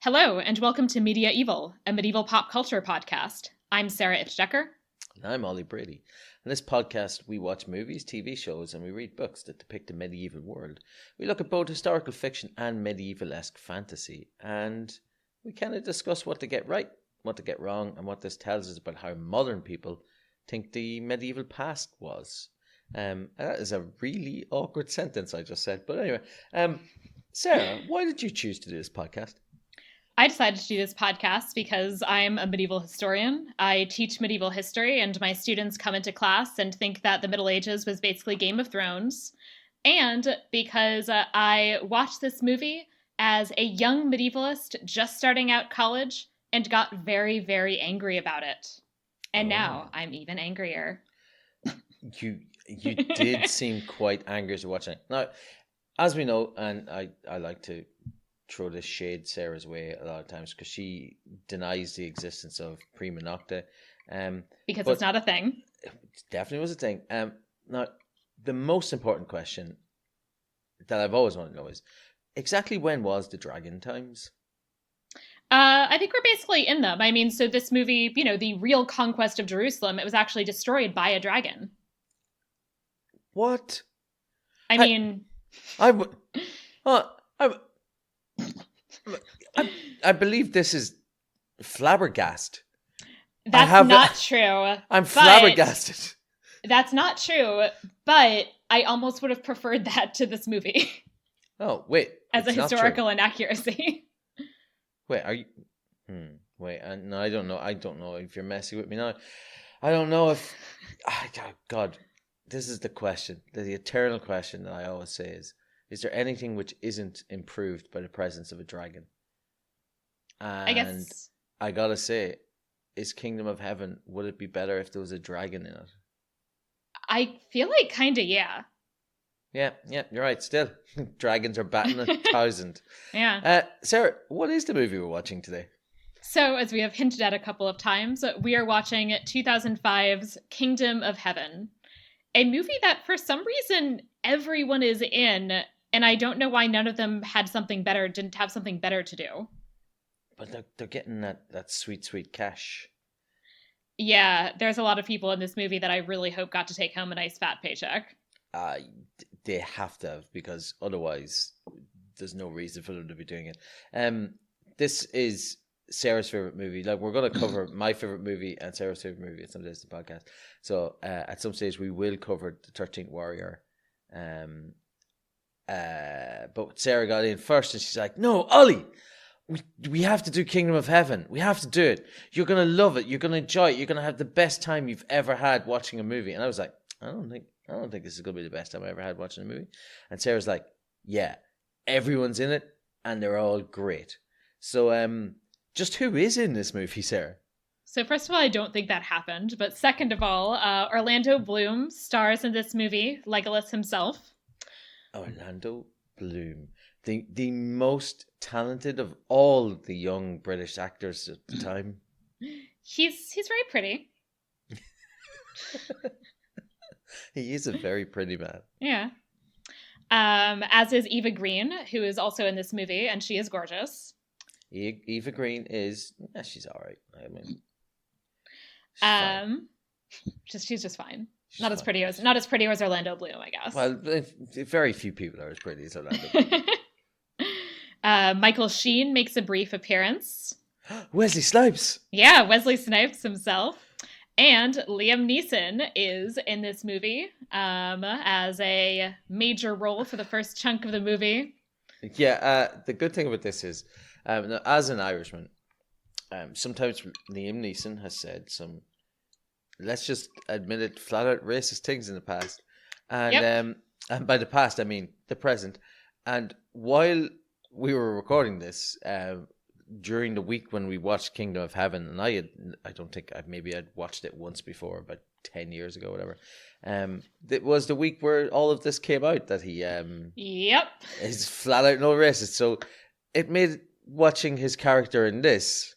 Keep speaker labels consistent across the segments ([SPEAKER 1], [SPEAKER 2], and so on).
[SPEAKER 1] Hello, and welcome to Media-eval, a medieval pop culture podcast. I'm Sarah Decker.
[SPEAKER 2] And I'm Ollie Brady. In this podcast, we watch movies, TV shows, and we read books that depict a medieval world. We look at both historical fiction and medieval-esque fantasy, and we kind of discuss what to get right, what to get wrong, and what this tells us about how modern people think the medieval past was. That is a really awkward sentence I just said. But anyway, Sarah, why did you choose to do this podcast?
[SPEAKER 1] I decided to do this podcast because I'm a medieval historian. I teach medieval history, and my students come into class and think that the Middle Ages was basically Game of Thrones. And because I watched this movie as a young medievalist just starting out college and got very, very angry about it. And now I'm even angrier.
[SPEAKER 2] You did seem quite angry to watch it. Now, as we know, and I like to throw this shade Sarah's way a lot of times because she denies the existence of prima nocte.
[SPEAKER 1] Because it's not a thing.
[SPEAKER 2] It definitely was a thing. Now, the most important question that I've always wanted to know is, exactly when was the dragon times?
[SPEAKER 1] I think we're basically in them. I mean, so this movie, the real conquest of Jerusalem, it was actually destroyed by a dragon.
[SPEAKER 2] What? I believe this is flabbergasted.
[SPEAKER 1] That's not true.
[SPEAKER 2] I'm flabbergasted.
[SPEAKER 1] That's not true, but I almost would have preferred that to this movie.
[SPEAKER 2] Oh, wait.
[SPEAKER 1] As a historical inaccuracy.
[SPEAKER 2] Wait, are you... Wait, no, I don't know. I don't know if you're messing with me now. I don't know if... God, this is the question. The eternal question that I always say is there anything which isn't improved by the presence of a dragon? And
[SPEAKER 1] I guess...
[SPEAKER 2] I gotta say, is Kingdom of Heaven, would it be better if there was a dragon in it?
[SPEAKER 1] I feel like kind of, yeah.
[SPEAKER 2] Yeah, you're right. Still, dragons are batting 1,000.
[SPEAKER 1] Yeah.
[SPEAKER 2] Sarah, what is the movie we're watching today?
[SPEAKER 1] So, as we have hinted at a couple of times, we are watching 2005's Kingdom of Heaven, a movie that for some reason everyone is in, and I don't know why none of them didn't have something better to do.
[SPEAKER 2] But they're getting that sweet, sweet cash.
[SPEAKER 1] Yeah, there's a lot of people in this movie that I really hope got to take home a nice fat paycheck.
[SPEAKER 2] They have to have, because otherwise there's no reason for them to be doing it. This is Sarah's favorite movie. Like, we're going to cover my favorite movie and Sarah's favorite movie at some stage of the podcast. So at some stage we will cover the 13th Warrior. But Sarah got in first and she's like, "No, Ollie, we have to do Kingdom of Heaven. We have to do it. You're going to love it. You're going to enjoy it. You're going to have the best time you've ever had watching a movie." And I was like, I don't think this is going to be the best time I ever had watching a movie. And Sarah's like, "Yeah, everyone's in it and they're all great." So just who is in this movie, Sarah?
[SPEAKER 1] So first of all, I don't think that happened. But second of all, Orlando Bloom stars in this movie, Legolas himself.
[SPEAKER 2] Orlando Bloom. The most talented of all the young British actors at the time.
[SPEAKER 1] He's very pretty.
[SPEAKER 2] He is a very pretty man.
[SPEAKER 1] Yeah. As is Eva Green, who is also in this movie, and she is gorgeous.
[SPEAKER 2] Eva Green is... she's all right. I mean...
[SPEAKER 1] She's just fine. Not as pretty as Orlando Bloom, I guess.
[SPEAKER 2] Well, very few people are as pretty as Orlando Bloom.
[SPEAKER 1] Michael Sheen makes a brief appearance.
[SPEAKER 2] Wesley Snipes!
[SPEAKER 1] Yeah, Wesley Snipes himself. And Liam Neeson is in this movie as a major role for the first chunk of the movie.
[SPEAKER 2] Yeah, the good thing about this is, as an Irishman, sometimes Liam Neeson has said some, let's just admit it, flat out racist things in the past. And and by the past, I mean the present. And while we were recording this, during the week when we watched Kingdom of Heaven, and I'd watched it once before, about 10 years ago, whatever. It was the week where all of this came out, that he is flat out no racist. So it made watching his character in this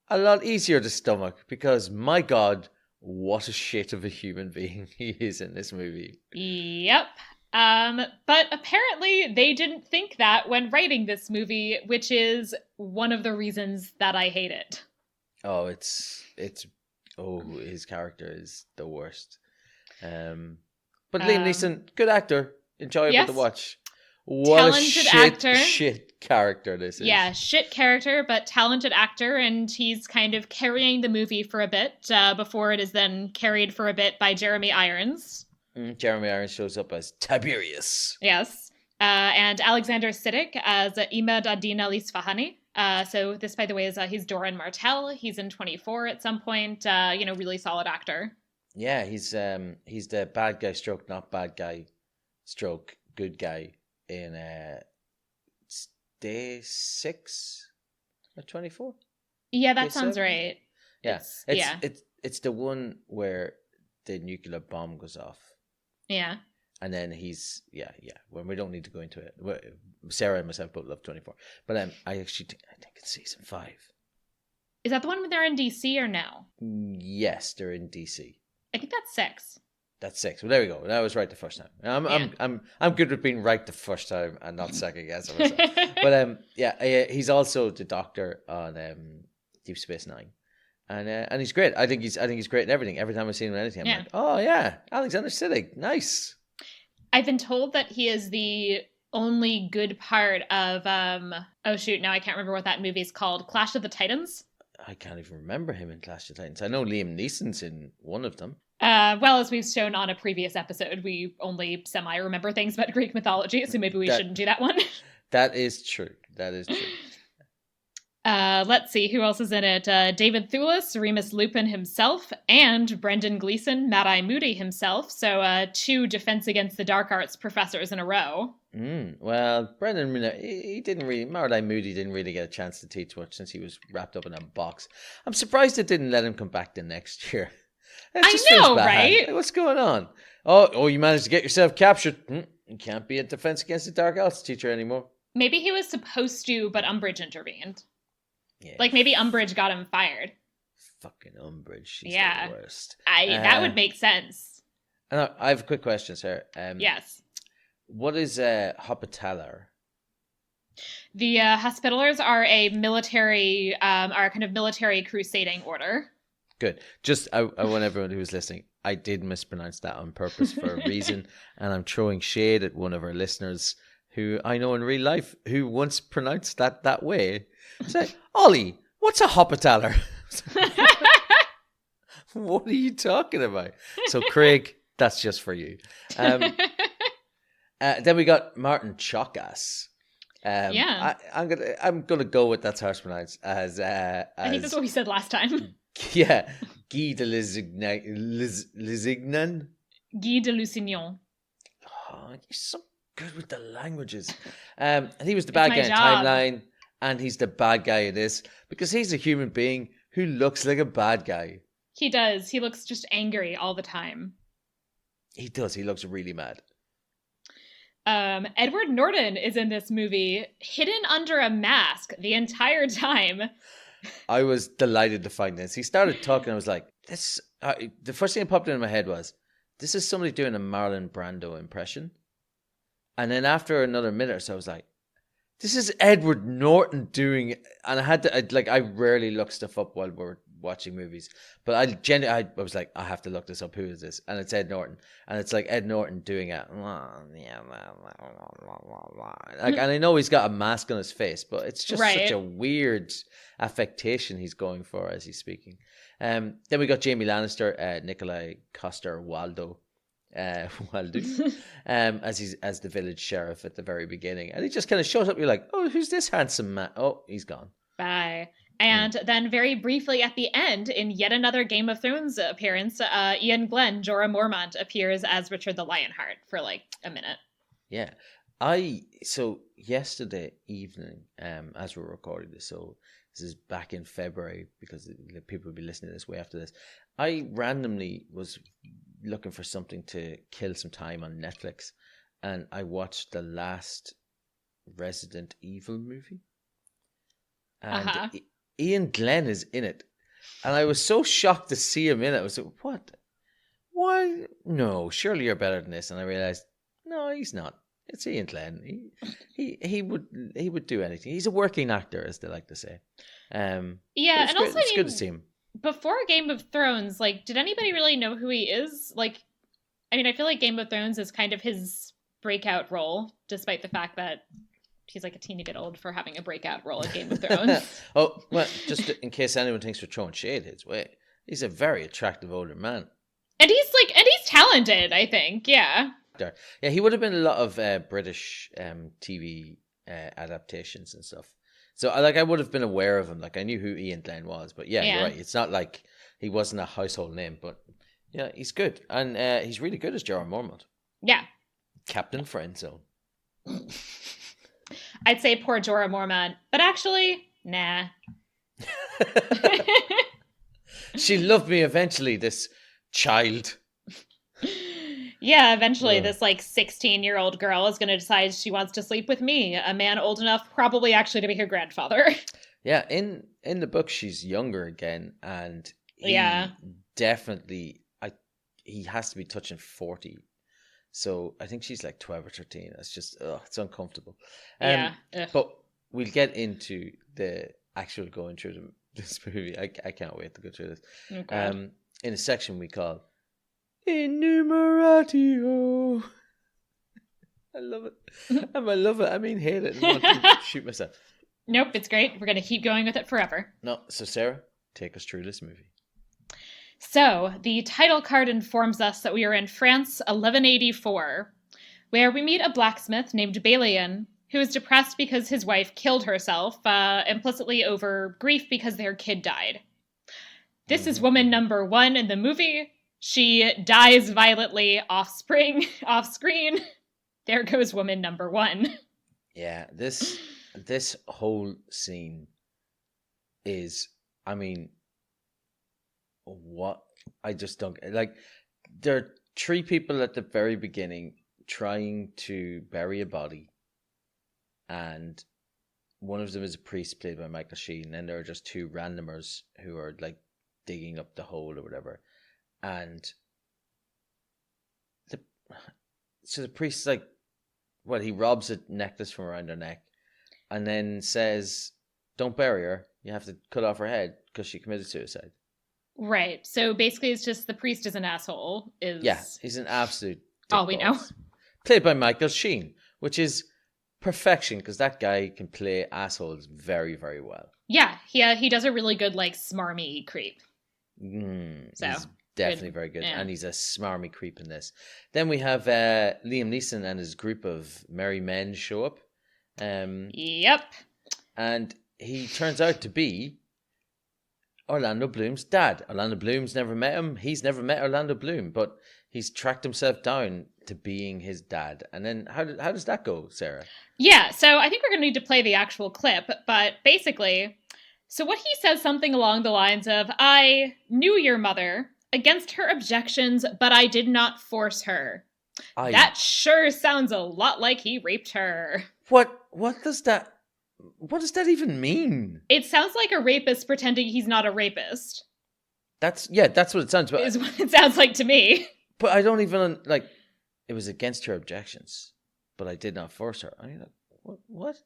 [SPEAKER 2] a lot easier to stomach, because my God, what a shit of a human being he is in this movie.
[SPEAKER 1] Yep. But apparently they didn't think that when writing this movie, which is one of the reasons that I hate it.
[SPEAKER 2] Oh, his character is the worst. But Liam Neeson, good actor, enjoyable to
[SPEAKER 1] Yes.
[SPEAKER 2] watch. What
[SPEAKER 1] Talented
[SPEAKER 2] a
[SPEAKER 1] actor.
[SPEAKER 2] shit character this is.
[SPEAKER 1] Yeah, shit character, but talented actor, and he's kind of carrying the movie for a bit before it is then carried for a bit by Jeremy Irons.
[SPEAKER 2] Jeremy Irons shows up as Tiberius.
[SPEAKER 1] Yes. And Alexander Siddig as Imad ad-Din al-Isfahani. So this, by the way, is he's Doran Martell. He's in 24 at some point. Really solid actor.
[SPEAKER 2] Yeah, he's the bad guy stroke, not bad guy stroke, good guy in day 6 or 24.
[SPEAKER 1] Yeah, that
[SPEAKER 2] day
[SPEAKER 1] sounds
[SPEAKER 2] 7?
[SPEAKER 1] right.
[SPEAKER 2] Yeah, it's the one where the nuclear bomb goes off.
[SPEAKER 1] Yeah.
[SPEAKER 2] And then he's Well, we don't need to go into it. Sarah and myself both love 24, but I think it's season 5.
[SPEAKER 1] Is that the one when they're in DC or no?
[SPEAKER 2] Yes, they're in DC.
[SPEAKER 1] I think that's 6.
[SPEAKER 2] That's 6. Well, there we go. That was right the first time. I'm good with being right the first time and not second guessing myself. But he's also the Doctor on Deep Space Nine, and he's great. I think he's great in everything. Every time I see him in anything, I'm like, oh yeah, Alexander Siddig, nice.
[SPEAKER 1] I've been told that he is the only good part of now I can't remember what that movie is called. Clash of the Titans.
[SPEAKER 2] I can't even remember him in Clash of the Titans. I know Liam Neeson's in one of them.
[SPEAKER 1] Well, as we've shown on a previous episode, we only semi-remember things about Greek mythology, so maybe we shouldn't do that one.
[SPEAKER 2] That is true.
[SPEAKER 1] Let's see, who else is in it? David Thewlis, Remus Lupin himself, and Brendan Gleeson, Mad-Eye Moody himself. So 2 Defense Against the Dark Arts professors in a row.
[SPEAKER 2] Well, Brendan, Mad-Eye Moody didn't really get a chance to teach much since he was wrapped up in a box. I'm surprised it didn't let him come back the next year.
[SPEAKER 1] I know, right?
[SPEAKER 2] What's going on? Oh, you managed to get yourself captured. You can't be a Defense Against the Dark Arts teacher anymore.
[SPEAKER 1] Maybe he was supposed to, but Umbridge intervened.
[SPEAKER 2] Yeah.
[SPEAKER 1] Like maybe Umbridge got him fired.
[SPEAKER 2] Fucking Umbridge. She's the worst.
[SPEAKER 1] That would make sense.
[SPEAKER 2] I have a quick question, sir.
[SPEAKER 1] Yes.
[SPEAKER 2] What is Hospitaller?
[SPEAKER 1] The Hospitallers are a military, military crusading order.
[SPEAKER 2] Good. Just, I want everyone who's listening, I did mispronounce that on purpose for a reason, and I'm throwing shade at one of our listeners who I know in real life who once pronounced that way. Say, Ollie, what's a Hospitaller? What are you talking about? So, Craig, that's just for you. Then we got Martin Chokas. I'm gonna go with that's how it's pronounced as I
[SPEAKER 1] think that's what we said last time.
[SPEAKER 2] Yeah, Guy de Lusignan.
[SPEAKER 1] Guy de Lusignan.
[SPEAKER 2] Oh, you're so good with the languages. And he was the bad guy in Timeline, and he's the bad guy in this because he's a human being who looks like a bad guy.
[SPEAKER 1] He does. He looks just angry all the time.
[SPEAKER 2] He does. He looks really mad.
[SPEAKER 1] Edward Norton is in this movie, hidden under a mask the entire time.
[SPEAKER 2] I was delighted to find this. He started talking. I was like, "This." The first thing that popped into my head was, "This is somebody doing a Marlon Brando impression." And then after another minute or so, I was like, "This is Edward Norton doing." And I rarely look stuff up while we're watching movies, but I was like, I have to look this up. Who is this? And it's Ed Norton, and it's like Ed Norton doing it. And I know he's got a mask on his face, but it's just such a weird affectation he's going for as he's speaking. Then we got Jamie Lannister, Nikolai Coster-Waldau, as the village sheriff at the very beginning, and he just kind of shows up. You're like, oh, who's this handsome man? Oh, he's gone.
[SPEAKER 1] Bye. And then very briefly at the end, in yet another Game of Thrones appearance, Ian Glenn, Jorah Mormont, appears as Richard the Lionheart for like a minute.
[SPEAKER 2] Yeah. So yesterday evening, as we're recording this, so this is back in February because people will be listening to this way after this, I randomly was looking for something to kill some time on Netflix, and I watched the last Resident Evil movie. And Ian Glenn is in it. And I was so shocked to see him in it. I was like, what? Why? No, surely you're better than this. And I realized, no, No, he's not. It's Ian Glenn. He would do anything. He's a working actor, as they like to say. But
[SPEAKER 1] Yeah,
[SPEAKER 2] it's
[SPEAKER 1] and
[SPEAKER 2] great.
[SPEAKER 1] also,
[SPEAKER 2] It's good to see him.
[SPEAKER 1] before Game of Thrones, like, did anybody really know who he is? Like, I mean, I feel like Game of Thrones is kind of his breakout role, despite the fact that he's like a teeny bit old for having a breakout role in Game of Thrones.
[SPEAKER 2] Oh, well, just in case anyone thinks we're throwing shade his way, he's a very attractive older man.
[SPEAKER 1] And he's talented, I think. Yeah.
[SPEAKER 2] Yeah, he would have been a lot of British TV adaptations and stuff. So I would have been aware of him. Like I knew who Ian Glenn was, but yeah, you're right. It's not like he wasn't a household name, but yeah, he's good, and he's really good as Jorah Mormont.
[SPEAKER 1] Yeah.
[SPEAKER 2] Captain Friendzone.
[SPEAKER 1] I'd say poor Jorah Mormont, but actually, nah.
[SPEAKER 2] She loved me eventually, this child.
[SPEAKER 1] Yeah, eventually this like 16-year-old girl is going to decide she wants to sleep with me, a man old enough probably actually to be her grandfather.
[SPEAKER 2] Yeah, in the book she's younger again, and he definitely he has to be touching 40. So I think she's like 12 or 13. It's just it's uncomfortable. But we'll get into the actual going through this movie. I can't wait to go through this.
[SPEAKER 1] Okay.
[SPEAKER 2] In a section we call Enumeratio. I love it. I love it. I mean, hate it. I want to shoot myself.
[SPEAKER 1] Nope, it's great. We're going to keep going with it forever.
[SPEAKER 2] No, so Sarah, take us through this movie.
[SPEAKER 1] So, the title card informs us that we are in France 1184, where we meet a blacksmith named Balian, who is depressed because his wife killed herself, implicitly over grief because their kid died. This is woman number 1 in the movie. She dies violently off screen. There goes woman number 1.
[SPEAKER 2] Yeah, this whole scene is, I mean, what? I just don't like. There are 3 people at the very beginning trying to bury a body, and one of them is a priest played by Michael Sheen, and there are just 2 randomers who are like digging up the hole or whatever, and the priest's like, well, he robs a necklace from around her neck, and then says, "Don't bury her. You have to cut off her head because she committed suicide."
[SPEAKER 1] Right. So basically, it's just the priest is an asshole.
[SPEAKER 2] Yeah, he's an absolute
[SPEAKER 1] all we know.
[SPEAKER 2] Played by Michael Sheen, which is perfection because that guy can play assholes very, very well.
[SPEAKER 1] Yeah, he does a really good like smarmy creep.
[SPEAKER 2] So he's definitely very good, and he's a smarmy creep in this. Then we have Liam Neeson and his group of merry men show up.
[SPEAKER 1] Yep.
[SPEAKER 2] And he turns out to be Orlando Bloom's dad. Orlando Bloom's never met him. He's never met Orlando Bloom, but he's tracked himself down to being his dad. And then how does that go, Sarah?
[SPEAKER 1] Yeah, so I think we're going to need to play the actual clip, but basically, so what he says something along the lines of, "I knew your mother against her objections, but I did not force her." That sure sounds a lot like he raped her.
[SPEAKER 2] What does that even mean?
[SPEAKER 1] It sounds like a rapist pretending he's not a rapist.
[SPEAKER 2] That's what it sounds like.
[SPEAKER 1] Is what it sounds like to me.
[SPEAKER 2] But I don't even like. It was against her objections, but I did not force her. I mean, what?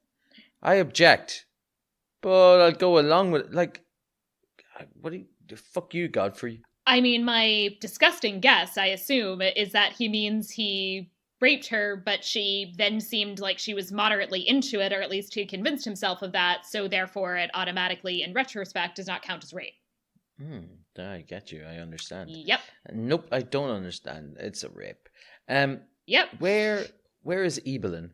[SPEAKER 2] I object, but I'll go along with it. Like, what fuck you, Godfrey?
[SPEAKER 1] I mean, my disgusting guess, I assume, is that he means he raped her, but she then seemed like she was moderately into it, or at least he convinced himself of that, so therefore it automatically, in retrospect, does not count as rape.
[SPEAKER 2] I get you. I understand.
[SPEAKER 1] Yep.
[SPEAKER 2] Nope, I don't understand. It's a rape.
[SPEAKER 1] Yep.
[SPEAKER 2] Where is Evelyn?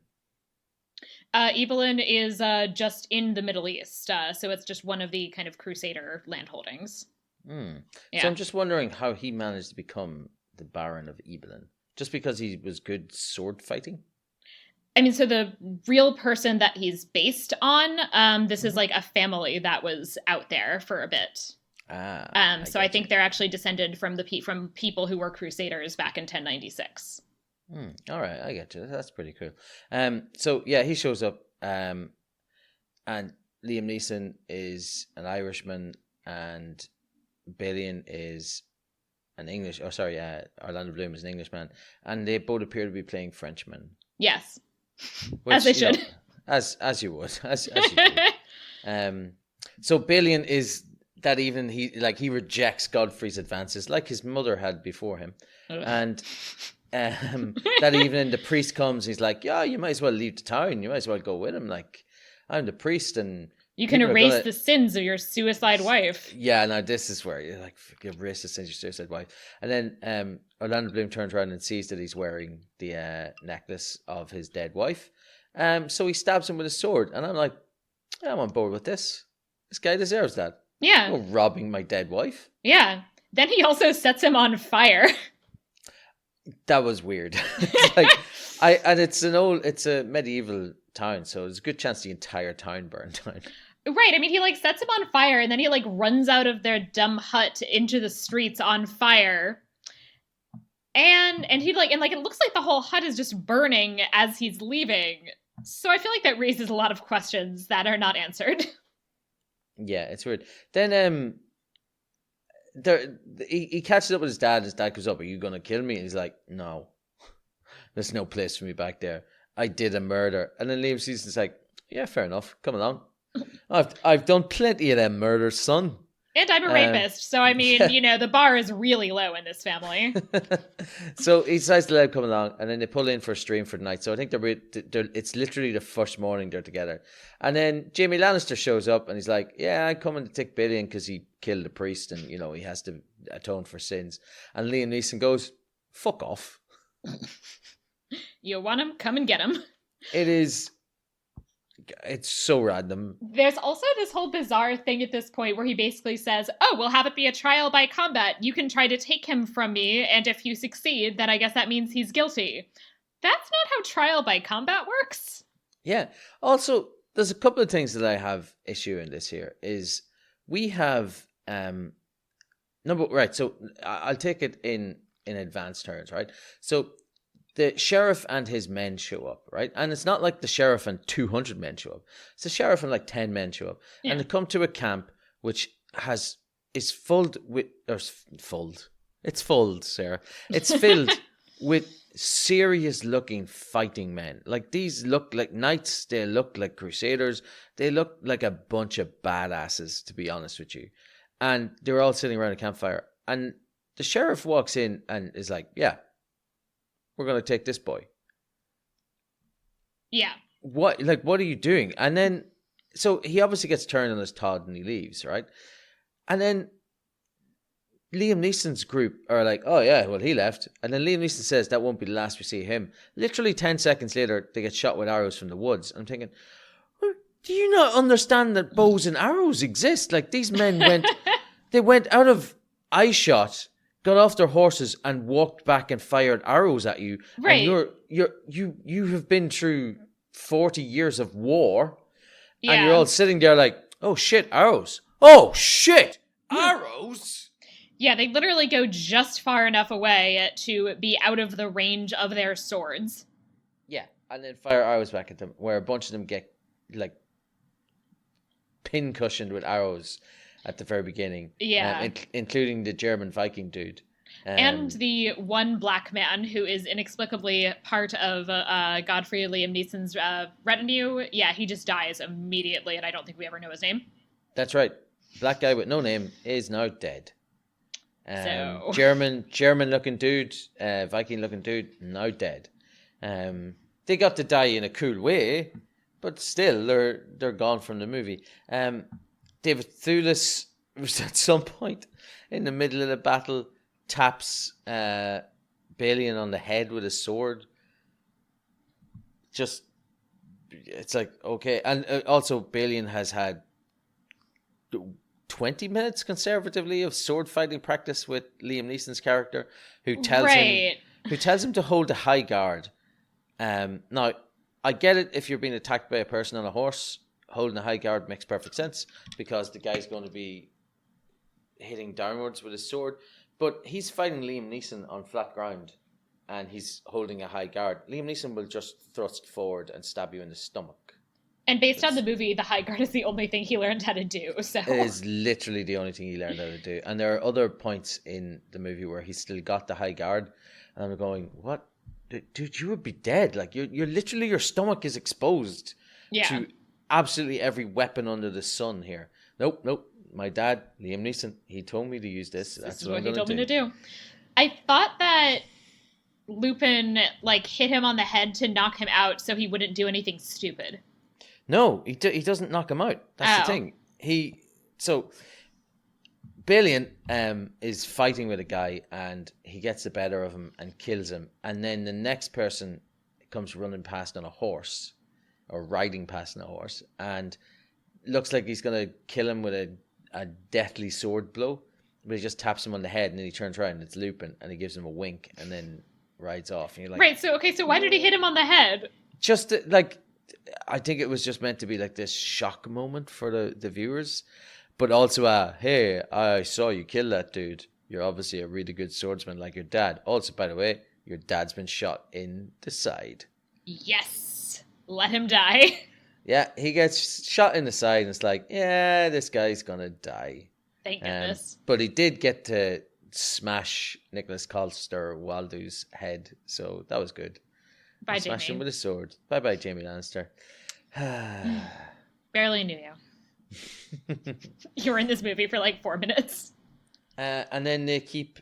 [SPEAKER 1] Evelyn is just in the Middle East, so it's just one of the kind of Crusader landholdings.
[SPEAKER 2] Yeah. So I'm just wondering how he managed to become the Baron of Evelyn. Just because he was good sword fighting?
[SPEAKER 1] I mean, so the real person that he's based on, this is like a family that was out there for a bit. So I think they're actually descended from from people who were Crusaders back in 1096.
[SPEAKER 2] All right, I get you. That's pretty cool. So yeah, he shows up, and Liam Neeson is an Irishman, and Balian is an English. Oh, sorry, Orlando Bloom is an Englishman, and they both appear to be playing Frenchmen.
[SPEAKER 1] Yes,
[SPEAKER 2] Which,
[SPEAKER 1] as they should.
[SPEAKER 2] As you would, as you do. So Balian is that evening he rejects Godfrey's advances, like his mother had before him, and that evening the priest comes. He's like, "Yeah, you might as well leave the town. You might as well go with him. Like, I'm the priest, and
[SPEAKER 1] you can erase the sins of your suicide wife."
[SPEAKER 2] Yeah, now this is where you're like, erase the sins of your suicide wife. And then Orlando Bloom turns around and sees that he's wearing the necklace of his dead wife. So he stabs him with a sword, and I'm like, yeah, I'm on board with this. This guy deserves that.
[SPEAKER 1] Yeah,
[SPEAKER 2] robbing my dead wife.
[SPEAKER 1] Yeah. Then he also sets him on fire.
[SPEAKER 2] That was weird. It's a medieval town, so there's a good chance the entire town burned down.
[SPEAKER 1] Right. I mean, he sets him on fire, and then he runs out of their dumb hut into the streets on fire. And he it looks like the whole hut is just burning as he's leaving. So I feel like that raises a lot of questions that are not answered.
[SPEAKER 2] Yeah, it's weird. Then he catches up with his dad. His dad goes up, "Are you gonna kill me?" And he's like, "No, there's no place for me back there. I did a murder." And then Liam Neeson's like, "Yeah, fair enough. Come along. I've done plenty of them murders, son.
[SPEAKER 1] And I'm a rapist, so I mean, the bar is really low in this family."
[SPEAKER 2] So he decides to let him come along, and then they pull in for a stream for the night. So I think it's literally the first morning they're together. And then Jamie Lannister shows up, and he's like, "Yeah, I'm coming to take Billy in because he killed a priest, and he has to atone for sins." And Liam Neeson goes, "Fuck off.
[SPEAKER 1] You want him? Come and get him."
[SPEAKER 2] It's so random.
[SPEAKER 1] There's also this whole bizarre thing at this point where he basically says, "Oh, we'll have it be a trial by combat. You can try to take him from me, and if you succeed, then I guess that means he's guilty." That's not how trial by combat works.
[SPEAKER 2] Yeah. Also, there's a couple of things that I have issue in this here. Is we have so I'll take it in advanced terms, right? So the sheriff and his men show up, right? And it's not like the sheriff and 200 men show up. It's the sheriff and 10 men show up. Yeah. And they come to a camp which is filled with, It's filled, Sarah. It's filled with serious looking fighting men. These look like knights. They look like crusaders. They look like a bunch of badasses, to be honest with you. And they're all sitting around a campfire. And the sheriff walks in and is like, "Yeah, we're going to take this boy."
[SPEAKER 1] Yeah.
[SPEAKER 2] What are you doing? And then, so he obviously gets turned on his Todd and he leaves, right? And then Liam Neeson's group are like, "Oh yeah, well he left." And then Liam Neeson says that won't be the last we see of him. Literally 10 seconds later, they get shot with arrows from the woods. I'm thinking, do you not understand that bows and arrows exist? These men went out of eye shot, got off their horses and walked back and fired arrows at you.
[SPEAKER 1] Right.
[SPEAKER 2] And you have been through 40 years of war.
[SPEAKER 1] Yeah.
[SPEAKER 2] And you're all sitting there like, "Oh shit, arrows. Oh shit, arrows."
[SPEAKER 1] Yeah, they literally go just far enough away to be out of the range of their swords.
[SPEAKER 2] Yeah, and then fire arrows back at them, where a bunch of them get pin-cushioned with arrows at the very beginning.
[SPEAKER 1] Yeah.
[SPEAKER 2] Including the German Viking dude.
[SPEAKER 1] And the one black man who is inexplicably part of Godfrey Liam Neeson's retinue. Yeah, he just dies immediately, and I don't think we ever know his name. That's
[SPEAKER 2] right. Black guy with no name is now dead.
[SPEAKER 1] So
[SPEAKER 2] German-looking dude, Viking-looking dude, now dead. They got to die in a cool way, but still, they're gone from the movie. David Thewlis was at some point in the middle of the battle, taps Balian on the head with a sword. Just, it's like, okay. And also, Balian has had 20 minutes conservatively of sword fighting practice with Liam Neeson's character, who tells him to hold a high guard. Now, I get it if you're being attacked by a person on a horse. Holding a high guard makes perfect sense because the guy's going to be hitting downwards with his sword. But he's fighting Liam Neeson on flat ground and he's holding a high guard. Liam Neeson will just thrust forward and stab you in the stomach.
[SPEAKER 1] And based on the movie, the high guard is the only thing he learned how to do. So
[SPEAKER 2] It is literally the only thing he learned how to do. And there are other points in the movie where he still got the high guard. And I'm going, what? Dude, you would be dead. Like, you're literally, your stomach is exposed to absolutely every weapon under the sun here. Nope. My dad, Liam Neeson, he told me to use this. That's what I'm going to do.
[SPEAKER 1] He told me to do. I thought that Lupin, like, hit him on the head to knock him out so he wouldn't do anything stupid.
[SPEAKER 2] No, he doesn't knock him out. That's the thing. So Balian is fighting with a guy and he gets the better of him and kills him. And then the next person comes running past on a horse or riding past on a horse and looks like he's going to kill him with a deathly sword blow. But he just taps him on the head and then he turns around and it's Lupin and he gives him a wink and then rides off. And you're like,
[SPEAKER 1] right, so why did he hit him on the head?
[SPEAKER 2] Just like, I think it was just meant to be like this shock moment for the viewers. But also, hey, I saw you kill that dude. You're obviously a really good swordsman like your dad. Also, by the way, your dad's been shot in the side.
[SPEAKER 1] Yes. Let him die.
[SPEAKER 2] Yeah, he gets shot in the side and it's like, yeah, this guy's going to die.
[SPEAKER 1] Thank goodness.
[SPEAKER 2] But he did get to smash Nicholas Coster-Waldau's head. So that was good.
[SPEAKER 1] Bye,
[SPEAKER 2] Smash
[SPEAKER 1] Jamie.
[SPEAKER 2] him with a sword. Bye-bye, Jamie Lannister.
[SPEAKER 1] Barely knew you. You were in this movie for like 4 minutes.
[SPEAKER 2] And then they keep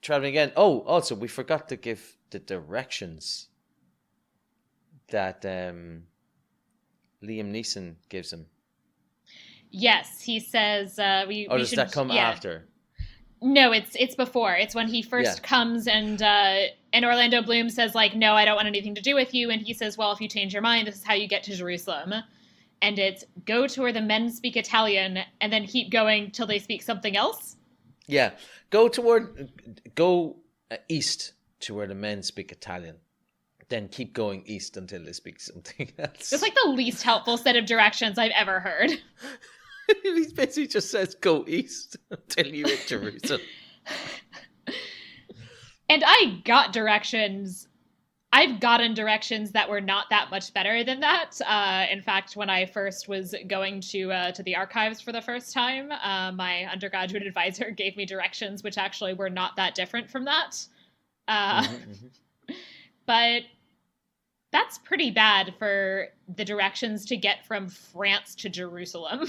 [SPEAKER 2] traveling again. Oh, also, we forgot to give the directions that Liam Neeson gives him.
[SPEAKER 1] Yes, he says we
[SPEAKER 2] does
[SPEAKER 1] should,
[SPEAKER 2] that come after?
[SPEAKER 1] No, it's before. It's when he first comes and Orlando Bloom says, like, no, I don't want anything to do with you. And he says, well, if you change your mind, this is how you get to Jerusalem. And it's go to where the men speak Italian and then keep going till they speak something else.
[SPEAKER 2] Yeah. Go east to where the men speak Italian. Then keep going east until they speak something else.
[SPEAKER 1] It's like the least helpful set of directions I've ever heard.
[SPEAKER 2] He basically just says go east until you hit Jerusalem.
[SPEAKER 1] And I got directions. I've gotten directions that were not that much better than that. In fact, when I first was going to the archives for the first time, my undergraduate advisor gave me directions which actually were not that different from that. But that's pretty bad for the directions to get from France to Jerusalem.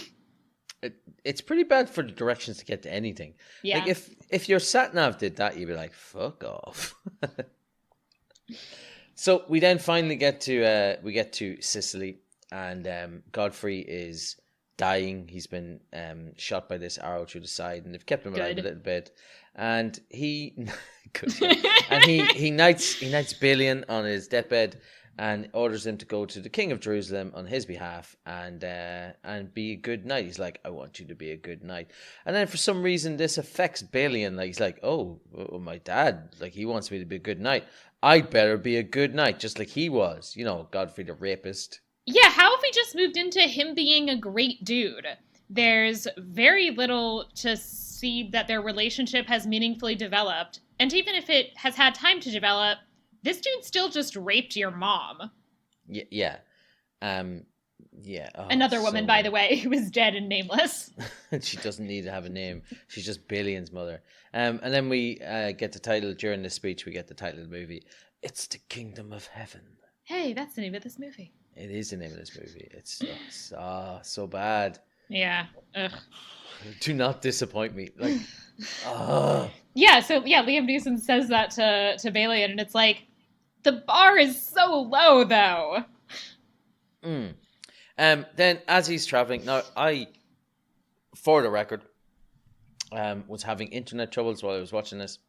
[SPEAKER 2] It's pretty bad for the directions to get to anything.
[SPEAKER 1] Yeah.
[SPEAKER 2] Like if your sat nav did that, you'd be like, fuck off. So we then finally get to Sicily, and Godfrey is dying. He's been shot by this arrow through the side, and they've kept him alive a little bit. And he knights Balian on his deathbed and orders him to go to the King of Jerusalem on his behalf and be a good knight. He's like, I want you to be a good knight. And then for some reason this affects Balian. Like, he's like, oh, my dad, like, he wants me to be a good knight. I'd better be a good knight, just like he was. You know, Godfrey the rapist.
[SPEAKER 1] Yeah, how have we just moved into him being a great dude? There's very little to see that their relationship has meaningfully developed. And even if it has had time to develop, this dude still just raped your mom.
[SPEAKER 2] Yeah. Yeah. Oh,
[SPEAKER 1] another woman, by the way, who is dead and nameless.
[SPEAKER 2] She doesn't need to have a name. She's just Balian's mother. And then we get the title, during this speech, we get the title of the movie. It's the Kingdom of Heaven.
[SPEAKER 1] Hey, that's the name of this movie.
[SPEAKER 2] It is the name of this movie. It's so bad.
[SPEAKER 1] Yeah. Ugh.
[SPEAKER 2] Do not disappoint me. Like,
[SPEAKER 1] Yeah, so Liam Neeson says that to Balian, and it's like, the bar is so low, though.
[SPEAKER 2] Then as he's traveling, now I, for the record, was having internet troubles while I was watching this.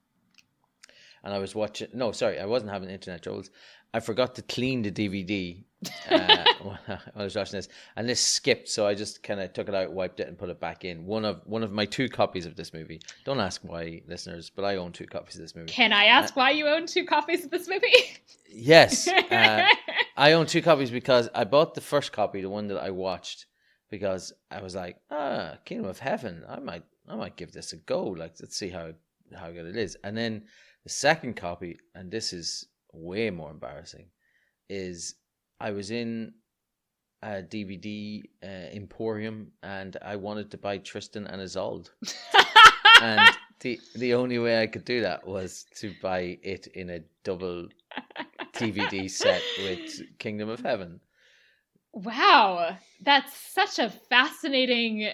[SPEAKER 2] And I wasn't having internet troubles. I forgot to clean the DVD when I was watching this, and this skipped, so I just kind of took it out, wiped it, and put it back in. One of my 2 copies of this movie. Don't ask why, listeners, but I own 2 copies of this movie.
[SPEAKER 1] Can I ask why you own 2 copies of this movie?
[SPEAKER 2] Yes, I own 2 copies because I bought the first copy, the one that I watched, because I was like, Kingdom of Heaven. I might give this a go. Like, let's see how good it is. And then the second copy, and this is way more embarrassing, is I was in a DVD emporium, and I wanted to buy Tristan and Isolde. And the only way I could do that was to buy it in a double DVD set with Kingdom of Heaven.
[SPEAKER 1] Wow, that's such a fascinating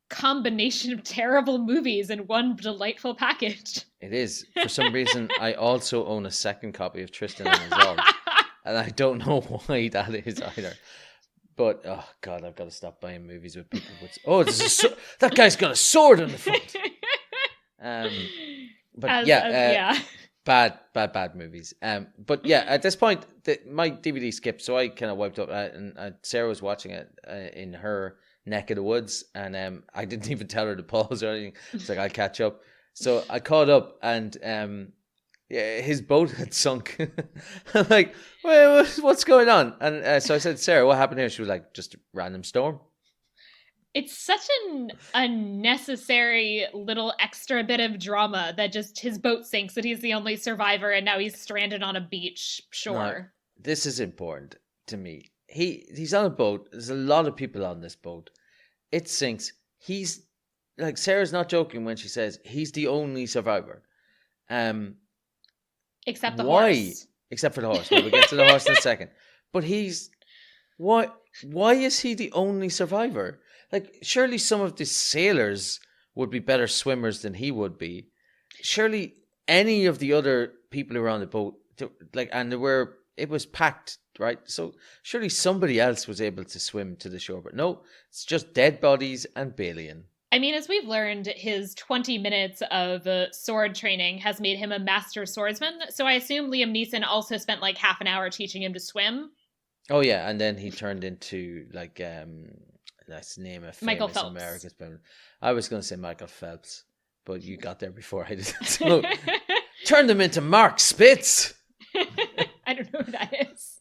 [SPEAKER 1] combination of terrible movies in one delightful package.
[SPEAKER 2] It is. For some reason, I also own a second copy of Tristan and Isolde, and I don't know why that is either. But oh god, I've got to stop buying movies with people with. Oh, that guy's got a sword in the front. But bad movies. But yeah, at this point, my DVD skipped, so I kind of wiped up. And Sarah was watching it in her neck of the woods, and I didn't even tell her to pause or anything. It's like, I'll catch up. So I caught up, and his boat had sunk. I'm like, well, what's going on? And so I said, Sarah, what happened here? She was like, just a random storm.
[SPEAKER 1] It's such an unnecessary little extra bit of drama that just his boat sinks and he's the only survivor and now he's stranded on a beach shore.
[SPEAKER 2] Now, this is important to me. He's on a boat. There's a lot of people on this boat. It sinks. He's like, Sarah's not joking when she says he's the only survivor.
[SPEAKER 1] Except the horse.
[SPEAKER 2] Except for the horse. We'll get to the horse in a second. But why is he the only survivor? Like, surely some of the sailors would be better swimmers than he would be. Surely any of the other people who were on the boat, it was packed, right? So surely somebody else was able to swim to the shore. But no, it's just dead bodies and Balian.
[SPEAKER 1] I mean, as we've learned, his 20 minutes of sword training has made him a master swordsman. So I assume Liam Neeson also spent like half an hour teaching him to swim.
[SPEAKER 2] Oh, yeah. And then he turned into like... let's name a
[SPEAKER 1] Michael
[SPEAKER 2] famous
[SPEAKER 1] Phelps.
[SPEAKER 2] American swimmer. I was going to say Michael Phelps, but you got there before I did. So turned him into Mark Spitz.
[SPEAKER 1] I don't know who that is.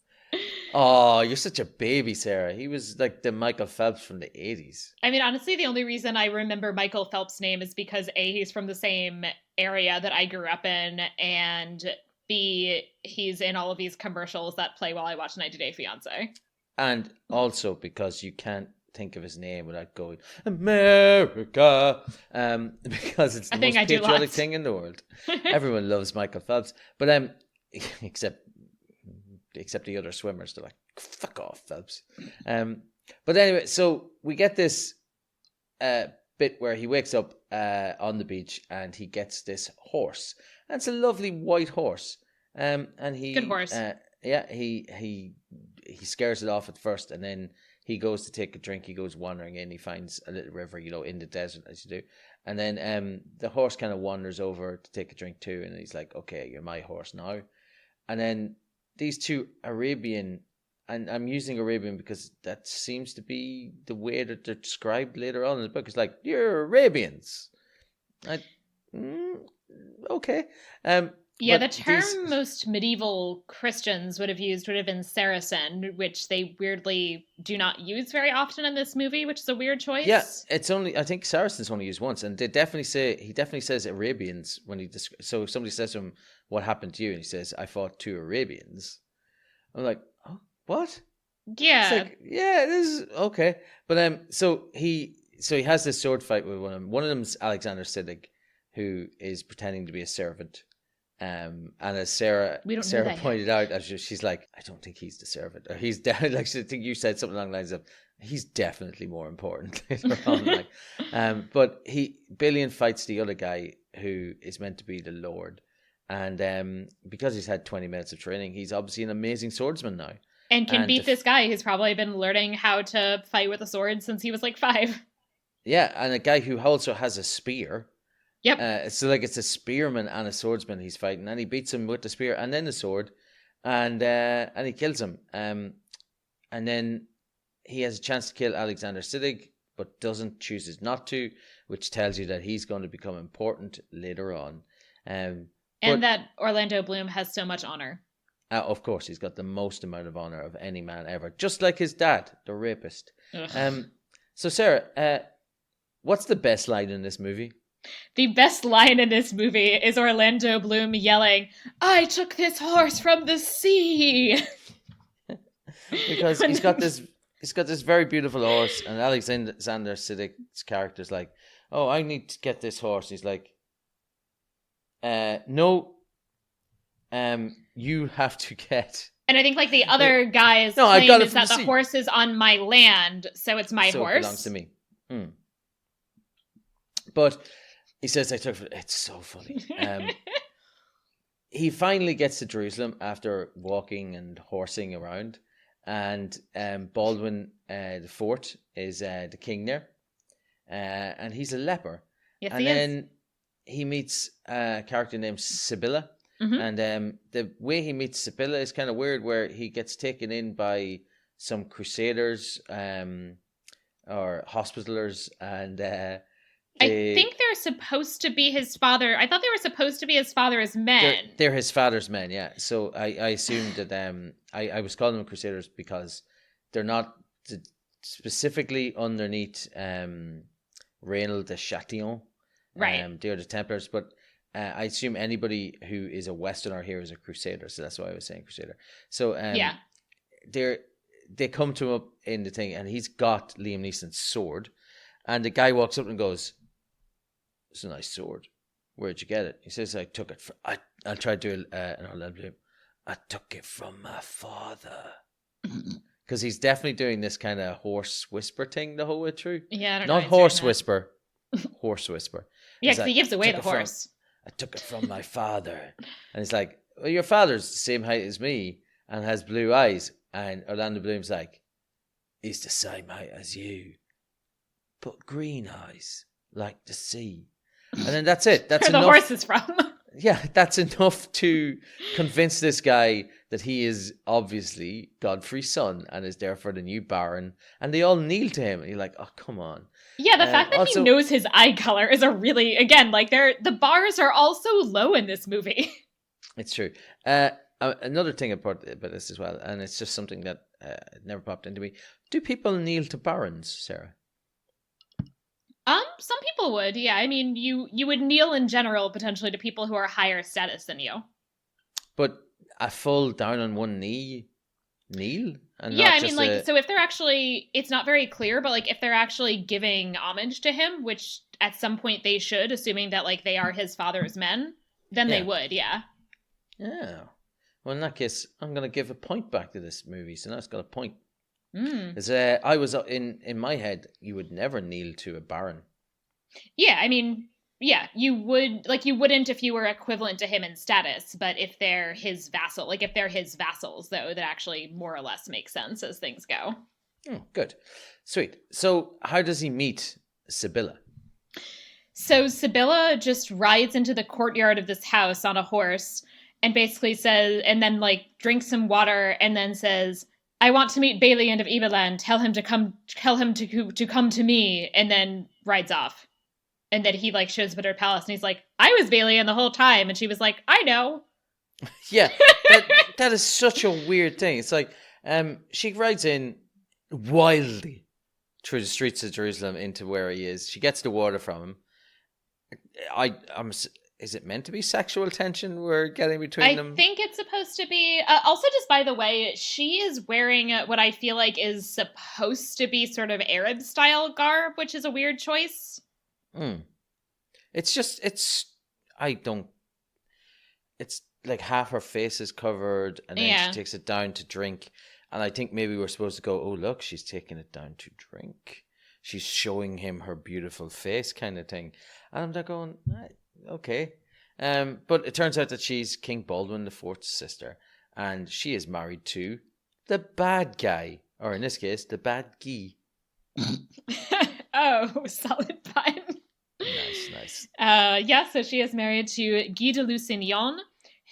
[SPEAKER 2] Oh, you're such a baby, Sarah. He was like the Michael Phelps from the 80s.
[SPEAKER 1] I mean, honestly, the only reason I remember Michael Phelps' name is because A, he's from the same area that I grew up in, and B, he's in all of these commercials that play while I watch 90 Day Fiancé.
[SPEAKER 2] And also because you can't think of his name without going America, because it's the most patriotic thing in the world. Everyone loves Michael Phelps, but except the other swimmers. They're like, fuck off, Phelps. But anyway, so we get this bit where he wakes up on the beach and he gets this horse, and it's a lovely white horse. And he
[SPEAKER 1] good horse.
[SPEAKER 2] He scares it off at first, and then he goes to take a drink. He goes wandering in. He finds a little river, in the desert, as you do. And then the horse kind of wanders over to take a drink too. And he's like, okay, you're my horse now. And then these two Arabian, and I'm using Arabian because that seems to be the way that they're described later on in the book. It's like, you're Arabians. Okay.
[SPEAKER 1] Yeah, the term most medieval Christians would have used would have been Saracen, which they weirdly do not use very often in this movie, which is a weird choice.
[SPEAKER 2] Yeah, I think Saracen's only used once, and he definitely says Arabians when he so if somebody says to him, what happened to you? And he says, I fought 2 Arabians. I'm like, oh, what?
[SPEAKER 1] Yeah.
[SPEAKER 2] It's like, yeah, this is okay. But so he has this sword fight with one of them. One of them's Alexander Siddig, who is pretending to be a servant. And as Sarah pointed out, she's like, I don't think he's the servant, or he's definitely, like, I think you said something along the lines of, he's definitely more important later on. But Balian fights the other guy who is meant to be the Lord, and because he's had 20 minutes of training, he's obviously an amazing swordsman now,
[SPEAKER 1] and can beat this guy who's probably been learning how to fight with a sword since he was like 5.
[SPEAKER 2] Yeah, and a guy who also has a spear.
[SPEAKER 1] Yep.
[SPEAKER 2] So like it's a spearman and a swordsman he's fighting, and he beats him with the spear and then the sword, and he kills him. And then he has a chance to kill Alexander Siddig, but chooses not to, which tells you that he's going to become important later on.
[SPEAKER 1] And that Orlando Bloom has so much honor.
[SPEAKER 2] Of course, he's got the most amount of honor of any man ever, just like his dad, the rapist. So Sarah, what's the best line in this movie?
[SPEAKER 1] The best line in this movie is Orlando Bloom yelling, I took this horse from the sea!
[SPEAKER 2] Because he's got this he's got this very beautiful horse, and Alexander Siddig's character's like, "Oh, I need to get this horse." He's like, "No, you have to get."
[SPEAKER 1] And I think like the other guy's
[SPEAKER 2] No, I
[SPEAKER 1] claim
[SPEAKER 2] got it
[SPEAKER 1] is
[SPEAKER 2] from
[SPEAKER 1] that
[SPEAKER 2] the
[SPEAKER 1] the
[SPEAKER 2] sea.
[SPEAKER 1] horse is on my land, so it's my
[SPEAKER 2] So
[SPEAKER 1] horse.
[SPEAKER 2] it belongs to me. But he says, "I took it." It's so funny. He finally gets to Jerusalem after walking and horsing around, and Baldwin the Fourth is the king there, and he's a leper.
[SPEAKER 1] Yes,
[SPEAKER 2] And
[SPEAKER 1] he is.
[SPEAKER 2] then he meets a character named Sibylla, and the way he meets Sibylla is kind of weird, where he gets taken in by some crusaders or hospitallers, and
[SPEAKER 1] I think they're supposed to be his father. I thought they were supposed to be his father's men.
[SPEAKER 2] They're his father's men, yeah. So I assumed that I was calling them crusaders because they're not specifically underneath Reynald de Chatillon.
[SPEAKER 1] Right.
[SPEAKER 2] They're the Templars, but I assume anybody who is a Westerner here is a crusader, so that's why I was saying crusader. So
[SPEAKER 1] Yeah.
[SPEAKER 2] they come to him up in the thing, and he's got Liam Neeson's sword, and the guy walks up and goes, "It's a nice sword. Where'd you get it?" He says, "I took it from." I'll try to do an Olympian. "I took it from my father," because he's definitely doing this kind of horse whisper thing the whole way through.
[SPEAKER 1] Yeah, I don't know.
[SPEAKER 2] Not horse whisper, horse whisper.
[SPEAKER 1] Yeah, because he gives away the horse.
[SPEAKER 2] I took it from my father, and he's like, "Well, your father's the same height as me and has blue eyes." And Orlando Bloom's like, "He's the same height as you, but green eyes, like the sea." And then that's it. That's
[SPEAKER 1] where the
[SPEAKER 2] enough.
[SPEAKER 1] horse is from.
[SPEAKER 2] Yeah, that's enough to convince this guy that he is obviously Godfrey's son and is therefore the new Baron. And they all kneel to him. And you're like, "Oh, come on."
[SPEAKER 1] Yeah, the fact that
[SPEAKER 2] also,
[SPEAKER 1] he knows his eye color is a really, again, like the bars are all so low in this movie.
[SPEAKER 2] It's true. Another thing about this as well, and it's just something that never popped into me. Do people kneel to barons, Sarah?
[SPEAKER 1] Some people would, yeah. I mean, you would kneel in general potentially to people who are higher status than you.
[SPEAKER 2] But a full down on one knee kneel? And
[SPEAKER 1] yeah,
[SPEAKER 2] not
[SPEAKER 1] I
[SPEAKER 2] just
[SPEAKER 1] mean, like, so if they're actually, it's not very clear, but like if they're actually giving homage to him, which at some point they should, assuming that like they are his father's men, then they would, yeah.
[SPEAKER 2] Yeah. Well, in that case, I'm going to give a point back to this movie. So now it's got a point. Because I was in my head, you would never kneel to a baron.
[SPEAKER 1] Yeah, I mean, yeah, you wouldn't if you were equivalent to him in status, but if they're his vassal, like if they're his vassals, though, that actually more or less makes sense as things go.
[SPEAKER 2] Oh, good. Sweet. So how does he meet Sibylla?
[SPEAKER 1] So Sibylla just rides into the courtyard of this house on a horse and basically says, and then like drinks some water and then says, "I want to meet Balian of Evaland. Tell him to come to me," and then rides off. And then he like shows up at her palace and he's like, "I was Balian the whole time." And she was like, "I know."
[SPEAKER 2] Yeah, that is such a weird thing. It's like she rides in wildly through the streets of Jerusalem into where he is. She gets the water from him. Is it meant to be sexual tension we're getting between them?
[SPEAKER 1] I think it's supposed to be. Also, just by the way, she is wearing what I feel like is supposed to be sort of Arab style garb, which is a weird choice.
[SPEAKER 2] It's like half her face is covered and then she takes it down to drink. And I think maybe we're supposed to go, "Oh, look, she's taking it down to drink. She's showing him her beautiful face," kind of thing. And I'm there going, okay. But it turns out that she's King Baldwin the Fourth's sister. And she is married to the bad guy. Or in this case, the bad guy.
[SPEAKER 1] Oh, solid pun.
[SPEAKER 2] Nice.
[SPEAKER 1] Yeah, so she is married to Guy de Lusignan,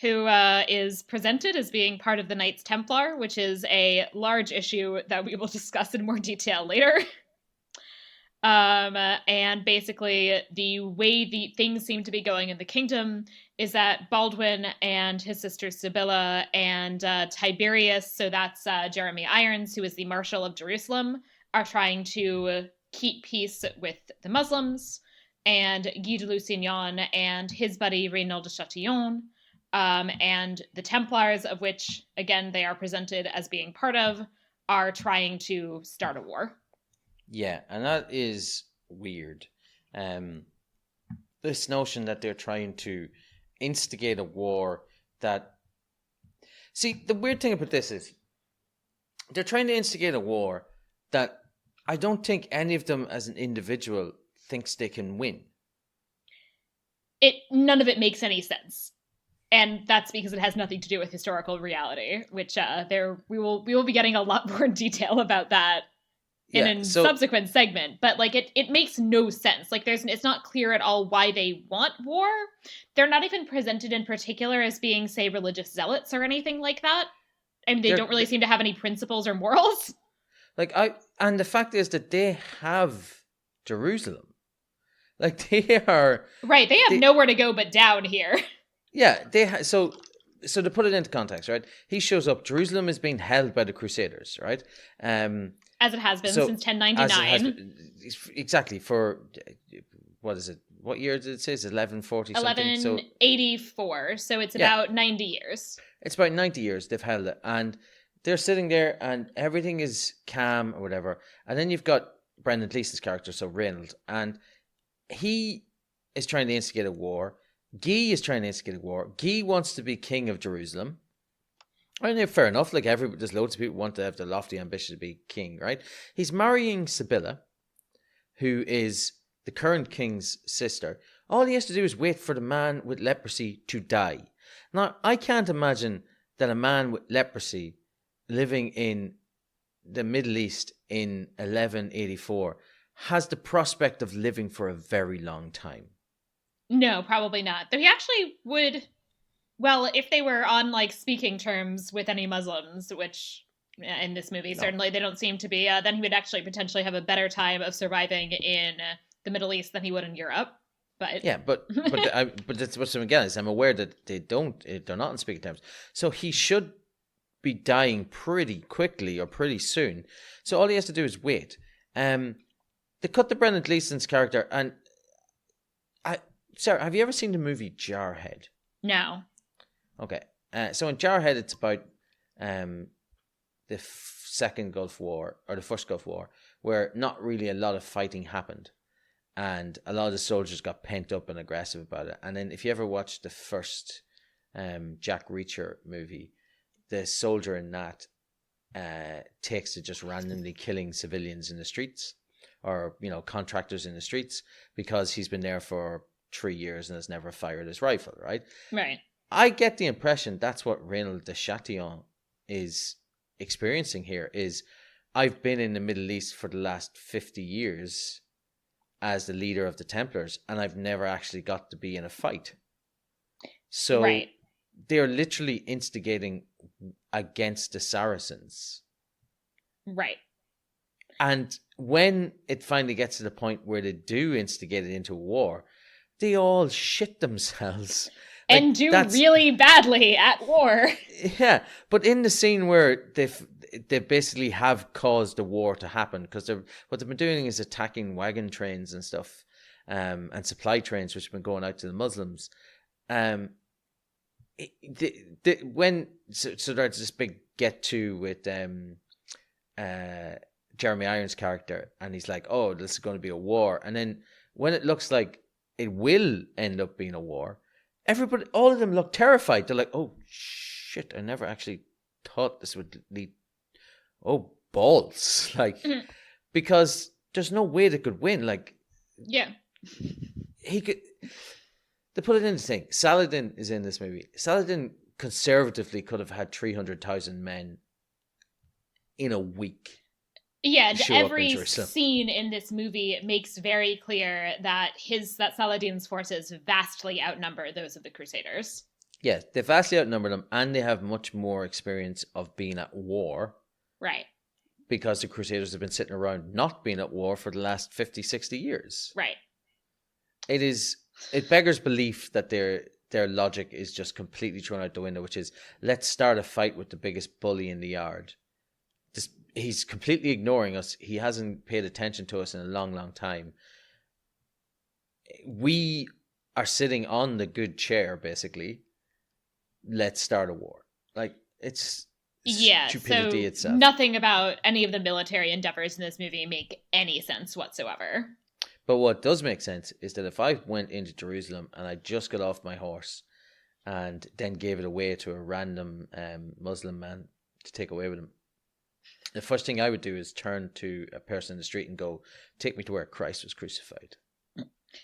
[SPEAKER 1] who is presented as being part of the Knights Templar, which is a large issue that we will discuss in more detail later. And basically, the way the things seem to be going in the kingdom is that Baldwin and his sister Sibylla and Tiberius, so that's Jeremy Irons, who is the Marshal of Jerusalem, are trying to keep peace with the Muslims. And Guy de Lusignan and his buddy Reynald de Chatillon, and the Templars, of which, again, they are presented as being part of, are trying to start a war.
[SPEAKER 2] Yeah, and that is weird. This notion that they're trying to instigate a war that... See, the weird thing about this is they're trying to instigate a war that I don't think any of them as an individual thinks they can win.
[SPEAKER 1] None of it makes any sense. And that's because it has nothing to do with historical reality, which we will be getting a lot more detail about that in a subsequent segment. But like it makes no sense. Like it's not clear at all why they want war. They're not even presented in particular as being, say, religious zealots or anything like that. I mean, they don't really seem to have any principles or morals.
[SPEAKER 2] And the fact is that they have Jerusalem. Like they are
[SPEAKER 1] right. They have nowhere to go but down here.
[SPEAKER 2] Yeah, so to put it into context, right? He shows up. Jerusalem is being held by the Crusaders, right?
[SPEAKER 1] As it has been since 1099.
[SPEAKER 2] Exactly. For what is it? What year did it say? It's 1140 something.
[SPEAKER 1] 1184. So it's about 90 years.
[SPEAKER 2] It's about 90 years they've held it, and they're sitting there, and everything is calm or whatever. And then you've got Brendan Gleeson's character, so Reynolds, and he is trying to instigate a war. Guy is trying to instigate a war. Guy wants to be king of Jerusalem. I mean, fair enough. Like there's loads of people who want to have the lofty ambition to be king, right? He's marrying Sibylla, who is the current king's sister. All he has to do is wait for the man with leprosy to die. Now, I can't imagine that a man with leprosy living in the Middle East in 1184 has the prospect of living for a very long time.
[SPEAKER 1] No, probably not. Though he actually would, well, if they were on like speaking terms with any Muslims, which in this movie certainly they don't seem to be, then he would actually potentially have a better time of surviving in the Middle East than he would in Europe. But
[SPEAKER 2] yeah, but that's what's again is I'm aware that they're not on speaking terms. So he should be dying pretty quickly or pretty soon. So all he has to do is wait. They cut the Brendan Gleeson's character, and Sarah, have you ever seen the movie Jarhead?
[SPEAKER 1] No.
[SPEAKER 2] Okay. So in Jarhead, it's about the second Gulf War, or the first Gulf War, where not really a lot of fighting happened. And a lot of the soldiers got pent up and aggressive about it. And then if you ever watched the first Jack Reacher movie, the soldier in that takes to just randomly killing civilians in the streets, or, contractors in the streets, because he's been there for 3 years and has never fired his rifle, right?
[SPEAKER 1] Right.
[SPEAKER 2] I get the impression that's what Reynald de Chatillon is experiencing here is, I've been in the Middle East for the last 50 years as the leader of the Templars, and I've never actually got to be in a fight. So they're literally instigating against the Saracens.
[SPEAKER 1] Right.
[SPEAKER 2] And when it finally gets to the point where they do instigate it into a war, they all shit themselves.
[SPEAKER 1] And do really badly at war.
[SPEAKER 2] Yeah, but in the scene where they basically have caused the war to happen, because what they've been doing is attacking wagon trains and stuff, and supply trains which have been going out to the Muslims. So there's this big get to with Jeremy Irons' character, and he's like, "Oh, this is going to be a war," and then when it looks like it will end up being a war, all of them look terrified. They're like, "Oh shit! I never actually thought this would lead." Oh balls! Like, because there's no way they could win. Like,
[SPEAKER 1] yeah,
[SPEAKER 2] he could. To put it in the thing, Saladin is in this movie. Saladin conservatively could have had 300,000 men in a week.
[SPEAKER 1] Yeah, every scene in this movie makes very clear that Saladin's forces vastly outnumber those of the Crusaders.
[SPEAKER 2] Yeah, they vastly outnumber them, and they have much more experience of being at war.
[SPEAKER 1] Right.
[SPEAKER 2] Because the Crusaders have been sitting around not being at war for the last 50, 60 years.
[SPEAKER 1] Right.
[SPEAKER 2] It beggars belief that their logic is just completely thrown out the window, which is, let's start a fight with the biggest bully in the yard. He's completely ignoring us. He hasn't paid attention to us in a long, long time. We are sitting on the good chair, basically. Let's start a war. Like, it's
[SPEAKER 1] Yeah,
[SPEAKER 2] stupidity
[SPEAKER 1] so
[SPEAKER 2] itself.
[SPEAKER 1] nothing about any of the military endeavors in this movie make any sense whatsoever.
[SPEAKER 2] But what does make sense is that if I went into Jerusalem and I just got off my horse and then gave it away to a random Muslim man to take away with him, the first thing I would do is turn to a person in the street and go, take me to where Christ was crucified.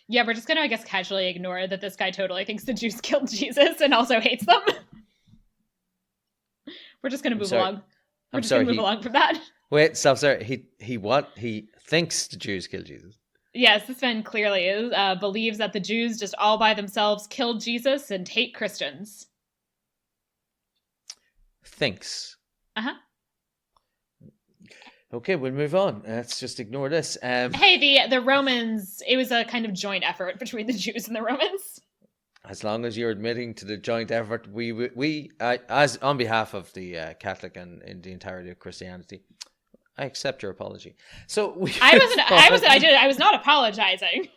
[SPEAKER 1] Yeah, we're just going to, I guess, casually ignore that this guy totally thinks the Jews killed Jesus and also hates them. We're just going to move along. We're just going to move along from that.
[SPEAKER 2] Wait, stop, sorry. He what? He thinks the Jews killed Jesus.
[SPEAKER 1] Yes, this man clearly is. Believes that the Jews just all by themselves killed Jesus and hate Christians.
[SPEAKER 2] Thinks.
[SPEAKER 1] Uh-huh.
[SPEAKER 2] Okay, we'll move on. Let's just ignore this.
[SPEAKER 1] Hey, the Romans, it was a kind of joint effort between the Jews and the Romans.
[SPEAKER 2] As long as you're admitting to the joint effort, we as on behalf of the Catholic and in the entirety of Christianity, I accept your apology. So
[SPEAKER 1] I was not apologizing.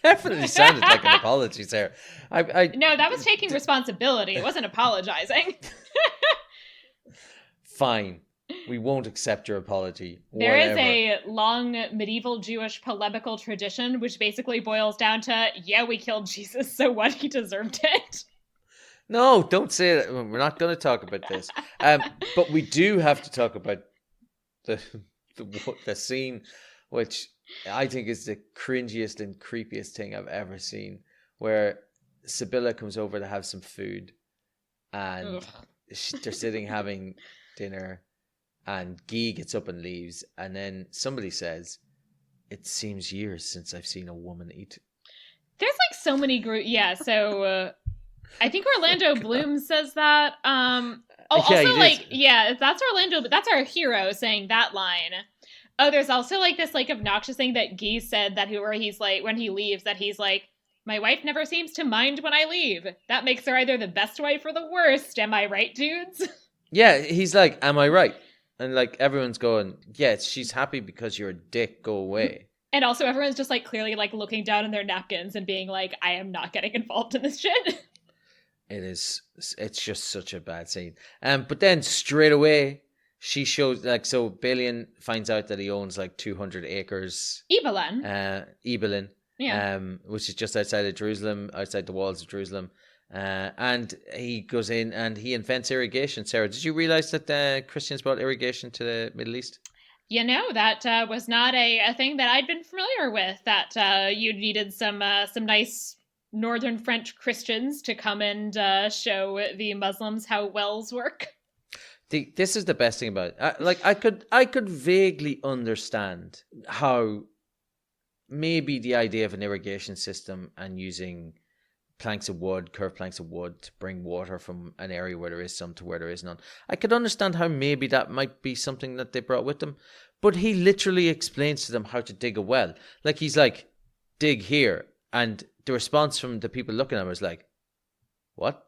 [SPEAKER 2] Definitely sounded like an apology, Sarah.
[SPEAKER 1] No, that was taking responsibility. It wasn't apologizing.
[SPEAKER 2] Fine. We won't accept your apology.
[SPEAKER 1] There is a long medieval Jewish polemical tradition which basically boils down to, yeah, we killed Jesus, so what? He deserved it.
[SPEAKER 2] No, don't say that. We're not going to talk about this. But we do have to talk about the scene, which I think is the cringiest and creepiest thing I've ever seen, where Sibylla comes over to have some food, and they're sitting having dinner, and Guy gets up and leaves, and then somebody says, "It seems years since I've seen a woman eat."
[SPEAKER 1] There's like so many so I think Orlando Bloom says that. That's Orlando, but that's our hero saying that line. Oh, there's also like this like obnoxious thing that Guy said where he's like, when he leaves, that he's like, my wife never seems to mind when I leave. That makes her either the best wife or the worst. Am I right, dudes?
[SPEAKER 2] Yeah, he's like, am I right? And like everyone's going, yeah, she's happy because you're a dick, go away.
[SPEAKER 1] And also everyone's just like clearly like looking down in their napkins and being like, I am not getting involved in this shit. It's
[SPEAKER 2] just such a bad scene. But then straight away, she shows, like, so Balian finds out that he owns like 200 acres. Ibelin. Yeah. Which is just outside of Jerusalem, outside the walls of Jerusalem. And he goes in and he invents irrigation. Sarah, did you realize that Christians brought irrigation to the Middle East?
[SPEAKER 1] You know, that was not a thing that I'd been familiar with, that you needed some nice Northern French Christians to come and show the Muslims how wells work.
[SPEAKER 2] This is the best thing about it. I could vaguely understand how maybe the idea of an irrigation system and using curved planks of wood to bring water from an area where there is some to where there is none. I could understand how maybe that might be something that they brought with them. But he literally explains to them how to dig a well. Like, he's like, dig here. And the response from the people looking at him is like, what?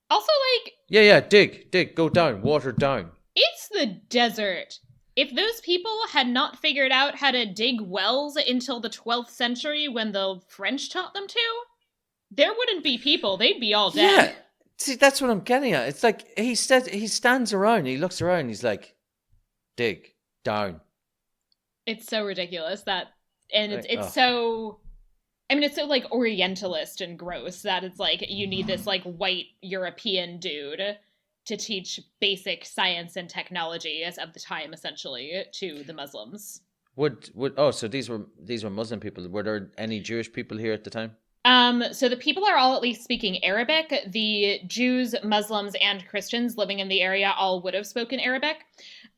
[SPEAKER 1] Also, like...
[SPEAKER 2] Yeah, dig, go down, water down.
[SPEAKER 1] It's the desert. If those people had not figured out how to dig wells until the 12th century when the French taught them to, there wouldn't be people. They'd be all dead.
[SPEAKER 2] Yeah. See, that's what I'm getting at. It's like he stands around, he looks around, he's like, dig, down.
[SPEAKER 1] It's so ridiculous it's so... I mean, it's so, like, Orientalist and gross that it's, like, you need this, like, white European dude to teach basic science and technology as of the time, essentially, to the Muslims.
[SPEAKER 2] So these were Muslim people. Were there any Jewish people here at the time?
[SPEAKER 1] So the people are all at least speaking Arabic. The Jews, Muslims, and Christians living in the area all would have spoken Arabic.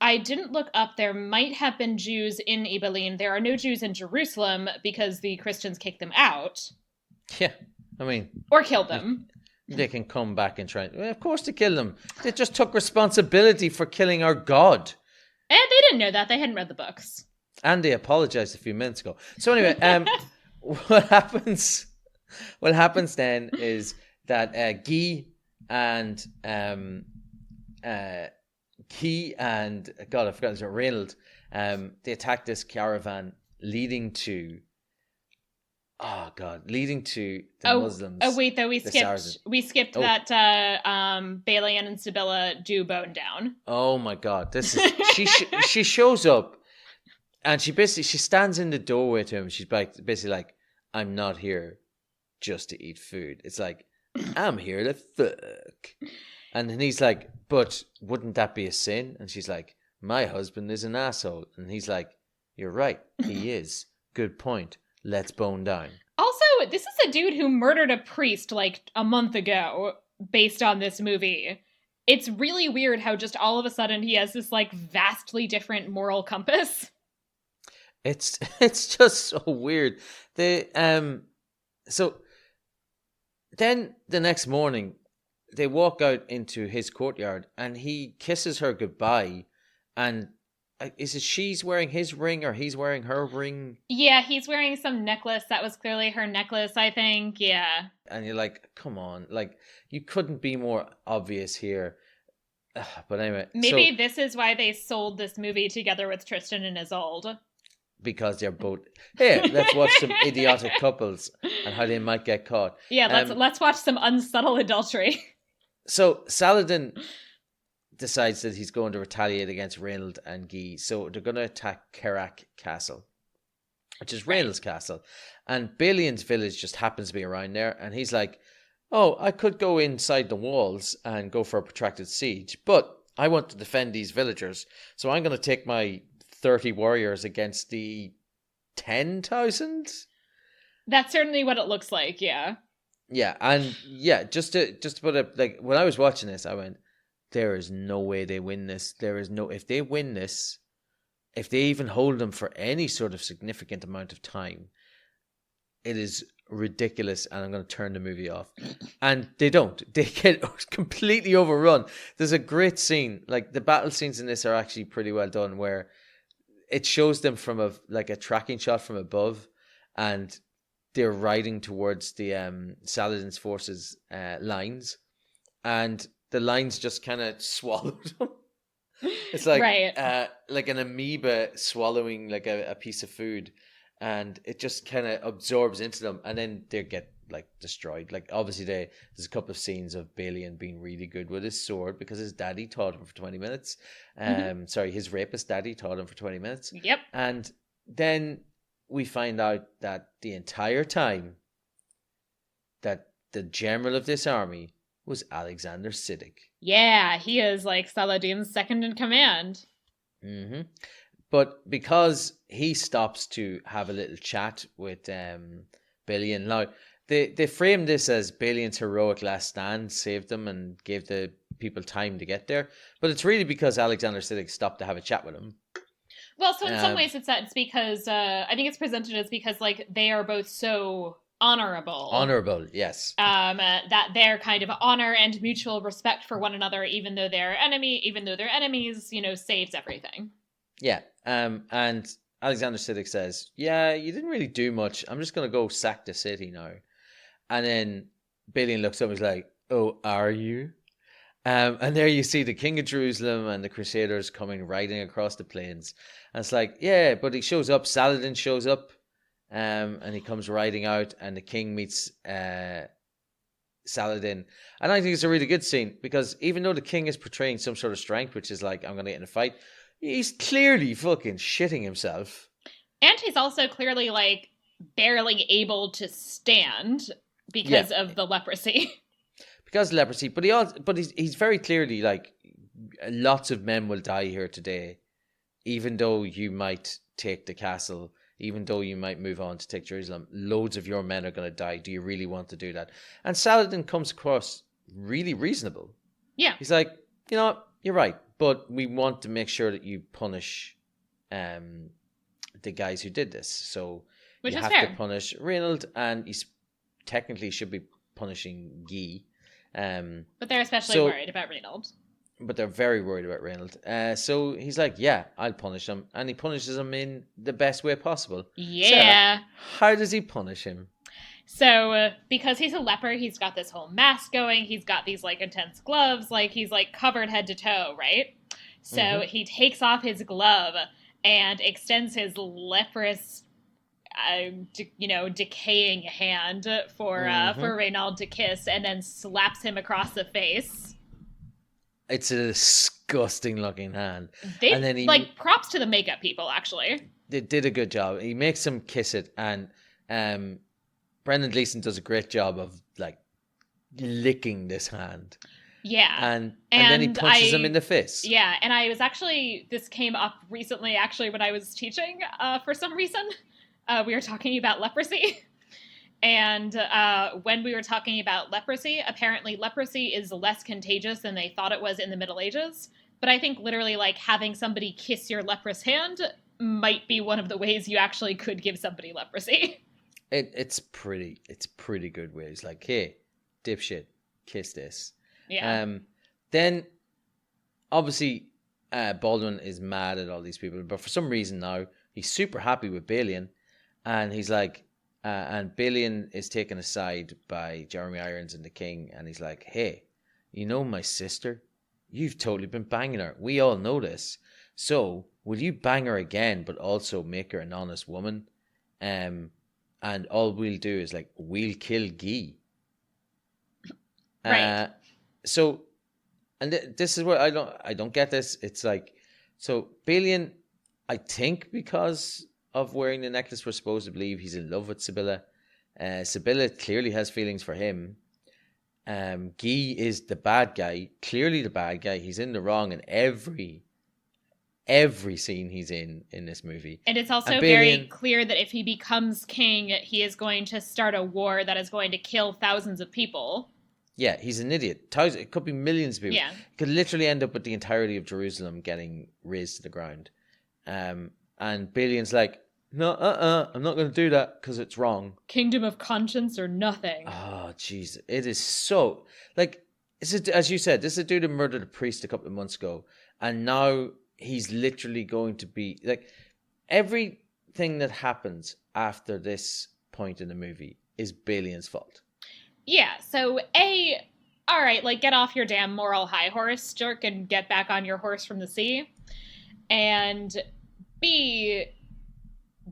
[SPEAKER 1] I didn't look up. There might have been Jews in Ibelin. There are no Jews in Jerusalem because the Christians kicked them out.
[SPEAKER 2] Yeah, I mean...
[SPEAKER 1] Or killed them.
[SPEAKER 2] They can come back and try... Well, of course they killed them. They just took responsibility for killing our God.
[SPEAKER 1] And they didn't know that. They hadn't read the books.
[SPEAKER 2] And they apologized a few minutes ago. So anyway, what happens then is that Guy and God, I forgot his name, Reynold, they attack this caravan leading to Oh God, leading to the
[SPEAKER 1] Oh,
[SPEAKER 2] Muslims,
[SPEAKER 1] wait, though
[SPEAKER 2] the Saracens.
[SPEAKER 1] we skipped
[SPEAKER 2] Oh,
[SPEAKER 1] that Balian and Sibilla do bone down.
[SPEAKER 2] oh my God, this is she shows up and she stands in the doorway to him. She's like basically like, I'm not here just to eat food. It's like, I'm here to fuck. And then he's like, but wouldn't that be a sin? And she's like, my husband is an asshole. And he's like, you're right, he is. Good point. Let's bone down.
[SPEAKER 1] Also, this is a dude who murdered a priest like a month ago based on this movie. It's really weird how just all of a sudden he has this like vastly different moral compass.
[SPEAKER 2] It's just so weird. So then the next morning they walk out into his courtyard and he kisses her goodbye, and is it she's wearing his ring or he's wearing her ring?
[SPEAKER 1] Yeah, he's wearing some necklace that was clearly her necklace, I think. Yeah.
[SPEAKER 2] And you're like, come on, like you couldn't be more obvious here. But anyway,
[SPEAKER 1] maybe this is why they sold this movie together with Tristan and Isolde.
[SPEAKER 2] Because they're both here. Let's watch some idiotic couples and how they might get caught.
[SPEAKER 1] Yeah, let's watch some unsubtle adultery.
[SPEAKER 2] So Saladin decides that he's going to retaliate against Reynold and Guy. So they're going to attack Karak Castle, which is Reynold's castle. And Balian's village just happens to be around there. And he's like, oh, I could go inside the walls and go for a protracted siege, but I want to defend these villagers. So I'm going to take my 30 warriors against the 10,000.
[SPEAKER 1] That's certainly what it looks like, yeah.
[SPEAKER 2] Yeah, and yeah, just to put it, like, when I was watching this, I went, there is no way they win this. There is no, if they win this, if they even hold them for any sort of significant amount of time, it is ridiculous, and I'm going to turn the movie off. And they don't. They get completely overrun. There's a great scene, like the battle scenes in this are actually pretty well done, where it shows them from a tracking shot from above, and they're riding towards the Saladin's forces lines, and the lines just kind of swallow them. It's like
[SPEAKER 1] right.
[SPEAKER 2] Like an amoeba swallowing like a piece of food, and it just kind of absorbs into them, and then they get like destroyed. Like obviously there's a couple of scenes of Balian being really good with his sword because his daddy taught him for 20 minutes. Sorry, his rapist daddy taught him for 20 minutes.
[SPEAKER 1] Yep.
[SPEAKER 2] And then we find out that the entire time that the general of this army was Alexander Siddig.
[SPEAKER 1] Yeah, he is like Saladin's second in command.
[SPEAKER 2] Mm-hmm. But because he stops to have a little chat with Balian, now they frame this as Balian's heroic last stand saved them and gave the people time to get there, but it's really because Alexander Siddig stopped to have a chat with him.
[SPEAKER 1] Well, so in some ways it's because I think it's presented as because like they are both so honorable.
[SPEAKER 2] Honorable, yes.
[SPEAKER 1] That their kind of honor and mutual respect for one another, even though they're enemies, saves everything.
[SPEAKER 2] Yeah. And Alexander Siddig says, yeah, you didn't really do much. I'm just going to go sack the city now. And then Balian looks up and is like, oh, are you? And there you see the King of Jerusalem and the Crusaders coming riding across the plains. And it's like, yeah, but he shows up. Saladin shows up. And he comes riding out, and the king meets Saladin. And I think it's a really good scene because even though the king is portraying some sort of strength, which is like, I'm going to get in a fight, he's clearly fucking shitting himself.
[SPEAKER 1] And he's also clearly like barely able to stand because of the leprosy.
[SPEAKER 2] Because of leprosy, but he's very clearly like, lots of men will die here today, even though you might take the castle, even though you might move on to take Jerusalem. Loads of your men are going to die. Do you really want to do that? And Saladin comes across really reasonable.
[SPEAKER 1] Yeah,
[SPEAKER 2] he's like, you know what? You're right, but we want to make sure that you punish the guys who did this. So
[SPEAKER 1] which
[SPEAKER 2] you
[SPEAKER 1] is
[SPEAKER 2] have
[SPEAKER 1] fair.
[SPEAKER 2] to punish Reynold, and he technically should be punishing Guy.
[SPEAKER 1] But they're especially worried about Reynold.
[SPEAKER 2] But they're very worried about Reynold. So he's like, yeah, I'll punish him. And he punishes him in the best way possible.
[SPEAKER 1] Yeah.
[SPEAKER 2] Sarah, how does he punish him?
[SPEAKER 1] So because he's a leper, he's got this whole mask going. He's got these like intense gloves. Like he's like covered head to toe, right? So he takes off his glove and extends his leprous decaying hand for Reynald to kiss, and then slaps him across the face.
[SPEAKER 2] It's a disgusting looking hand.
[SPEAKER 1] And then props to the makeup people, actually.
[SPEAKER 2] They did a good job. He makes him kiss it, and Brendan Gleeson does a great job of like licking this hand.
[SPEAKER 1] Yeah.
[SPEAKER 2] And then he punches him in the face.
[SPEAKER 1] Yeah, and this came up recently, actually, when I was teaching, for some reason. We were talking about leprosy. And when we were talking about leprosy, apparently leprosy is less contagious than they thought it was in the Middle Ages. But I think literally like having somebody kiss your leprous hand might be one of the ways you actually could give somebody leprosy.
[SPEAKER 2] It's pretty good ways. Like, hey, dipshit, kiss this.
[SPEAKER 1] Yeah.
[SPEAKER 2] Then, obviously, Baldwin is mad at all these people, but for some reason now he's super happy with Balian, and he's like, and Balian is taken aside by Jeremy Irons and the King, and he's like, "Hey, you know my sister? You've totally been banging her. We all know this. So will you bang her again, but also make her an honest woman? And all we'll do is like we'll kill Guy."
[SPEAKER 1] Right.
[SPEAKER 2] So, and this is where I don't get this. It's like, so Balian, I think because of wearing the necklace, we're supposed to believe he's in love with Sibylla. Sibylla clearly has feelings for him. Guy is the bad guy, clearly the bad guy. He's in the wrong in every scene he's in this movie.
[SPEAKER 1] And it's also very clear that if he becomes king, he is going to start a war that is going to kill thousands of people.
[SPEAKER 2] Yeah, he's an idiot. It could be millions of people.
[SPEAKER 1] Yeah.
[SPEAKER 2] It could literally end up with the entirety of Jerusalem getting razed to the ground. And Balian's like, no, I'm not going to do that because it's wrong.
[SPEAKER 1] Kingdom of conscience or nothing.
[SPEAKER 2] Oh, jeez. It is so... Like, as you said, this is a dude who murdered a priest a couple of months ago. And now he's literally going to be... Like, everything that happens after this point in the movie is Balian's fault.
[SPEAKER 1] Yeah, so all right, like, get off your damn moral high horse, jerk, and get back on your horse from the sea. And B,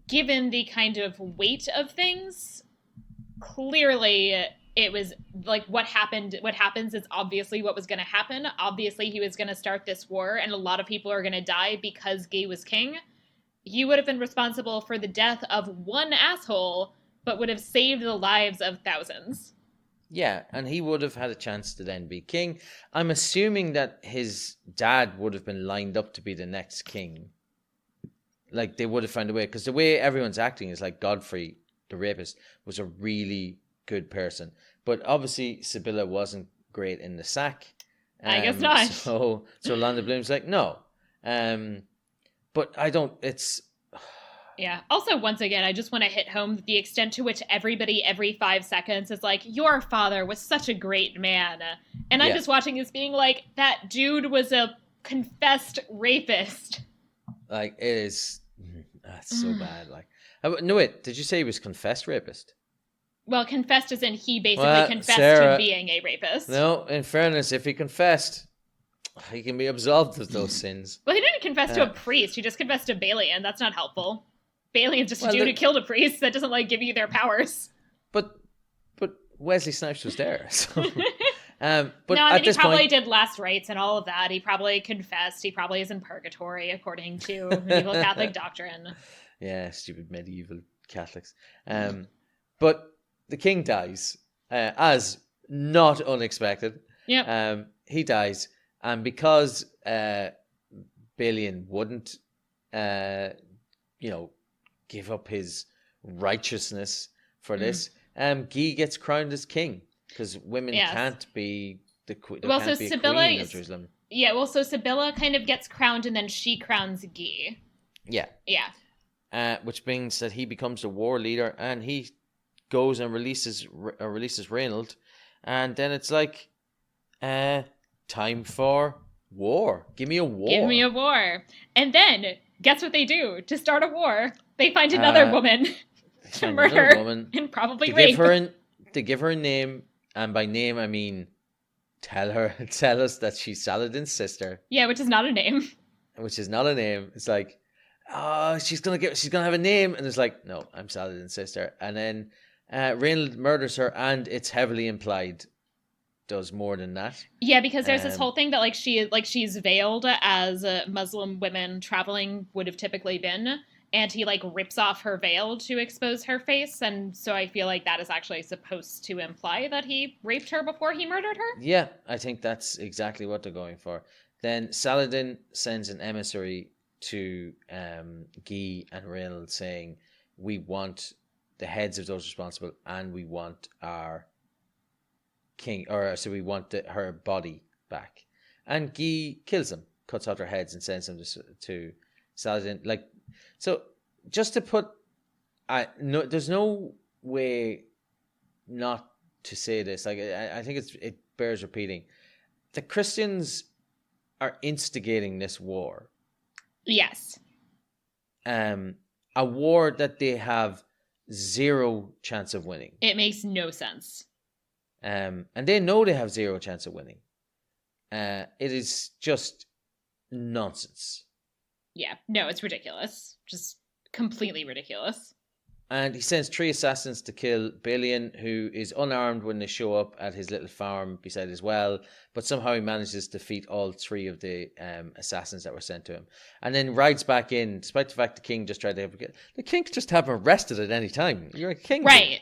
[SPEAKER 1] given the kind of weight of things, clearly it was, like, what happens is obviously what was going to happen. Obviously he was going to start this war, and a lot of people are going to die because Guy was king. He would have been responsible for the death of one asshole, but would have saved the lives of thousands.
[SPEAKER 2] Yeah, and he would have had a chance to then be king. I'm assuming that his dad would have been lined up to be the next king. Like, they would have found a way. Because the way everyone's acting is like Godfrey, the rapist, was a really good person. But obviously, Sibylla wasn't great in the sack.
[SPEAKER 1] I guess not.
[SPEAKER 2] So Orlando Bloom's like, no. But I don't... It's...
[SPEAKER 1] Yeah. Also, once again, I just want to hit home the extent to which everybody every 5 seconds is like, your father was such a great man. And I'm just watching this being like, that dude was a confessed rapist.
[SPEAKER 2] Like, it is... That's so bad. Like, no, wait, did you say he was confessed rapist?
[SPEAKER 1] Well, confessed as in he basically confessed to being a rapist.
[SPEAKER 2] No, in fairness, if he confessed... He can be absolved of those sins.
[SPEAKER 1] Well, he didn't confess to a priest. He just confessed to Balian. That's not helpful. Balian's just a dude who killed a priest that doesn't, like, give you their powers.
[SPEAKER 2] But Wesley Snipes was there. So. But
[SPEAKER 1] no, I mean, he probably did last rites and all of that. He probably confessed. He probably is in purgatory, according to medieval Catholic doctrine.
[SPEAKER 2] Yeah, stupid medieval Catholics. But the king dies, as not unexpected.
[SPEAKER 1] Yeah.
[SPEAKER 2] He dies. And because Balian wouldn't, give up his righteousness for this, Guy gets crowned as king because women can't be the queen. Well, so Sibylla of Jerusalem.
[SPEAKER 1] Yeah, well, so Sibylla kind of gets crowned, and then she crowns Guy.
[SPEAKER 2] Yeah.
[SPEAKER 1] Yeah.
[SPEAKER 2] Which means that he becomes the war leader, and he goes and releases Reynald, and then it's like, time for war. Give me a war.
[SPEAKER 1] Give me a war. And then, guess what they do to start a war? They find another woman to murder and probably rape.
[SPEAKER 2] They give her a name, and by name I mean tell us that she's Saladin's sister.
[SPEAKER 1] Yeah, which is not a name.
[SPEAKER 2] Which is not a name. It's like, oh, she's gonna have a name, and it's like, no, I'm Saladin's sister. And then Reynold murders her, and it's heavily implied does more than that.
[SPEAKER 1] Yeah, because there's this whole thing that she's veiled as Muslim women traveling would have typically been, and he like rips off her veil to expose her face, and so I feel like that is actually supposed to imply that he raped her before he murdered her.
[SPEAKER 2] Yeah, I think that's exactly what they're going for. Then Saladin sends an emissary to Guy and Reynold saying, we want the heads of those responsible, and we want our king, or so we want her body back. And Guy kills them, cuts out their heads, and sends them to Saladin. Like, so just to put, there's no way not to say this. Like, I think it bears repeating. The Christians are instigating this war.
[SPEAKER 1] Yes.
[SPEAKER 2] A war that they have zero chance of winning.
[SPEAKER 1] It makes no sense.
[SPEAKER 2] And they know they have zero chance of winning. It is just nonsense.
[SPEAKER 1] Yeah, no, it's ridiculous. Just completely ridiculous.
[SPEAKER 2] And he sends 3 assassins to kill Balian, who is unarmed when they show up at his little farm beside his well, but somehow he manages to defeat all 3 of the assassins that were sent to him. And then rides back in, despite the fact the king just tried to the king could just have him arrested at any time. You're a king.
[SPEAKER 1] Right.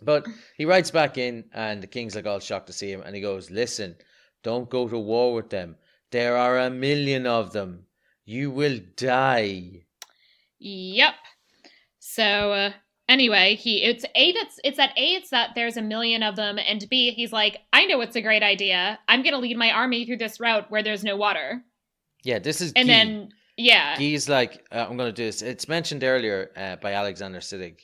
[SPEAKER 2] But he rides back in, and the king's like all shocked to see him, and he goes, listen, don't go to war with them. There are 1 million of them. You will die.
[SPEAKER 1] Yep. So anyway, it's that there's 1 million of them, and B, he's like, I know it's a great idea. I'm gonna lead my army through this route where there's no water.
[SPEAKER 2] Yeah, this is
[SPEAKER 1] and
[SPEAKER 2] Guy.
[SPEAKER 1] Then yeah,
[SPEAKER 2] Guy's like, I'm gonna do this. It's mentioned earlier by Alexander Siddig.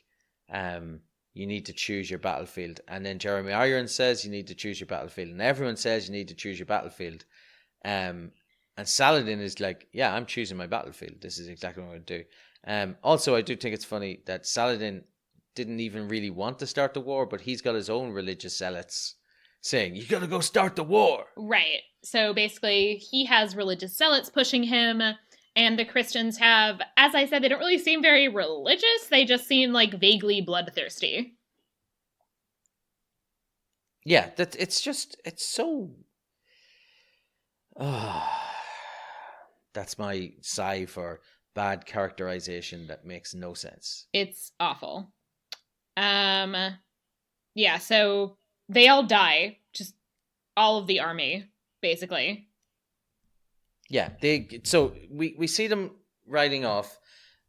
[SPEAKER 2] You need to choose your battlefield, and then Jeremy Irons says you need to choose your battlefield, and everyone says you need to choose your battlefield. And Saladin is like, yeah, I'm choosing my battlefield. This is exactly what I'm going to do. Also, I do think it's funny that Saladin didn't even really want to start the war, but he's got his own religious zealots saying, you got to go start the war.
[SPEAKER 1] Right. So basically, he has religious zealots pushing him, and the Christians have, as I said, they don't really seem very religious. They just seem like vaguely bloodthirsty.
[SPEAKER 2] Yeah, it's so... That's my sigh for bad characterization that makes no sense.
[SPEAKER 1] It's awful. Yeah, so they all die. Just all of the army, basically.
[SPEAKER 2] Yeah, so we see them riding off.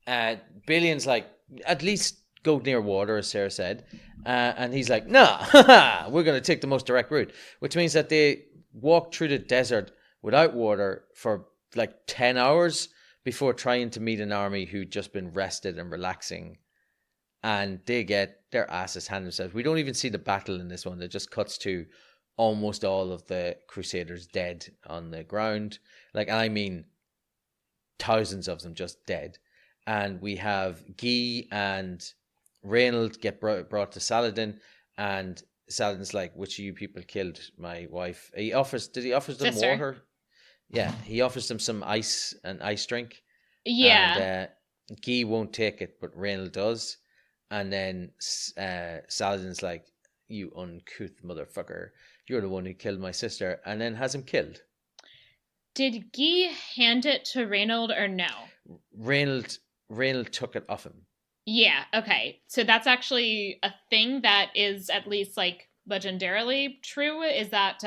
[SPEAKER 2] Balian's like, at least go near water, as Sarah said. And he's like, nah, we're going to take the most direct route. Which means that they walk through the desert without water for like 10 hours before trying to meet an army who'd just been rested and relaxing. And they get their asses handed themselves. We don't even see the battle in this one. It just cuts to almost all of the Crusaders dead on the ground. Like, I mean, thousands of them just dead. And we have Guy and Reynold get brought to Saladin, and Saladin's like, which of you people killed my wife? Did he offer them
[SPEAKER 1] Sister.
[SPEAKER 2] water? Yeah, he offers them some ice drink.
[SPEAKER 1] Yeah.
[SPEAKER 2] And Guy won't take it, but Reynold does. And then Saladin's like, you uncouth motherfucker, you're the one who killed my sister, and then has him killed.
[SPEAKER 1] Did Guy hand it to Reynold or no?
[SPEAKER 2] Reynold took it off him.
[SPEAKER 1] Yeah, okay. So that's actually a thing that is at least like legendarily true, is that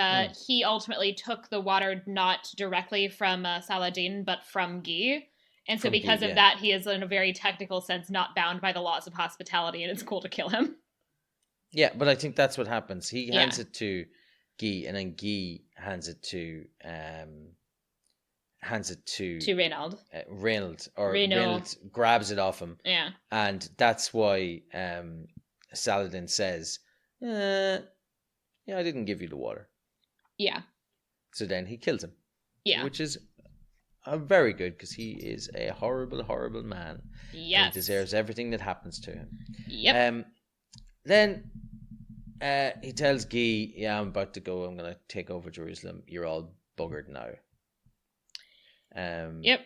[SPEAKER 1] he ultimately took the water not directly from Saladin, but from Guy. And so because of that, he is in a very technical sense not bound by the laws of hospitality, and it's cool to kill him.
[SPEAKER 2] Yeah, but I think that's what happens. He hands it to Guy, and then Guy hands it to
[SPEAKER 1] Reynold.
[SPEAKER 2] Reynold grabs it off him.
[SPEAKER 1] Yeah.
[SPEAKER 2] And that's why Saladin says, I didn't give you the water.
[SPEAKER 1] Yeah.
[SPEAKER 2] So then he kills him.
[SPEAKER 1] Yeah.
[SPEAKER 2] Which is very good, because he is a horrible, horrible man.
[SPEAKER 1] Yes.
[SPEAKER 2] And he deserves everything that happens to him.
[SPEAKER 1] Yep.
[SPEAKER 2] Then he tells Guy, I'm about to go. I'm going to take over Jerusalem. You're all buggered now.
[SPEAKER 1] Yep.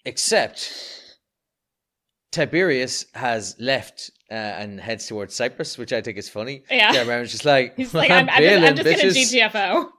[SPEAKER 2] Except Tiberius has left and heads towards Cyprus, which I think is funny.
[SPEAKER 1] Yeah.
[SPEAKER 2] Jeremiah's just like,
[SPEAKER 1] he's like, I'm just going to GTFO.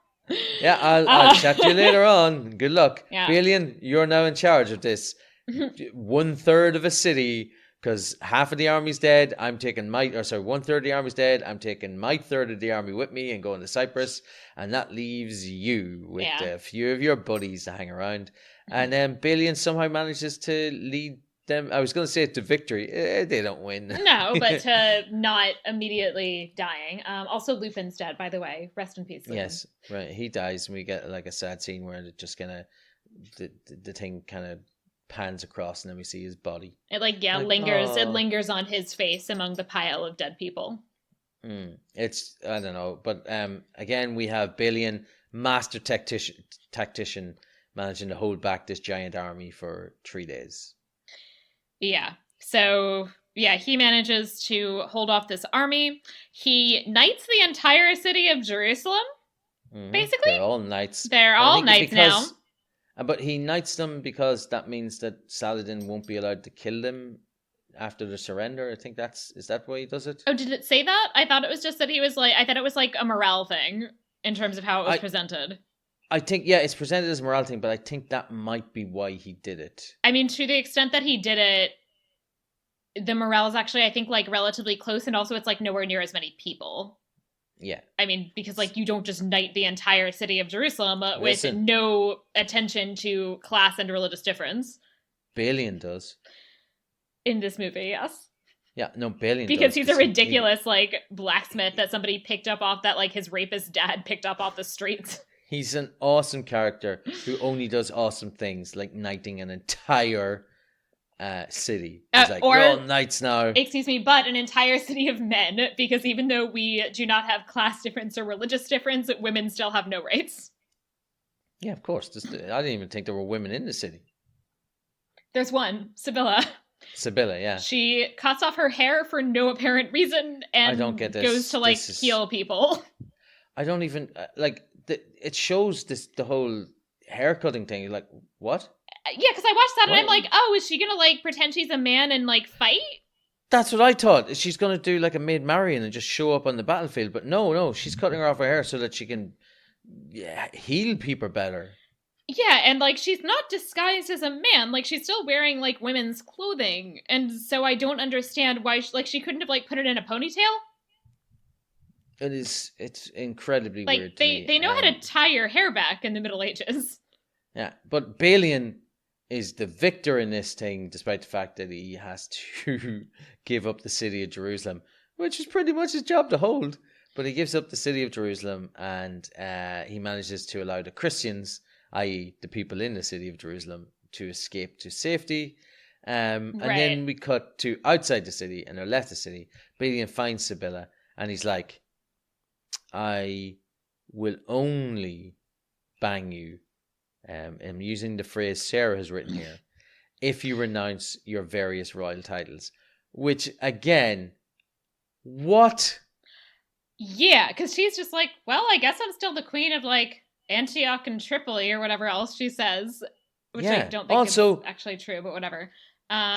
[SPEAKER 2] Yeah, I'll chat to you later on. Good luck.
[SPEAKER 1] Yeah.
[SPEAKER 2] Balian, you're now in charge of this 1/3 of a city, because half of the army's dead. I'm taking 1/3 of the army's dead. I'm taking my third of the army with me and going to Cyprus. And that leaves you with a few of your buddies to hang around. And then Balian somehow manages to lead them. I was going to say to victory. They don't win.
[SPEAKER 1] No, but to not immediately dying. Also, Lupin's dead, by the way. Rest in peace, Lupin.
[SPEAKER 2] Yes, right. He dies, and we get like a sad scene where it just kind of the thing kind of pans across, and then we see his body.
[SPEAKER 1] It lingers. Oh. It lingers on his face among the pile of dead people.
[SPEAKER 2] It's I don't know, but again we have Balian, master tactician, managing to hold back this giant army for 3 days.
[SPEAKER 1] Yeah. So he manages to hold off this army. He knights the entire city of Jerusalem. Basically,
[SPEAKER 2] they're all knights.
[SPEAKER 1] They're all knights now.
[SPEAKER 2] But he knights them because that means that Saladin won't be allowed to kill them after the surrender. I think is that why he does it?
[SPEAKER 1] Oh, did it say that? I thought it was just that he was like, I thought it was like a morale thing in terms of how it was presented.
[SPEAKER 2] I think, it's presented as a morale thing, but I think that might be why he did it.
[SPEAKER 1] I mean, to the extent that he did it, the morale is actually, I think, like relatively close, and also it's like nowhere near as many people.
[SPEAKER 2] Yeah.
[SPEAKER 1] I mean, because like you don't just knight the entire city of Jerusalem with no attention to class and religious difference.
[SPEAKER 2] Balian does.
[SPEAKER 1] In this movie, yes.
[SPEAKER 2] Yeah, no, Balian
[SPEAKER 1] because he's a ridiculous like blacksmith that somebody picked up off that like his rapist dad picked up off the streets.
[SPEAKER 2] He's an awesome character who only does awesome things like knighting an entire city. He's like, you're all knights now.
[SPEAKER 1] Excuse me, but an entire city of men, because even though we do not have class difference or religious difference, women still have no rights.
[SPEAKER 2] Yeah, of course. I didn't even think there were women in the city.
[SPEAKER 1] There's one, Sibylla.
[SPEAKER 2] Sibylla, yeah.
[SPEAKER 1] She cuts off her hair for no apparent reason and
[SPEAKER 2] I don't get this.
[SPEAKER 1] Goes to like heal people.
[SPEAKER 2] I don't even it shows the whole hair cutting thing. You're like, what?
[SPEAKER 1] Yeah, because I watched that and I'm like, oh, is she gonna like pretend she's a man and like fight?
[SPEAKER 2] That's what I thought. She's gonna do like a Maid Marian and just show up on the battlefield. But no, she's cutting her off her hair so that she can heal people better.
[SPEAKER 1] Yeah, and like she's not disguised as a man. Like she's still wearing like women's clothing, and so I don't understand why she couldn't have like put it in a ponytail.
[SPEAKER 2] It's incredibly
[SPEAKER 1] like,
[SPEAKER 2] weird.
[SPEAKER 1] They know how to tie your hair back in the Middle Ages.
[SPEAKER 2] Yeah, but Balian is the victor in this thing, despite the fact that he has to give up the city of Jerusalem, which is pretty much his job to hold. But he gives up the city of Jerusalem, and he manages to allow the Christians, i.e. the people in the city of Jerusalem, to escape to safety. And then we cut to outside the city, and they're left the city. Balian finds Sibylla, and he's like, I will only bang you. I'm using the phrase Sarah has written here. If you renounce your various royal titles. Which, again, what?
[SPEAKER 1] Yeah, because she's just like, well, I guess I'm still the queen of, like, Antioch and Tripoli or whatever else she says. Which I don't think is actually true, but whatever.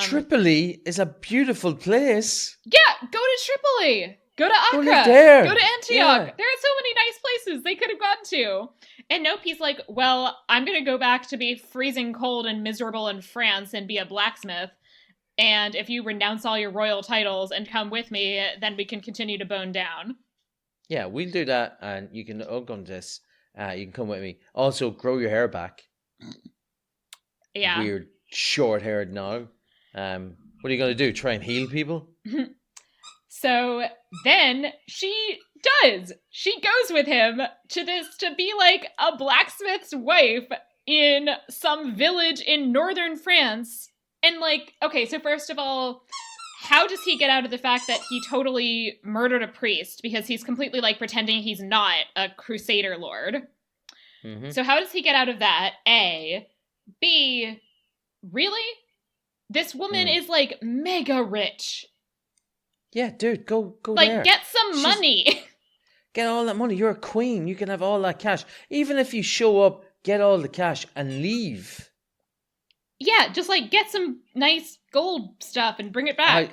[SPEAKER 2] Tripoli is a beautiful place.
[SPEAKER 1] Yeah, go to Tripoli. Go to Accra.
[SPEAKER 2] Go there.
[SPEAKER 1] Go to Antioch. Yeah. There are so many nice places they could have gone to. And nope, he's like, well, I'm going to go back to be freezing cold and miserable in France and be a blacksmith. And if you renounce all your royal titles and come with me, then we can continue to bone down.
[SPEAKER 2] Yeah, we'll do that. And you can come to this. You can come with me. Also, grow your hair back.
[SPEAKER 1] Yeah.
[SPEAKER 2] Weird, short-haired now. What are you going to do? Try and heal people?
[SPEAKER 1] So then she does. She goes with him to be like a blacksmith's wife in some village in northern France. And like, okay, so first of all, how does he get out of the fact that he totally murdered a priest because he's completely like pretending he's not a crusader lord? Mm-hmm. So how does he get out of that? A. B. Really? This woman is like mega rich.
[SPEAKER 2] Yeah, dude, go
[SPEAKER 1] like,
[SPEAKER 2] there.
[SPEAKER 1] Like, get some money.
[SPEAKER 2] Get all that money. You're a queen. You can have all that cash. Even if you show up, get all the cash and leave.
[SPEAKER 1] Yeah, just like get some nice gold stuff and bring it back.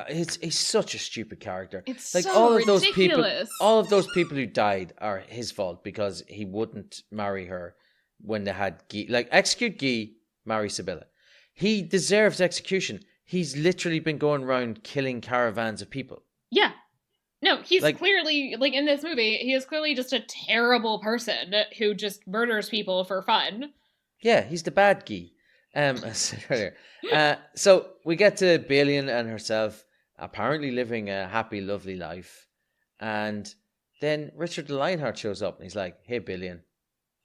[SPEAKER 2] He's such a stupid character.
[SPEAKER 1] It's
[SPEAKER 2] Like
[SPEAKER 1] so ridiculous.
[SPEAKER 2] all of those people who died are his fault because he wouldn't marry her when they had Guy. Like, execute Guy, marry Sibylla. He deserves execution. He's literally been going around killing caravans of people.
[SPEAKER 1] Yeah. No, he's
[SPEAKER 2] Like,
[SPEAKER 1] clearly, like, in this movie, he is clearly just a terrible person who just murders people for fun.
[SPEAKER 2] yeah, he's the bad Guy. As I said earlier. So we get to Balian and herself apparently living a happy, lovely life. And then Richard the Lionheart shows up and he's like, hey, Balian,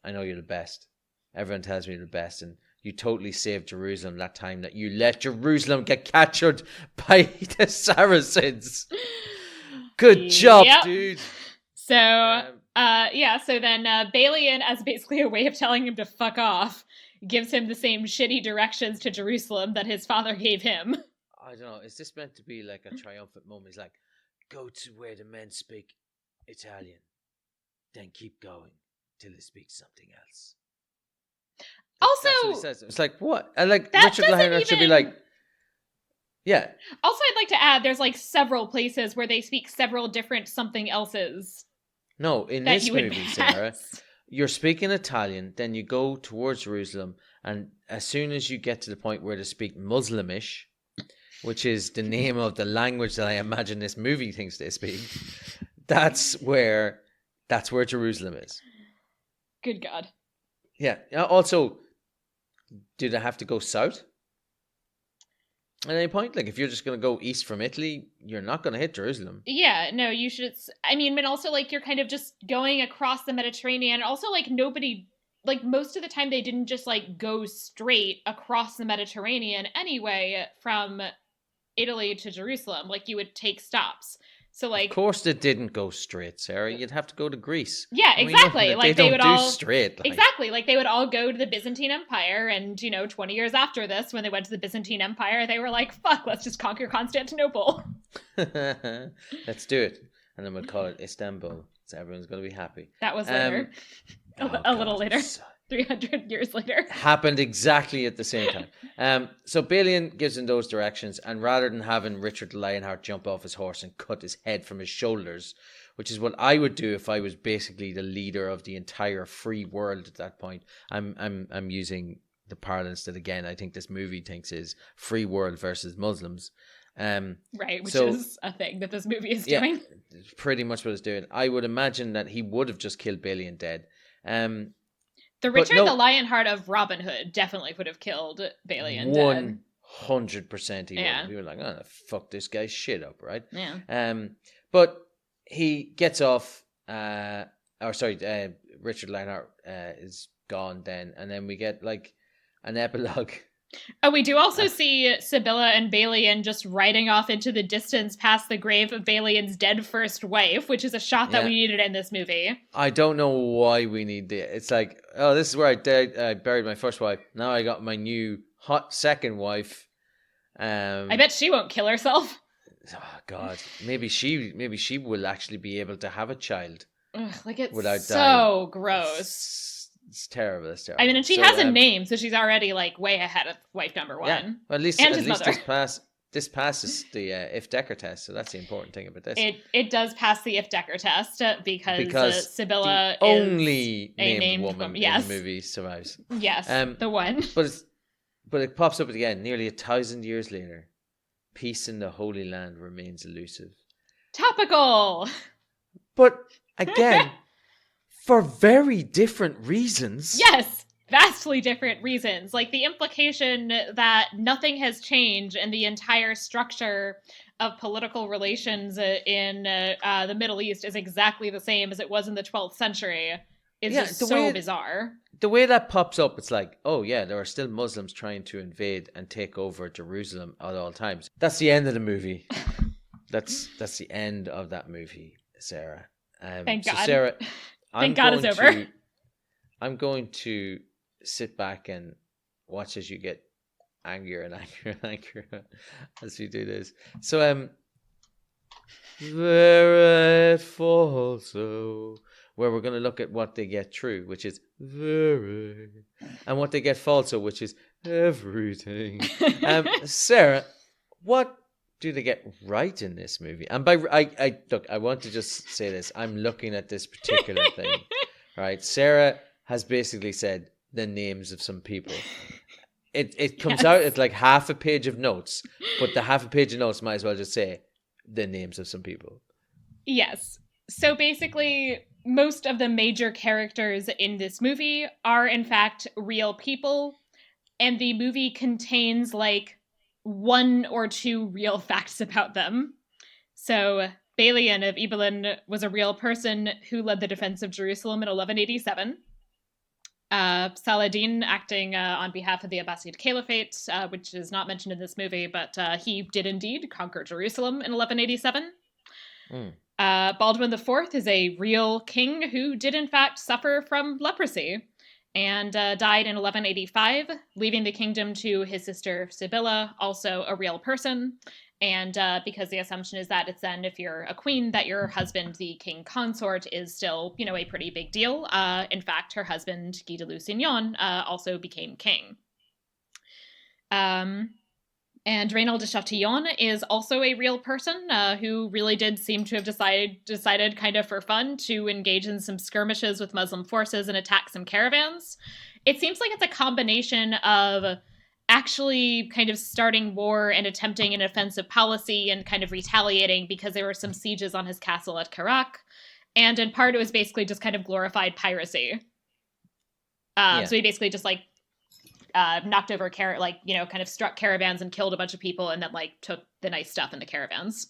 [SPEAKER 2] I know you're the best. Everyone tells me you're the best. And you totally saved Jerusalem that time that you let Jerusalem get captured by the Saracens. Good job, dude.
[SPEAKER 1] So, so then Balian, as basically a way of telling him to fuck off, gives him the same shitty directions to Jerusalem that his father gave him.
[SPEAKER 2] I don't know. Is this meant to be like a triumphant moment? He's like, go to where the men speak Italian, then keep going till they speak something else. That's what he says. It's like, what? And like, Richard Lionheart should be like, yeah.
[SPEAKER 1] Also, I'd like to add, there's like several places where they speak several different something else's.
[SPEAKER 2] No, in this movie, Sarah, you're speaking Italian, then you go towards Jerusalem, and as soon as you get to the point where they speak Muslimish, which is the name of the language that I imagine this movie thinks they speak, that's where Jerusalem is.
[SPEAKER 1] Good God.
[SPEAKER 2] Yeah. Also, do they have to go south at any point? Like, if you're just going to go east from Italy, you're not going to hit Jerusalem.
[SPEAKER 1] Yeah, no, you should. I mean, but also, like, you're kind of just going across the Mediterranean. Also, like, nobody, like, most of the time they didn't just, like, go straight across the Mediterranean anyway from Italy to Jerusalem. Like, you would take stops. So, like,
[SPEAKER 2] of course they didn't go straight, Sarah. You'd have to go to Greece.
[SPEAKER 1] Yeah, exactly.
[SPEAKER 2] Like, they would all straight. Like.
[SPEAKER 1] Exactly. Like, they would all go to the Byzantine Empire, and 20 years after this, when they went to the Byzantine Empire, they were like, "Fuck, let's just conquer Constantinople."
[SPEAKER 2] Let's do it, and then we'll call it Istanbul, so everyone's going to be happy.
[SPEAKER 1] That was later, a little later. 300 years later.
[SPEAKER 2] Happened exactly at the same time. So Balian gives him those directions, and rather than having Richard the Lionheart jump off his horse and cut his head from his shoulders, which is what I would do if I was basically the leader of the entire free world at that point. I'm using the parlance that, again, I think this movie thinks is free world versus Muslims.
[SPEAKER 1] Right, which is a thing that this movie is doing.
[SPEAKER 2] Pretty much what it's doing. I would imagine that he would have just killed Balian dead.
[SPEAKER 1] The Richard the Lionheart of Robin Hood definitely would have killed Balian dead.
[SPEAKER 2] 100% he would. We were like, oh, fuck this guy's shit up, right?
[SPEAKER 1] Yeah.
[SPEAKER 2] But he gets off, Richard Lionheart is gone then, and then we get like an epilogue.
[SPEAKER 1] Oh, we do also see Sibylla and Balian just riding off into the distance past the grave of Balian's dead first wife, which is a shot that we needed in this movie.
[SPEAKER 2] I don't know why we need it. It's like, oh, this is where I buried my first wife. Now I got my new hot second wife.
[SPEAKER 1] I bet she won't kill herself.
[SPEAKER 2] Oh God, maybe she will actually be able to have a child.
[SPEAKER 1] Ugh, like, it's
[SPEAKER 2] without
[SPEAKER 1] so
[SPEAKER 2] dying.
[SPEAKER 1] Gross.
[SPEAKER 2] It's terrible. It's terrible.
[SPEAKER 1] I mean, and she has a name, so she's already like way ahead of wife number one.
[SPEAKER 2] Yeah. Well, at least
[SPEAKER 1] mother.
[SPEAKER 2] this passes the if Decker test, so that's the important thing about this.
[SPEAKER 1] It does pass the if Decker test because Sibylla
[SPEAKER 2] the only
[SPEAKER 1] is
[SPEAKER 2] named woman in the movie survives.
[SPEAKER 1] Yes, the one.
[SPEAKER 2] But it pops up again. Nearly 1,000 years later, peace in the Holy Land remains elusive.
[SPEAKER 1] Topical.
[SPEAKER 2] But again. For very different reasons.
[SPEAKER 1] Yes, vastly different reasons. Like, the implication that nothing has changed and the entire structure of political relations in the Middle East is exactly the same as it was in the 12th century is just so bizarre.
[SPEAKER 2] The way that pops up, it's like, oh yeah, there are still Muslims trying to invade and take over Jerusalem at all times. That's the end of the movie. That's the end of that movie, Sarah.
[SPEAKER 1] Thank God.
[SPEAKER 2] Sarah...
[SPEAKER 1] Thank God it's over.
[SPEAKER 2] I'm going to sit back and watch as you get angrier and angrier and angrier as we do this. So, where it falls so, where we're going to look at what they get true, which is very, and what they get falso, which is everything. Sarah, what do they get right in this movie? And by I look, I want to just say this. I'm looking at this particular thing, right? Sarah has basically said the names of some people. It comes out as like half a page of notes, but the half a page of notes might as well just say the names of some people.
[SPEAKER 1] Yes. So basically, most of the major characters in this movie are in fact real people, and the movie contains like one or two real facts about them. So Balian of Ibelin was a real person who led the defense of Jerusalem in 1187. Saladin acting on behalf of the Abbasid Caliphate, which is not mentioned in this movie, but he did indeed conquer Jerusalem in 1187. Baldwin IV is a real king who did in fact suffer from leprosy and died in 1185, leaving the kingdom to his sister Sibylla, also a real person. And because the assumption is that it's then, if you're a queen, that your husband, the king consort, is still, a pretty big deal. In fact, her husband, Guy de Lusignan, also became king. And Reynald de Chatillon is also a real person who really did seem to have decided kind of for fun to engage in some skirmishes with Muslim forces and attack some caravans. It seems like it's a combination of actually kind of starting war and attempting an offensive policy and kind of retaliating because there were some sieges on his castle at Karak. And in part, it was basically just kind of glorified piracy. So he basically just knocked over, kind of struck caravans and killed a bunch of people and then took the nice stuff in the caravans.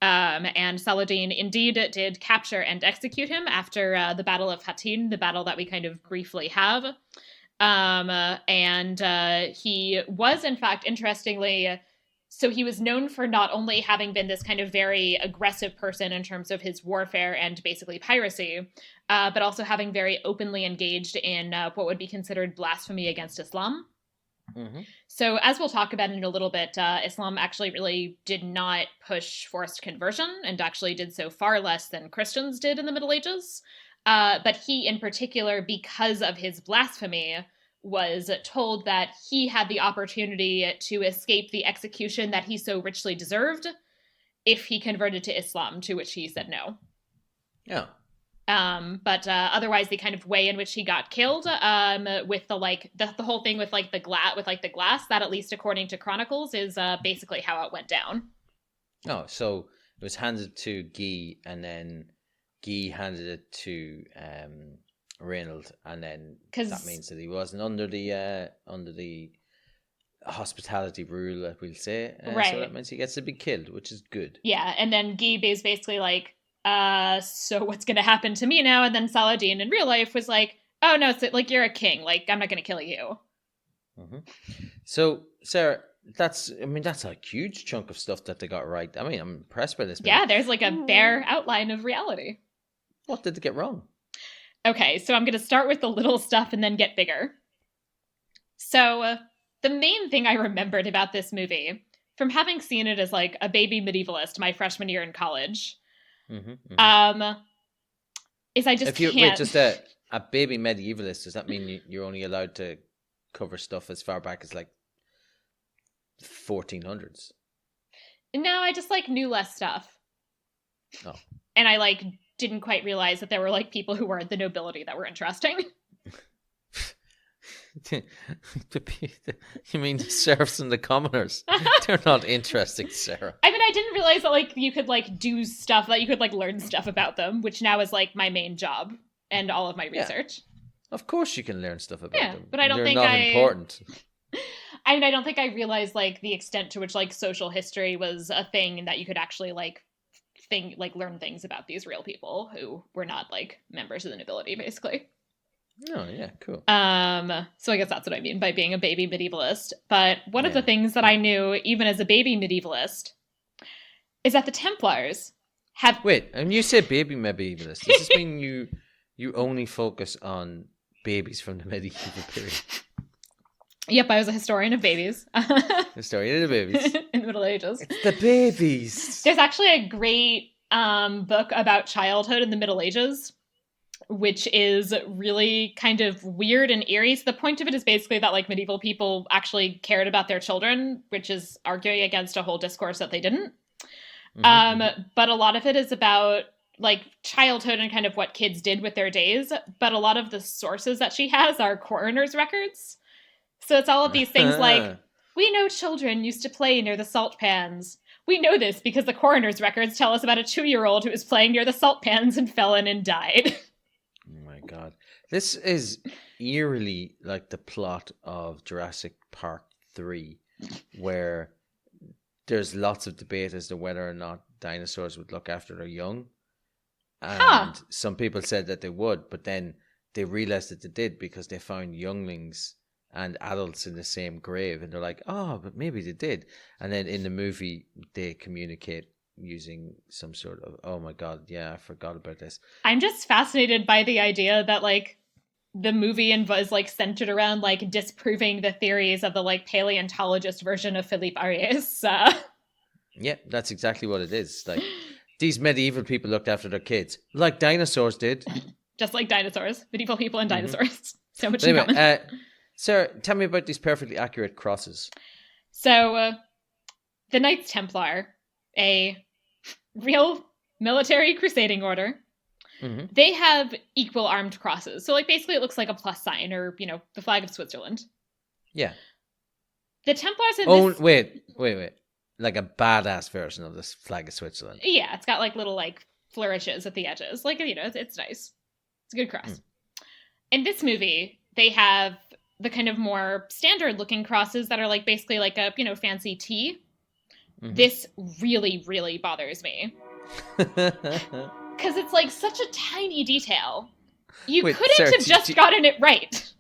[SPEAKER 1] And Saladin indeed did capture and execute him after the Battle of Hattin, the battle that we kind of briefly have. And he was, in fact, interestingly, so he was known for not only having been this kind of very aggressive person in terms of his warfare and basically piracy, but also having very openly engaged in what would be considered blasphemy against Islam. Mm-hmm. So as we'll talk about in a little bit, Islam actually really did not push forced conversion and actually did so far less than Christians did in the Middle Ages. But he, in particular, because of his blasphemy, was told that he had the opportunity to escape the execution that he so richly deserved if he converted to Islam, to which he said no.
[SPEAKER 2] Yeah.
[SPEAKER 1] But otherwise, the kind of way in which he got killed, with the whole thing with the glass, that at least according to chronicles is basically how it went down.
[SPEAKER 2] Oh, so it was handed to Guy, and then Guy handed it to Reynald, and then that means that he wasn't under the hospitality rule, we'll say.
[SPEAKER 1] Right.
[SPEAKER 2] So that means he gets to be killed, which is good.
[SPEAKER 1] Yeah, and then Guy is basically so what's going to happen to me now? And then Saladin in real life was oh no, it's you're a king. I'm not going to kill you.
[SPEAKER 2] Mm-hmm. So, Sarah, that's a huge chunk of stuff that they got right. I mean, I'm impressed by this movie.
[SPEAKER 1] Yeah, there's a bare outline of reality.
[SPEAKER 2] What did they get wrong?
[SPEAKER 1] Okay, so I'm going to start with the little stuff and then get bigger. So the main thing I remembered about this movie, from having seen it as a baby medievalist my freshman year in college, is I just can't...
[SPEAKER 2] Wait, just a baby medievalist, does that mean you're only allowed to cover stuff as far back as 1400s?
[SPEAKER 1] No, I just knew less stuff.
[SPEAKER 2] Oh.
[SPEAKER 1] And I didn't quite realize that there were people who weren't the nobility that were interesting.
[SPEAKER 2] You mean the serfs and the commoners? They're not interesting, Sarah.
[SPEAKER 1] I mean, I didn't realize that you could do stuff, that you could learn stuff about them, which now is my main job and all of my research.
[SPEAKER 2] Of course you can learn stuff about them.
[SPEAKER 1] But I don't think
[SPEAKER 2] they're not important.
[SPEAKER 1] I mean, I don't think I realized the extent to which social history was a thing and that you could actually learn things about these real people who were not members of the nobility, basically.
[SPEAKER 2] Oh, yeah, cool.
[SPEAKER 1] So I guess that's what I mean by being a baby medievalist. But one of the things that I knew, even as a baby medievalist, is that the Templars have...
[SPEAKER 2] Wait, and you say baby medievalist. Does this mean you only focus on babies from the medieval period?
[SPEAKER 1] Yep, I was a historian of babies.
[SPEAKER 2] Historian of the babies.
[SPEAKER 1] In the Middle Ages.
[SPEAKER 2] It's the babies.
[SPEAKER 1] There's actually a great book about childhood in the Middle Ages which is really kind of weird and eerie. So the point of it is basically that like medieval people actually cared about their children, which is arguing against a whole discourse that they didn't. But a lot of it is about like childhood and kind of what kids did with their days. But a lot of the sources that she has are coroner's records. So it's all of these things like, we know children used to play near the salt pans. We know this because the coroner's records tell us about a 2-year-old who was playing near the salt pans and fell in and died.
[SPEAKER 2] Oh my God. This is eerily like the plot of Jurassic Park 3, where there's lots of debate as to whether or not dinosaurs would look after their young. And some people said that they would, but then they realized that they did because they found younglings and adults in the same grave. And they're like, oh, but maybe they did. And then in the movie, they communicate using some sort of, oh my God, yeah, I forgot about this.
[SPEAKER 1] I'm just fascinated by the idea that like the movie is like centered around like disproving the theories of the like paleontologist version of Philippe Ariès.
[SPEAKER 2] Yeah, that's exactly what it is. Like these medieval people looked after their kids like dinosaurs did. Just
[SPEAKER 1] like dinosaurs, medieval people and dinosaurs. So much in common.
[SPEAKER 2] Sarah, tell me about these perfectly accurate crosses.
[SPEAKER 1] So the Knights Templar, a real military crusading order, they have equal armed crosses. So like basically it looks like a plus sign or, you know, the flag of Switzerland.
[SPEAKER 2] Yeah.
[SPEAKER 1] The Templars in this...
[SPEAKER 2] Wait. Like a badass version of this flag of Switzerland.
[SPEAKER 1] Yeah, it's got like little like flourishes at the edges. Like, you know, it's nice. It's a good cross. In this movie, they have the kind of more standard looking crosses that are like basically like a, you know, fancy T. This really, really bothers me. Because it's like such a tiny detail. You couldn't have just gotten it right.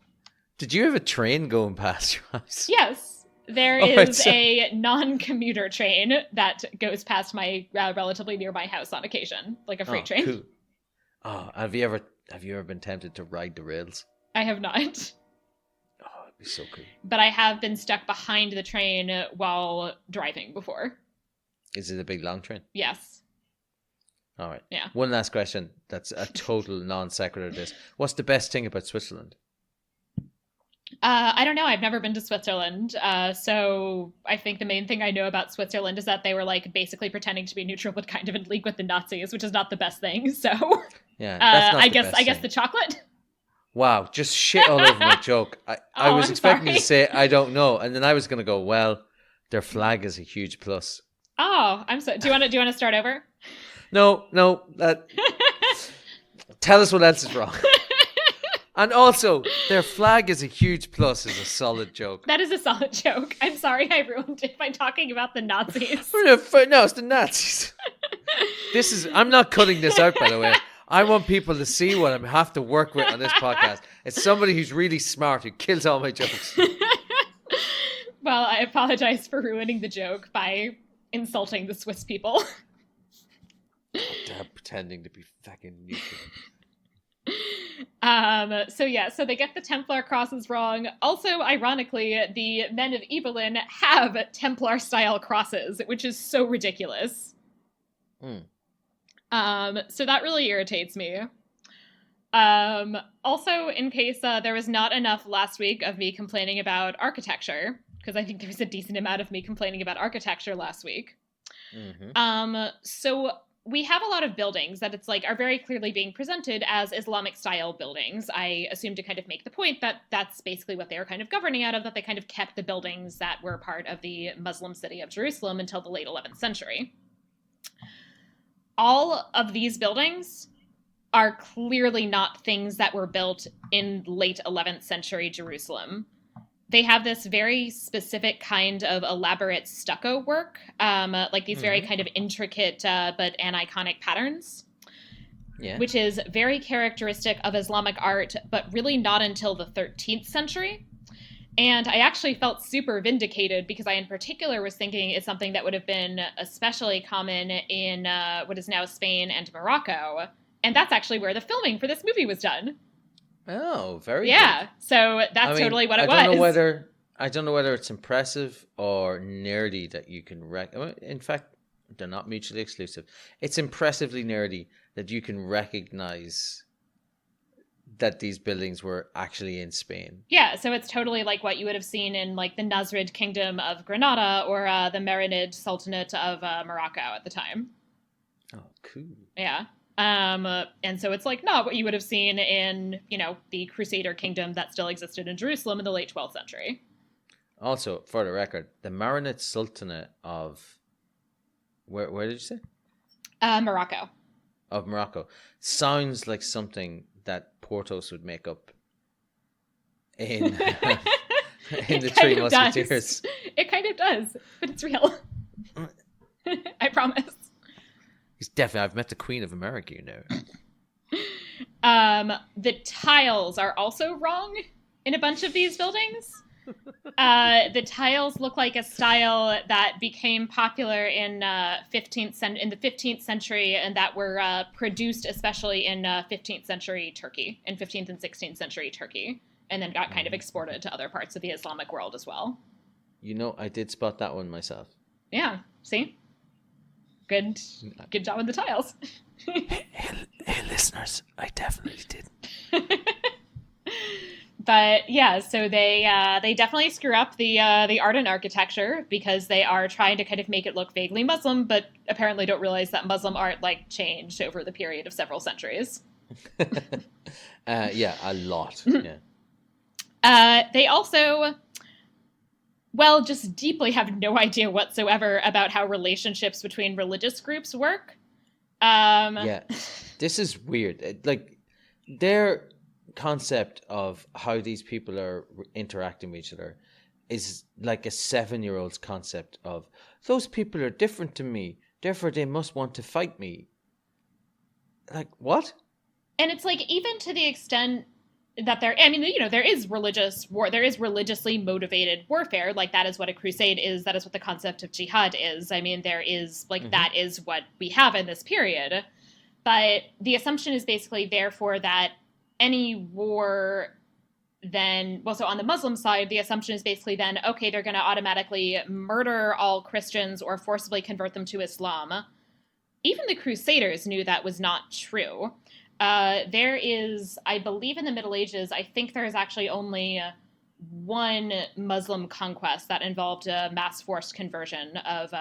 [SPEAKER 2] Did you have a train going past your house?
[SPEAKER 1] Yes. There is a non-commuter train that goes past my relatively near my house on occasion, like a freight train.
[SPEAKER 2] Cool. Oh, have you ever been tempted to ride the rails?
[SPEAKER 1] I have not.
[SPEAKER 2] Oh, it'd be so cool.
[SPEAKER 1] But I have been stuck behind the train while driving before.
[SPEAKER 2] Is it a big long train?
[SPEAKER 1] Yes.
[SPEAKER 2] All right.
[SPEAKER 1] Yeah.
[SPEAKER 2] One last question. That's a total non sequitur. This. What's the best thing about Switzerland?
[SPEAKER 1] I don't know. I've never been to Switzerland. So I think the main thing I know about Switzerland is that they were like basically pretending to be neutral, but kind of in league with the Nazis, which is not the best thing. So
[SPEAKER 2] yeah, that's not
[SPEAKER 1] I guess the chocolate.
[SPEAKER 2] Wow, just shit all over my joke. I was expecting you to say I don't know, and then I was going to go, well, their flag is a huge plus.
[SPEAKER 1] Oh, I'm so. Do you want to start over?
[SPEAKER 2] No. Tell us what else is wrong. And also, their flag is a huge plus is a solid joke.
[SPEAKER 1] That is a solid joke. I'm sorry I ruined it by talking about the Nazis.
[SPEAKER 2] No, it's the Nazis. I'm not cutting this out, by the way. I want people to see what I have to work with on this podcast. It's somebody who's really smart who kills all my jokes.
[SPEAKER 1] Well, I apologize for ruining the joke by insulting the Swiss people.
[SPEAKER 2] They're pretending to be fucking neutral.
[SPEAKER 1] So they get the Templar crosses wrong. Also, ironically, the men of Evelyn have Templar-style crosses, which is so ridiculous. So that really irritates me. Also, in case there was not enough last week of me complaining about architecture, because I think there was a decent amount of me complaining about architecture last week. So we have a lot of buildings that it's like are very clearly being presented as Islamic style buildings. I assume to kind of make the point that that's basically what they were kind of governing out of, that they kind of kept the buildings that were part of the Muslim city of Jerusalem until the late 11th century. All of these buildings are clearly not things that were built in late 11th century Jerusalem. They have this very specific kind of elaborate stucco work, like these very kind of intricate but aniconic patterns, which is very characteristic of Islamic art, but really not until the 13th century. And I actually felt super vindicated because I in particular was thinking it's something that would have been especially common in what is now Spain and Morocco. And that's actually where the filming for this movie was done.
[SPEAKER 2] Oh, very
[SPEAKER 1] good. So that's totally what it was.
[SPEAKER 2] I don't know whether it's impressive or nerdy that you can in fact, they're not mutually exclusive. It's impressively nerdy that you can recognize that these buildings were actually in Spain.
[SPEAKER 1] Yeah, so it's totally like what you would have seen in like the Nasrid Kingdom of Granada or the Marinid Sultanate of Morocco at the time.
[SPEAKER 2] Oh, cool.
[SPEAKER 1] Yeah. And so it's like not what you would have seen in, the Crusader kingdom that still existed in Jerusalem in the late 12th century.
[SPEAKER 2] Also, for the record, the Marinid Sultanate of where did you say?
[SPEAKER 1] Morocco.
[SPEAKER 2] Of Morocco sounds like something that Porthos would make up in in the Three Musketeers.
[SPEAKER 1] It kind of does, but it's real. I promise.
[SPEAKER 2] He's definitely. I've met the Queen of America,
[SPEAKER 1] The tiles are also wrong in a bunch of these buildings. The tiles look like a style that became popular in the 15th century, and that were produced especially in 15th century Turkey, in 15th and 16th century Turkey, and then got kind of exported to other parts of the Islamic world as well.
[SPEAKER 2] I did spot that one myself.
[SPEAKER 1] Yeah, see? Good job with the tiles.
[SPEAKER 2] Hey, listeners, I definitely didn't.
[SPEAKER 1] But yeah, so they definitely screw up the art and architecture because they are trying to kind of make it look vaguely Muslim, but apparently don't realize that Muslim art changed over the period of several centuries.
[SPEAKER 2] Yeah, a lot. Yeah.
[SPEAKER 1] They also, just deeply have no idea whatsoever about how relationships between religious groups work.
[SPEAKER 2] Yeah, this is weird. Like their concept of how these people are interacting with each other is like a 7-year-old's concept of those people are different to me, therefore they must want to fight me. Like what?
[SPEAKER 1] And it's like even to the extent that there is religious war, there is religiously motivated warfare. Like that is what a crusade is. That is what the concept of jihad is. I mean, there is that is what we have in this period. But the assumption is basically therefore that any war so on the Muslim side, the assumption is basically then, okay, they're going to automatically murder all Christians or forcibly convert them to Islam. Even the Crusaders knew that was not true. There is, I believe in the Middle Ages, I think there is actually only one Muslim conquest that involved a mass forced conversion of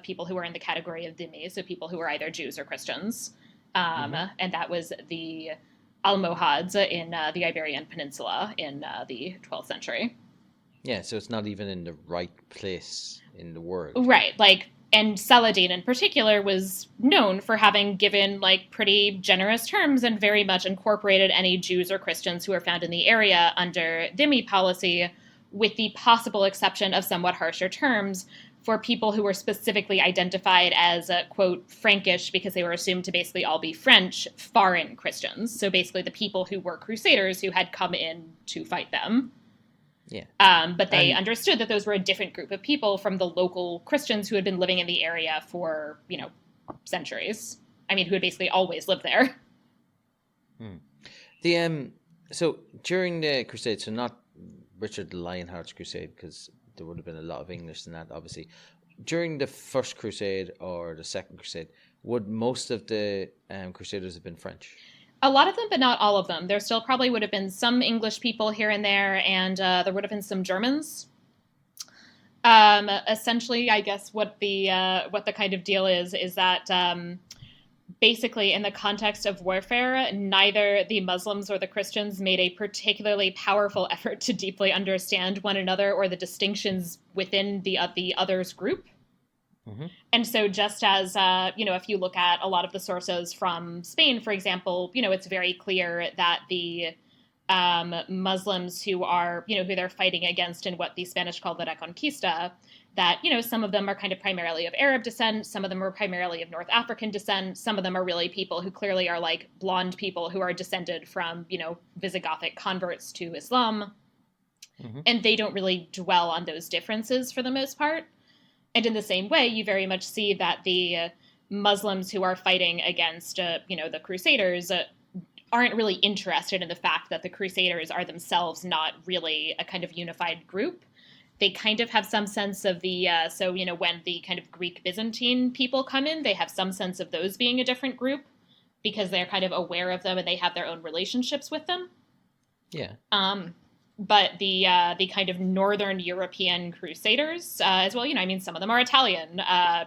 [SPEAKER 1] people who were in the category of dhimmi, so people who were either Jews or Christians. And that was the Almohads in the Iberian Peninsula in the 12th century.
[SPEAKER 2] Yeah, so it's not even in the right place in the world.
[SPEAKER 1] Right, and Saladin in particular was known for having given pretty generous terms and very much incorporated any Jews or Christians who were found in the area under dhimmi policy, with the possible exception of somewhat harsher terms for people who were specifically identified as, quote, Frankish, because they were assumed to basically all be French, foreign Christians. So basically the people who were crusaders who had come in to fight them.
[SPEAKER 2] Yeah.
[SPEAKER 1] But they understood that those were a different group of people from the local Christians who had been living in the area for, centuries. I mean, who had basically always lived there.
[SPEAKER 2] So during the Crusade, so not Richard Lionheart's Crusade, because there would have been a lot of English in that, obviously. During the First Crusade or the Second Crusade, would most of the Crusaders have been French?
[SPEAKER 1] A lot of them, but not all of them. There still probably would have been some English people here and there, and there would have been some Germans. Essentially, I guess what the kind of deal is that basically in the context of warfare, neither the Muslims or the Christians made a particularly powerful effort to deeply understand one another or the distinctions within the other's group. And so just as, if you look at a lot of the sources from Spain, for example, it's very clear that the Muslims who are, who they're fighting against in what the Spanish call the Reconquista, that, some of them are kind of primarily of Arab descent, some of them are primarily of North African descent, some of them are really people who clearly are blonde people who are descended from, Visigothic converts to Islam. And they don't really dwell on those differences for the most part. And in the same way, you very much see that the Muslims who are fighting against, the Crusaders aren't really interested in the fact that the Crusaders are themselves not really a kind of unified group. They kind of have some sense of the, when the kind of Greek Byzantine people come in, they have some sense of those being a different group. because they're kind of aware of them and they have their own relationships with them.
[SPEAKER 2] Yeah.
[SPEAKER 1] But the kind of Northern European Crusaders, as well, I mean, some of them are Italian.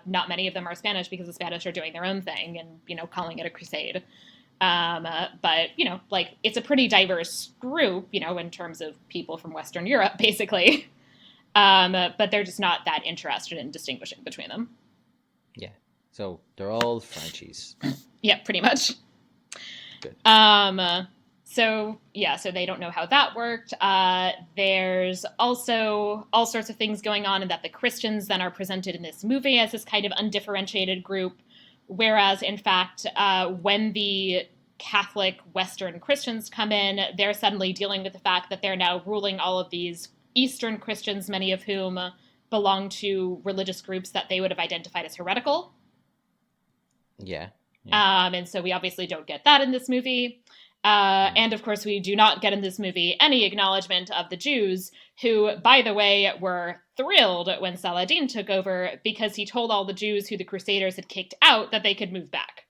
[SPEAKER 1] Not many of them are Spanish because the Spanish are doing their own thing and, calling it a crusade. But, like, it's a pretty diverse group, in terms of people from Western Europe, basically. But they're just not that interested in distinguishing between them.
[SPEAKER 2] Yeah. So they're all Frenchies.
[SPEAKER 1] Yeah, pretty much.
[SPEAKER 2] Good.
[SPEAKER 1] So they don't know how that worked. There's also all sorts of things going on, and that the Christians then are presented in this movie as this kind of undifferentiated group, whereas, in fact, when the Catholic Western Christians come in, they're suddenly dealing with the fact that they're now ruling all of these Eastern Christians, many of whom belong to religious groups that they would have identified as heretical.
[SPEAKER 2] Yeah.
[SPEAKER 1] And so we obviously don't get that in this movie. And of course, we do not get in this movie any acknowledgement of the Jews, who, by the way, were thrilled when Saladin took over because he told all the Jews who the Crusaders had kicked out that they could move back.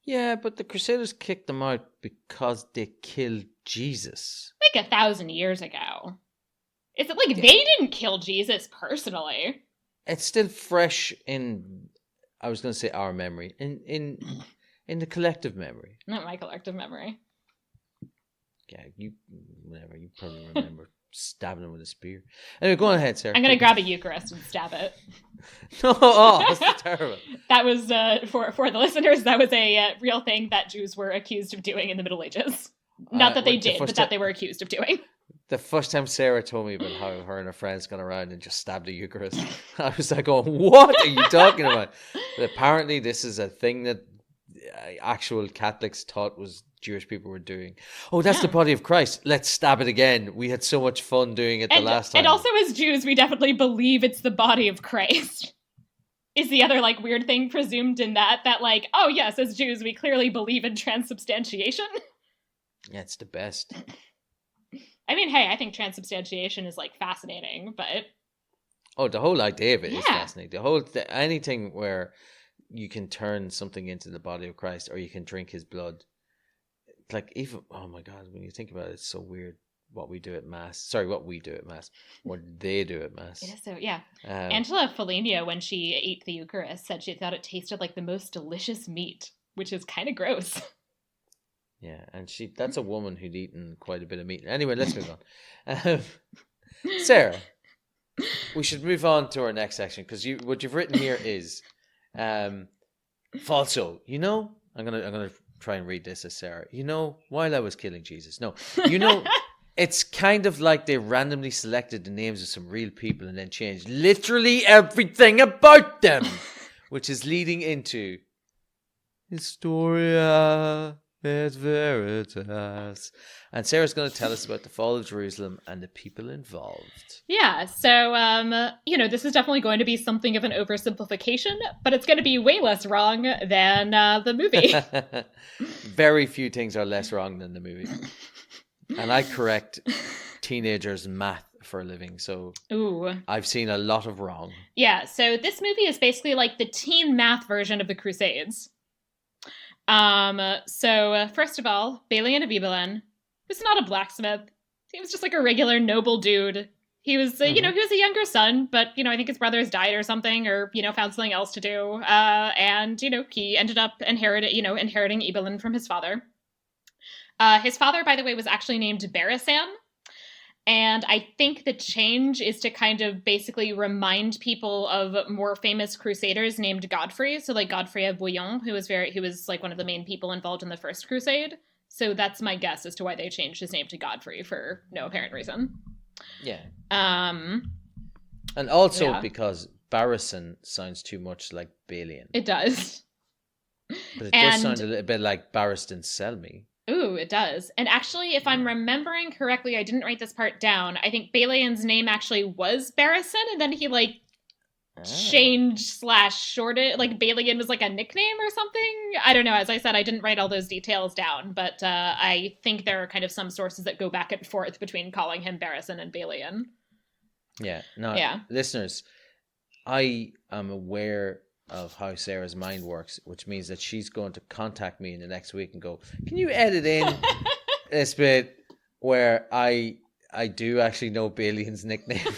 [SPEAKER 2] Yeah, but the Crusaders kicked them out because they killed Jesus.
[SPEAKER 1] Like 1,000 years ago. Is it like they didn't kill Jesus personally?
[SPEAKER 2] It's still fresh in, I was going to say our memory, in the collective memory.
[SPEAKER 1] Not my collective memory.
[SPEAKER 2] Yeah, you probably remember stabbing him with a spear. Anyway, go on ahead, Sarah.
[SPEAKER 1] I'm going to grab a Eucharist and stab it.
[SPEAKER 2] No, that's terrible.
[SPEAKER 1] That was, for the listeners, that was a real thing that Jews were accused of doing in the Middle Ages. Not that they did, but that they were accused of doing.
[SPEAKER 2] The first time Sarah told me about how her and her friends gone around and just stabbed a Eucharist, I was like, "Oh, what are you talking about?" But apparently, this is a thing that actual Catholics thought was Jewish people were doing. Oh, that's the body of Christ. Let's stab it again. We had so much fun doing it the last time.
[SPEAKER 1] And also, as Jews, we definitely believe it's the body of Christ. Is the other, like, weird thing presumed in that, like, oh, yes, as Jews, we clearly believe in transubstantiation?
[SPEAKER 2] Yeah, it's the best.
[SPEAKER 1] I mean, hey, I think transubstantiation is, like, fascinating, but...
[SPEAKER 2] Oh, the whole idea of it is fascinating. Anything where you can turn something into the body of Christ, or you can drink his blood. Like, even, oh my God, when you think about it, it's so weird what we do at Mass. Sorry, what we do at Mass. What they do at Mass.
[SPEAKER 1] It is so, yeah. Angela Foligno, when she ate the Eucharist, said she thought it tasted like the most delicious meat, which is kind of gross.
[SPEAKER 2] Yeah, and that's a woman who'd eaten quite a bit of meat. Anyway, let's move on. Sarah, we should move on to our next section, because what you've written here is falso. I'm gonna try and read this as Sarah. While I was killing Jesus. No, it's kind of like they randomly selected the names of some real people and then changed literally everything about them, which is leading into Historia et Veritas. And Sarah's going to tell us about the fall of Jerusalem and the people involved.
[SPEAKER 1] Yeah, so, this is definitely going to be something of an oversimplification, but it's going to be way less wrong than the movie.
[SPEAKER 2] Very few things are less wrong than the movie. And I correct teenagers' math for a living, so I've seen a lot of wrong. Yeah,
[SPEAKER 1] so this movie is basically like the teen math version of the Crusades. So first of all, Balian of Ibelin was not a blacksmith. He was just like a regular noble dude. He was, he was a younger son, but, I think his brothers died or something, or, found something else to do. And, he ended up inheriting Ibelin from his father. His father, by the way, was actually named Barisan. And I think the change is to kind of basically remind people of more famous crusaders named Godfrey. So like Godfrey of Bouillon, who was like one of the main people involved in the First Crusade. So that's my guess as to why they changed his name to Godfrey for no apparent reason.
[SPEAKER 2] Yeah. And also because Barisan sounds too much like Balian.
[SPEAKER 1] It does.
[SPEAKER 2] But it does sound a little bit like Barristan Selmy.
[SPEAKER 1] Ooh, it does. And actually, if I'm remembering correctly, I didn't write this part down. I think Balian's name actually was Barisan, and then he, changed / shorted. Like, Balian was, a nickname or something? I don't know. As I said, I didn't write all those details down, but I think there are kind of some sources that go back and forth between calling him Barisan and Balian.
[SPEAKER 2] Yeah. No, listeners, I am aware of how Sarah's mind works, which means that she's going to contact me in the next week and go, "Can you edit in this bit where I do actually know Balian's nickname?"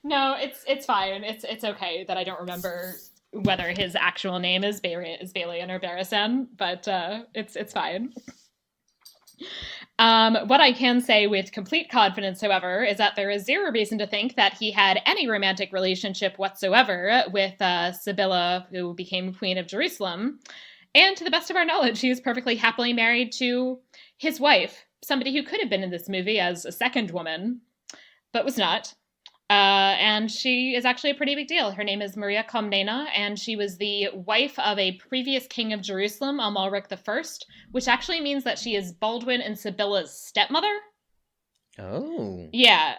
[SPEAKER 1] No, it's fine. It's okay that I don't remember whether his actual name is Balian or Barristan, but it's fine. What I can say with complete confidence, however, is that there is zero reason to think that he had any romantic relationship whatsoever with Sibylla, who became Queen of Jerusalem. And to the best of our knowledge, he was perfectly happily married to his wife, somebody who could have been in this movie as a second woman, but was not. And she is actually a pretty big deal. Her name is Maria Komnena, and she was the wife of a previous king of Jerusalem, Amalric I, which actually means that she is Baldwin and Sibylla's stepmother.
[SPEAKER 2] Oh.
[SPEAKER 1] Yeah.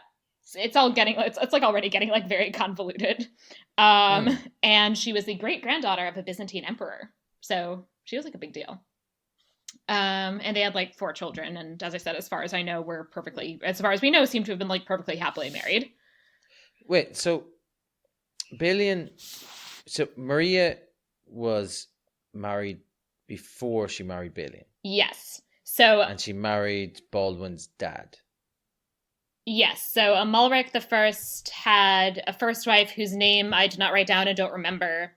[SPEAKER 1] It's like already getting like very convoluted. And she was the great-granddaughter of a Byzantine emperor. So she was like a big deal. And they had like 4 children, and as I said, as far as we know, seem to have been like perfectly happily married.
[SPEAKER 2] Wait, so Maria was married before she married Balian?
[SPEAKER 1] Yes. And
[SPEAKER 2] she married Baldwin's dad?
[SPEAKER 1] Yes. So Amalric I had a first wife whose name I did not write down and don't remember.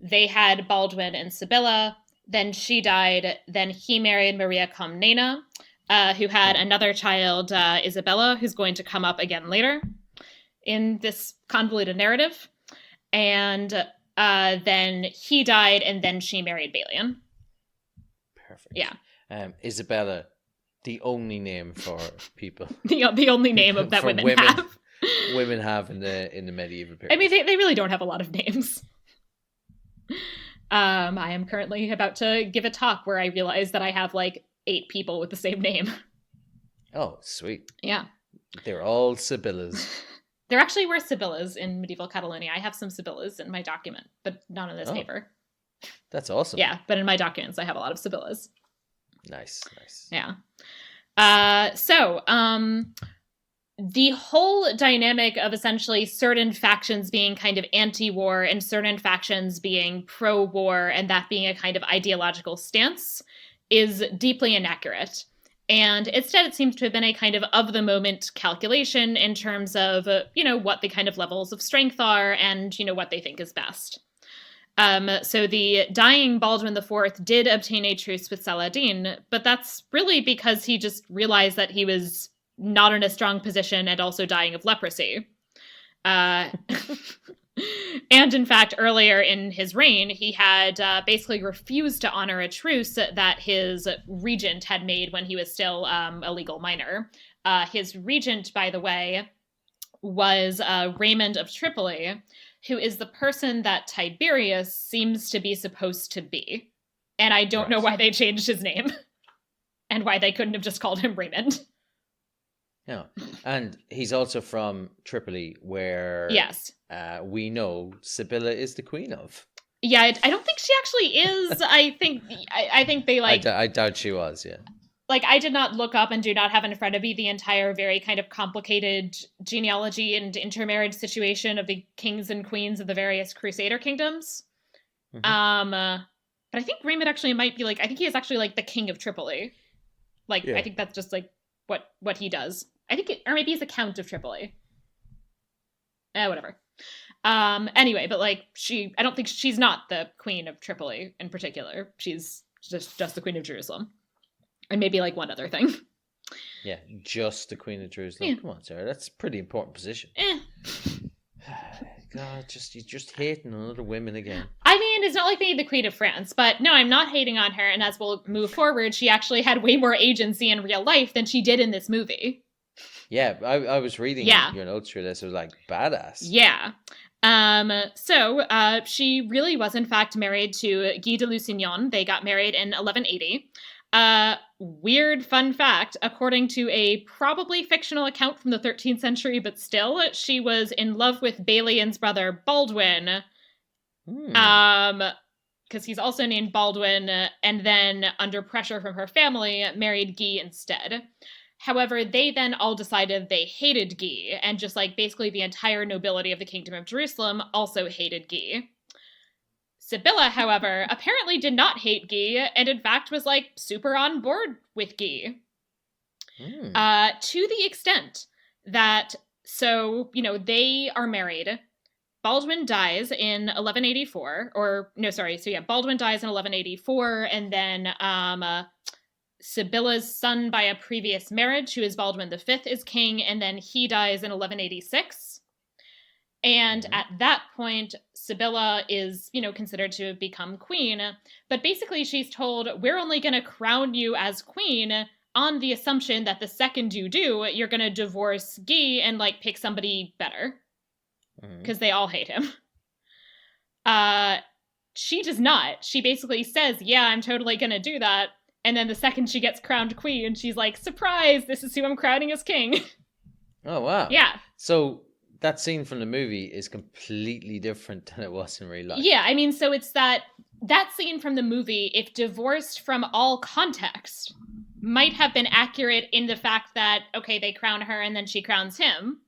[SPEAKER 1] They had Baldwin and Sibylla. Then she died. Then he married Maria Komnena, who had another child, Isabella, who's going to come up again later in this convoluted narrative. And then he died, and then she married Balian.
[SPEAKER 2] Perfect.
[SPEAKER 1] Yeah.
[SPEAKER 2] Isabella, the only name for people.
[SPEAKER 1] the only name that women have.
[SPEAKER 2] Women have in the medieval period.
[SPEAKER 1] I mean, they really don't have a lot of names. I am currently about to give a talk where I realize that I have like 8 people with the same name.
[SPEAKER 2] Oh, sweet.
[SPEAKER 1] Yeah.
[SPEAKER 2] They're all Sibyllas.
[SPEAKER 1] There actually were Sibyllas in medieval Catalonia. I have some Sibyllas in my document, but not in this paper.
[SPEAKER 2] That's awesome.
[SPEAKER 1] Yeah, but in my documents, I have a lot of Sibyllas.
[SPEAKER 2] Nice.
[SPEAKER 1] Yeah. The whole dynamic of essentially certain factions being kind of anti-war and certain factions being pro-war, and that being a kind of ideological stance, is deeply inaccurate. And instead, it seems to have been a kind of the-moment calculation in terms of, what the kind of levels of strength are and, what they think is best. So the dying Baldwin IV did obtain a truce with Saladin, but that's really because he just realized that he was not in a strong position and also dying of leprosy. And in fact, earlier in his reign, he had basically refused to honor a truce that his regent had made when he was still a legal minor. His regent, by the way, was Raymond of Tripoli, who is the person that Tiberius seems to be supposed to be. And I don't know why they changed his name and why they couldn't have just called him Raymond.
[SPEAKER 2] Yeah, and he's also from Tripoli, where we know Sibylla is the queen of.
[SPEAKER 1] Yeah, I don't think she actually is. I think they like.
[SPEAKER 2] I doubt she was. Yeah.
[SPEAKER 1] Like, I did not look up and do not have in front of me the entire very kind of complicated genealogy and intermarriage situation of the kings and queens of the various Crusader kingdoms. Mm-hmm. But I think Raymond actually might be like. I think he is actually like the king of Tripoli. Like, I think that's just like what he does. I think, or maybe he's the Count of Tripoli. Whatever. Anyway, but like I don't think she's not the Queen of Tripoli in particular. She's just the Queen of Jerusalem, and maybe like one other thing.
[SPEAKER 2] Yeah, just the Queen of Jerusalem. Yeah. Come on, Sarah, that's a pretty important position. God, you're just hating on other women again.
[SPEAKER 1] I mean, it's not like they need the Queen of France, but no, I'm not hating on her. And as we'll move forward, she actually had way more agency in real life than she did in this movie.
[SPEAKER 2] Yeah, I was reading your notes through this. It was like badass.
[SPEAKER 1] Yeah. So she really was in fact married to Guy de Lusignan. They got married in 1180. Weird fun fact, according to a probably fictional account from the 13th century, but still, she was in love with Balian's brother Baldwin. Because he's also named Baldwin, and then under pressure from her family, married Guy instead. However, they then all decided they hated Guy, and just like basically the entire nobility of the Kingdom of Jerusalem also hated Guy. Sibylla, however, apparently did not hate Guy, and in fact was like super on board with Guy. To the extent that, so, you know, they are married. Baldwin dies in 1184, Baldwin dies in 1184, and then Sibylla's son by a previous marriage, who is Baldwin V, is king, and then he dies in 1186. And at that point, Sibylla is, you know, considered to have become queen. But basically, she's told, we're only going to crown you as queen on the assumption that the second you do, you're going to divorce Guy and, like, pick somebody better. Because they all hate him. She does not. She basically says, yeah, I'm totally going to do that. And then the second she gets crowned queen, she's like, surprise, this is who I'm crowning as king.
[SPEAKER 2] Oh, wow.
[SPEAKER 1] Yeah.
[SPEAKER 2] So that scene from the movie is completely different than it was in real life.
[SPEAKER 1] Yeah, I mean, so it's that scene from the movie, if divorced from all context, might have been accurate in the fact that, okay, they crown her and then she crowns him.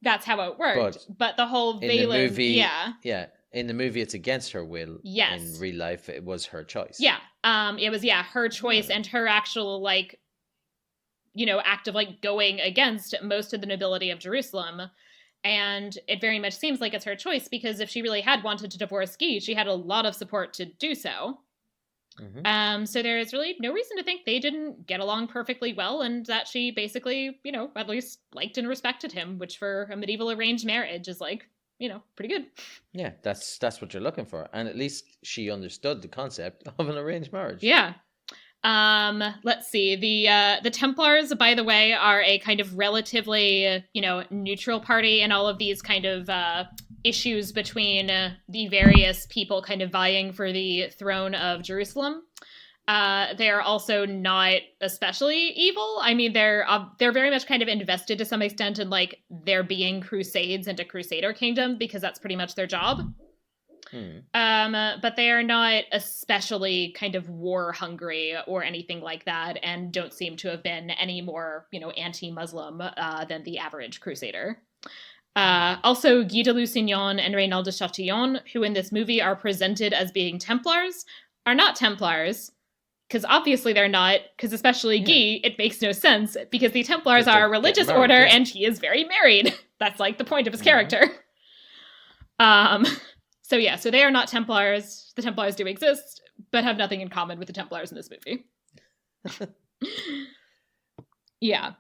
[SPEAKER 1] That's how it worked. But the whole Valen,
[SPEAKER 2] yeah. In the movie, it's against her will.
[SPEAKER 1] Yes.
[SPEAKER 2] In real life, it was her choice.
[SPEAKER 1] Yeah. It was, her choice and her actual, like, you know, act of, like, going against most of the nobility of Jerusalem. And it very much seems like it's her choice, because if she really had wanted to divorce Guy, she had a lot of support to do so. So there is really no reason to think they didn't get along perfectly well, and that she basically, you know, at least liked and respected him, which for a medieval arranged marriage is, like, you know, pretty good.
[SPEAKER 2] Yeah, that's what you're looking for. And at least she understood the concept of an arranged marriage.
[SPEAKER 1] Yeah. Let's see. The Templars, by the way, are a kind of relatively, you know, neutral party in all of these kind of issues between the various people kind of vying for the throne of Jerusalem. They are also not especially evil. I mean, they're very much kind of invested to some extent in, like, there being crusades and a crusader kingdom, because that's pretty much their job. But they are not especially kind of war hungry or anything like that, and don't seem to have been any more, you know, anti-Muslim than the average crusader. Also, Guy de Lusignan and Reynald de Chatillon, who in this movie are presented as being Templars, are not Templars. Because obviously they're not, because especially Guy, it makes no sense, because the Templars are a religious order, and he is very married. That's, like, the point of his character. So they are not Templars. The Templars do exist, but have nothing in common with the Templars in this movie. Yeah.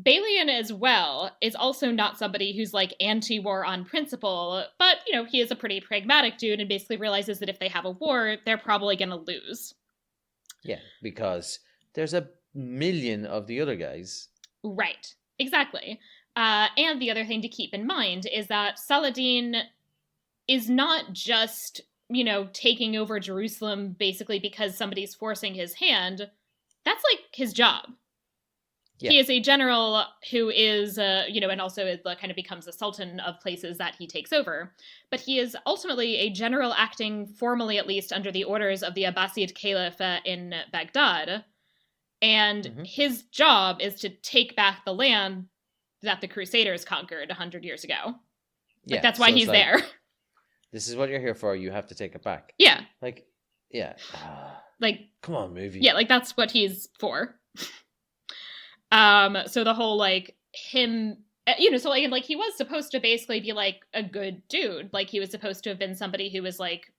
[SPEAKER 1] Balian as well is also not somebody who's, like, anti-war on principle, but, you know, he is a pretty pragmatic dude and basically realizes that if they have a war, they're probably going to lose.
[SPEAKER 2] Yeah, because there's a million of the other guys.
[SPEAKER 1] Right, exactly. And the other thing to keep in mind is that Saladin is not just, you know, taking over Jerusalem basically because somebody's forcing his hand. That's, like, his job. Yeah. He is a general who is, you know, and also is, kind of becomes a sultan of places that he takes over. But he is ultimately a general acting, formally at least, under the orders of the Abbasid Caliph in Baghdad. And his job is to take back the land that the Crusaders conquered 100 years ago. Yeah, that's why he's there.
[SPEAKER 2] This is what you're here for. You have to take it back.
[SPEAKER 1] Yeah.
[SPEAKER 2] Like, yeah.
[SPEAKER 1] Like,
[SPEAKER 2] come on, movie.
[SPEAKER 1] Yeah, like, that's what he's for. So the whole, like, him, you know, so, like, he was supposed to basically be, like, a good dude. Like, he was supposed to have been somebody who was, like,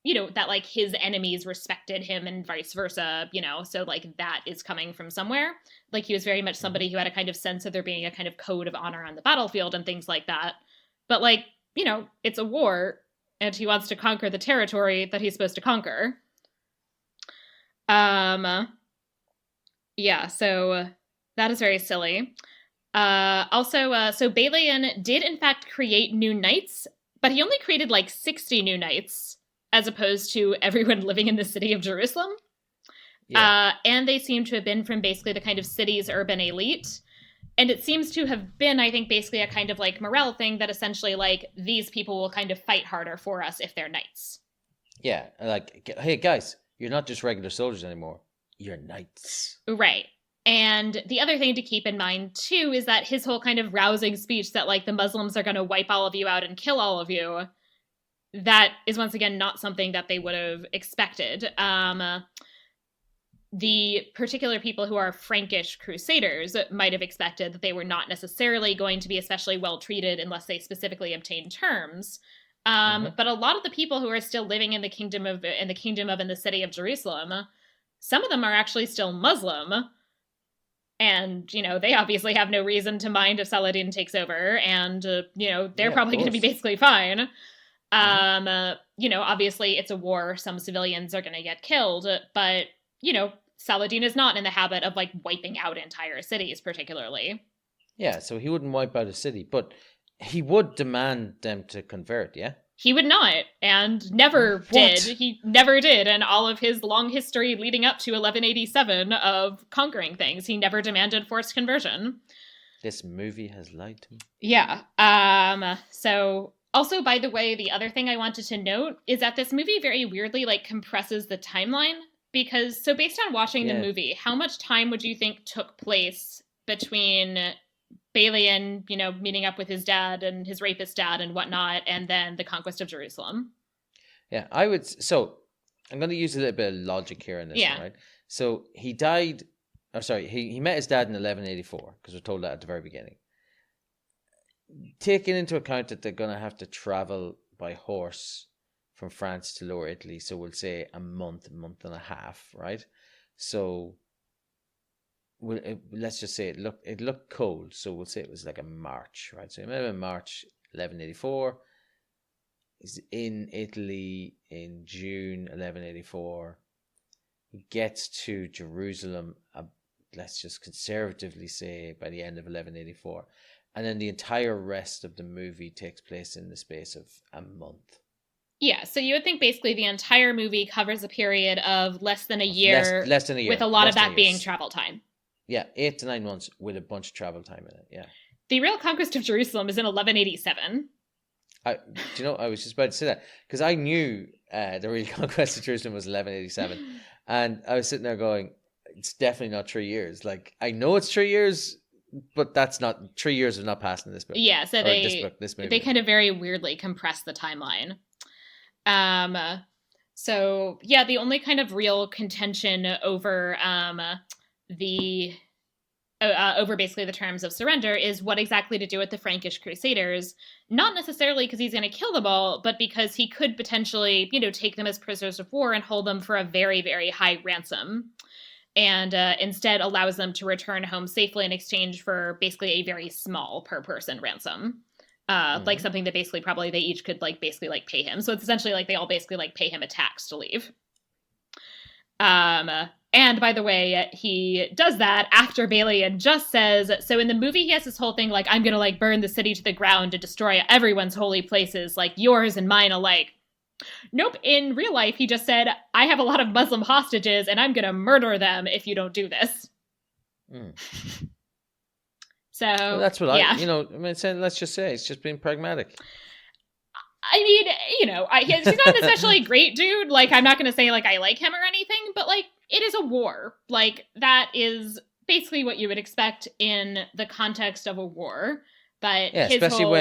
[SPEAKER 1] you know, that, like, his enemies respected him and vice versa, you know, so, like, that is coming from somewhere. Like, he was very much somebody who had a kind of sense of there being a kind of code of honor on the battlefield and things like that. But, like, you know, it's a war, and he wants to conquer the territory that he's supposed to conquer. Yeah, so that is very silly. So Balian did, in fact, create new knights, but he only created, like, 60 new knights, as opposed to everyone living in the city of Jerusalem. Yeah. And they seem to have been from basically the kind of city's urban elite. And it seems to have been, I think, basically a kind of, like, morale thing that essentially, like, these people will kind of fight harder for us if they're knights.
[SPEAKER 2] Yeah, like, hey, guys, you're not just regular soldiers anymore. You're knights.
[SPEAKER 1] Right. And the other thing to keep in mind, too, is that his whole kind of rousing speech that, like, the Muslims are going to wipe all of you out and kill all of you, that is, once again, not something that they would have expected. The particular people who are Frankish crusaders might have expected that they were not necessarily going to be especially well treated unless they specifically obtained terms. But a lot of the people who are still living in the city of Jerusalem, some of them are actually still Muslim. And, they obviously have no reason to mind if Saladin takes over. And, they're probably going to be basically fine. Obviously it's a war. Some civilians are going to get killed. But, Saladin is not in the habit of, like, wiping out entire cities, particularly.
[SPEAKER 2] Yeah, so he wouldn't wipe out a city. But he would demand them to convert, yeah?
[SPEAKER 1] He would not, and never did. He never did, and all of his long history leading up to 1187 of conquering things, he never demanded forced conversion.
[SPEAKER 2] This movie has lied to me.
[SPEAKER 1] Yeah. So, also, by the way, the other thing I wanted to note is that this movie very weirdly, like, compresses the timeline. Because, so based on watching the movie, how much time would you think took place between Balian, meeting up with his dad and his rapist dad and whatnot, and then the conquest of Jerusalem?
[SPEAKER 2] Yeah, so I'm going to use a little bit of logic here in this one, right? So he died, he met his dad in 1184, because we're told that at the very beginning. Taking into account that they're going to have to travel by horse from France to Lower Italy, so we'll say a month and a half, right? So let's just say it looked cold, so we'll say it was like a March, right? So maybe in March 1184, he's in Italy in June 1184. He gets to Jerusalem, let's just conservatively say by the end of 1184, and then the entire rest of the movie takes place in the space of a month.
[SPEAKER 1] Yeah, so you would think basically the entire movie covers a period of less than a year.
[SPEAKER 2] Less than a year.
[SPEAKER 1] With a lot of that being travel time.
[SPEAKER 2] Yeah, 8 to 9 months with a bunch of travel time in it, yeah.
[SPEAKER 1] The real conquest of Jerusalem is in 1187.
[SPEAKER 2] I was just about to say that, because I knew the real conquest of Jerusalem was 1187. And I was sitting there going, it's definitely not 3 years. Like, I know it's 3 years, but that's not, 3 years have not passed in this book.
[SPEAKER 1] Yeah, so
[SPEAKER 2] this movie.
[SPEAKER 1] They kind of very weirdly compress the timeline. So yeah, the only kind of real contention over over basically the terms of surrender is what exactly to do with the Frankish Crusaders, not necessarily because he's going to kill them all, but because he could potentially, take them as prisoners of war and hold them for a very, very high ransom, and instead allows them to return home safely in exchange for basically a very small per person ransom. Like something that basically probably they each could basically pay him. So it's essentially like they all basically pay him a tax to leave. And by the way, he does that after Balian just says, so in the movie he has this whole thing like, I'm gonna burn the city to the ground and destroy everyone's holy places, like yours and mine alike. Nope, in real life he just said, I have a lot of Muslim hostages and I'm gonna murder them if you don't do this. So
[SPEAKER 2] well, that's what let's just say it's just being pragmatic.
[SPEAKER 1] I mean, he's not an especially great dude. Like, I'm not going to say I like him or anything, but it is a war. That is basically what you would expect in the context of a war. But
[SPEAKER 2] yeah,
[SPEAKER 1] his
[SPEAKER 2] especially
[SPEAKER 1] whole,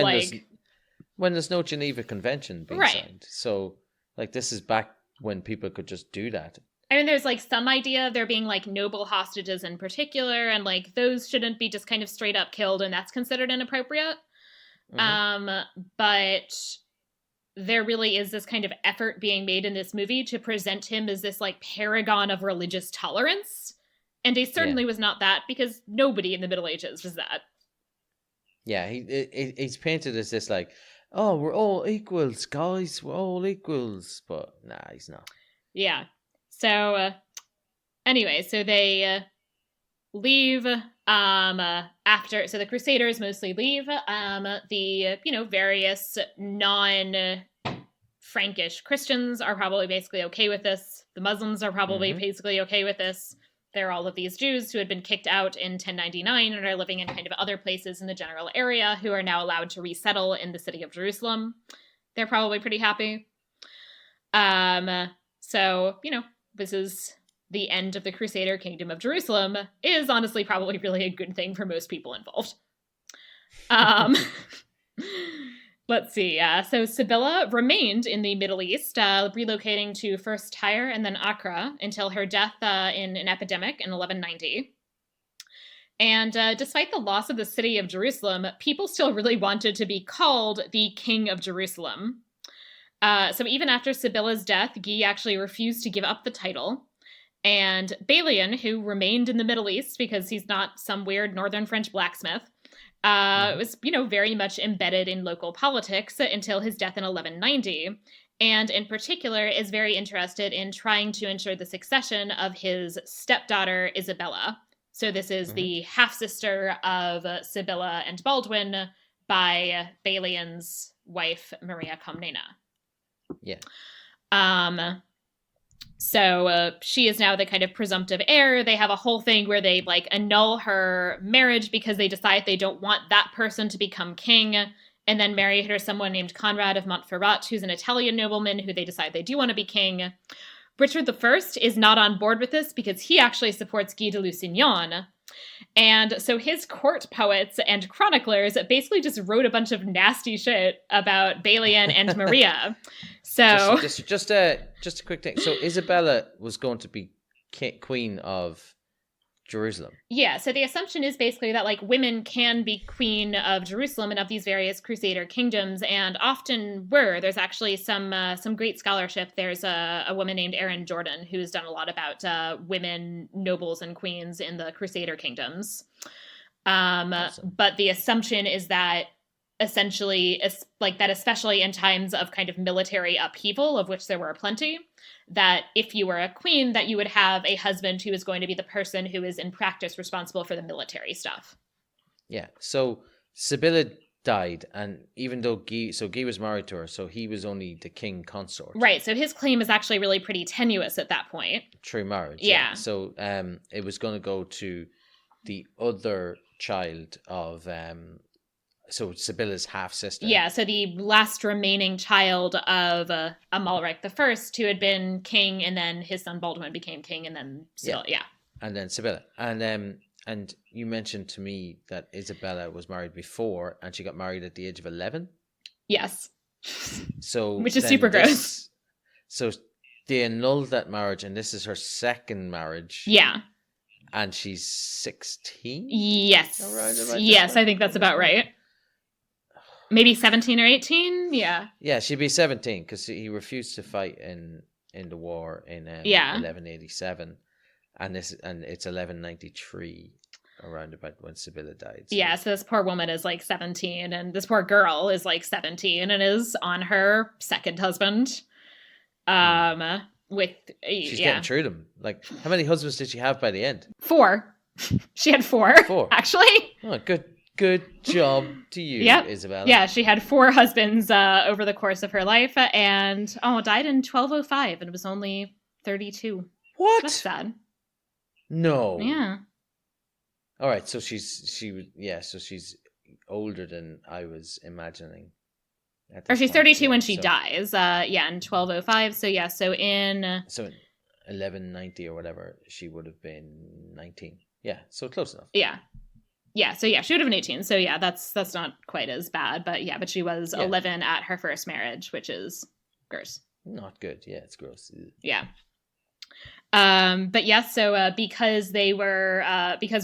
[SPEAKER 2] when there's no Geneva Convention being signed. So this is back when people could just do that.
[SPEAKER 1] I mean, there's some idea of there being noble hostages in particular, and those shouldn't be just kind of straight up killed, and that's considered inappropriate. But there really is this kind of effort being made in this movie to present him as this paragon of religious tolerance, and he certainly was not that, because nobody in the Middle Ages was that.
[SPEAKER 2] Yeah, he's painted as this oh, we're all equals, guys, we're all equals, but nah, he's not.
[SPEAKER 1] Yeah. So, anyway, so they leave after, so the Crusaders mostly leave. The, various non-Frankish Christians are probably basically okay with this. The Muslims are probably basically okay with this. There are all of these Jews who had been kicked out in 1099 and are living in kind of other places in the general area who are now allowed to resettle in the city of Jerusalem. They're probably pretty happy. So, this is the end of the Crusader Kingdom of Jerusalem is honestly probably really a good thing for most people involved. Let's see. So Sibylla remained in the Middle East, relocating to first Tyre and then Accra until her death in an epidemic in 1190. And despite the loss of the city of Jerusalem, people still really wanted to be called the King of Jerusalem. So even after Sibylla's death, Guy actually refused to give up the title. And Balian, who remained in the Middle East because he's not some weird northern French blacksmith, was, very much embedded in local politics until his death in 1190. And in particular is very interested in trying to ensure the succession of his stepdaughter, Isabella. So this is the half-sister of Sibylla and Baldwin by Balian's wife, Maria Comnena.
[SPEAKER 2] Yeah.
[SPEAKER 1] So she is now the kind of presumptive heir. They have a whole thing where they annul her marriage because they decide they don't want that person to become king, and then marry her someone named Conrad of Montferrat, who's an Italian nobleman who they decide they do want to be king. Richard I is not on board with this because he actually supports Guy de Lusignan. And so his court poets and chroniclers basically just wrote a bunch of nasty shit about Balian and Maria. So
[SPEAKER 2] just a quick thing. So Isabella was going to be queen of Jerusalem.
[SPEAKER 1] Yeah, so the assumption is basically that women can be queen of Jerusalem and of these various Crusader kingdoms, and often were. There's actually some great scholarship. There's a woman named Erin Jordan who's done a lot about women nobles and queens in the Crusader kingdoms. Awesome. But the assumption is that essentially, especially in times of kind of military upheaval, of which there were plenty, that if you were a queen, that you would have a husband who is going to be the person who is in practice responsible for the military stuff.
[SPEAKER 2] Yeah. So Sibylla died, and even though Guy was married to her, so he was only the king consort.
[SPEAKER 1] Right. So his claim is actually really pretty tenuous at that point.
[SPEAKER 2] True marriage.
[SPEAKER 1] Yeah.
[SPEAKER 2] So it was going to go to the other child of so Sibylla's half-sister.
[SPEAKER 1] Yeah, so the last remaining child of Amalric I, who had been king, and then his son Baldwin became king, and then Sibylla, yeah.
[SPEAKER 2] And then Sibylla. And you mentioned to me that Isabella was married before, and she got married at the age of 11?
[SPEAKER 1] Yes.
[SPEAKER 2] So
[SPEAKER 1] which is super gross.
[SPEAKER 2] So they annulled that marriage, and this is her second marriage.
[SPEAKER 1] Yeah.
[SPEAKER 2] And she's 16?
[SPEAKER 1] Yes. Yes, I think that's about right. Maybe 17 or 18? Yeah.
[SPEAKER 2] Yeah, she'd be 17 because he refused to fight in the war in 1187. And it's 1193 around about when Sibylla died. So.
[SPEAKER 1] Yeah, so this poor woman is 17, and this poor girl is 17 and is on her second husband. She's getting through them. How many husbands did she have by the end? 4. She had 4. 4. Actually.
[SPEAKER 2] Oh, good job to you, yep. Isabella.
[SPEAKER 1] Yeah, she had 4 husbands over the course of her life, and died in 1205, and was only 32.
[SPEAKER 2] What?
[SPEAKER 1] That's sad.
[SPEAKER 2] No.
[SPEAKER 1] Yeah.
[SPEAKER 2] All right, so she's older than I was imagining.
[SPEAKER 1] Or she's 32 when she dies. In 1205. So yeah, so in
[SPEAKER 2] 1190 or whatever, she would have been 19. Yeah, so close enough.
[SPEAKER 1] Yeah. Yeah, so she would have been 18. So yeah, that's not quite as bad, but she was 11 at her first marriage, which is gross.
[SPEAKER 2] Not good. Yeah, it's gross.
[SPEAKER 1] Yeah. Because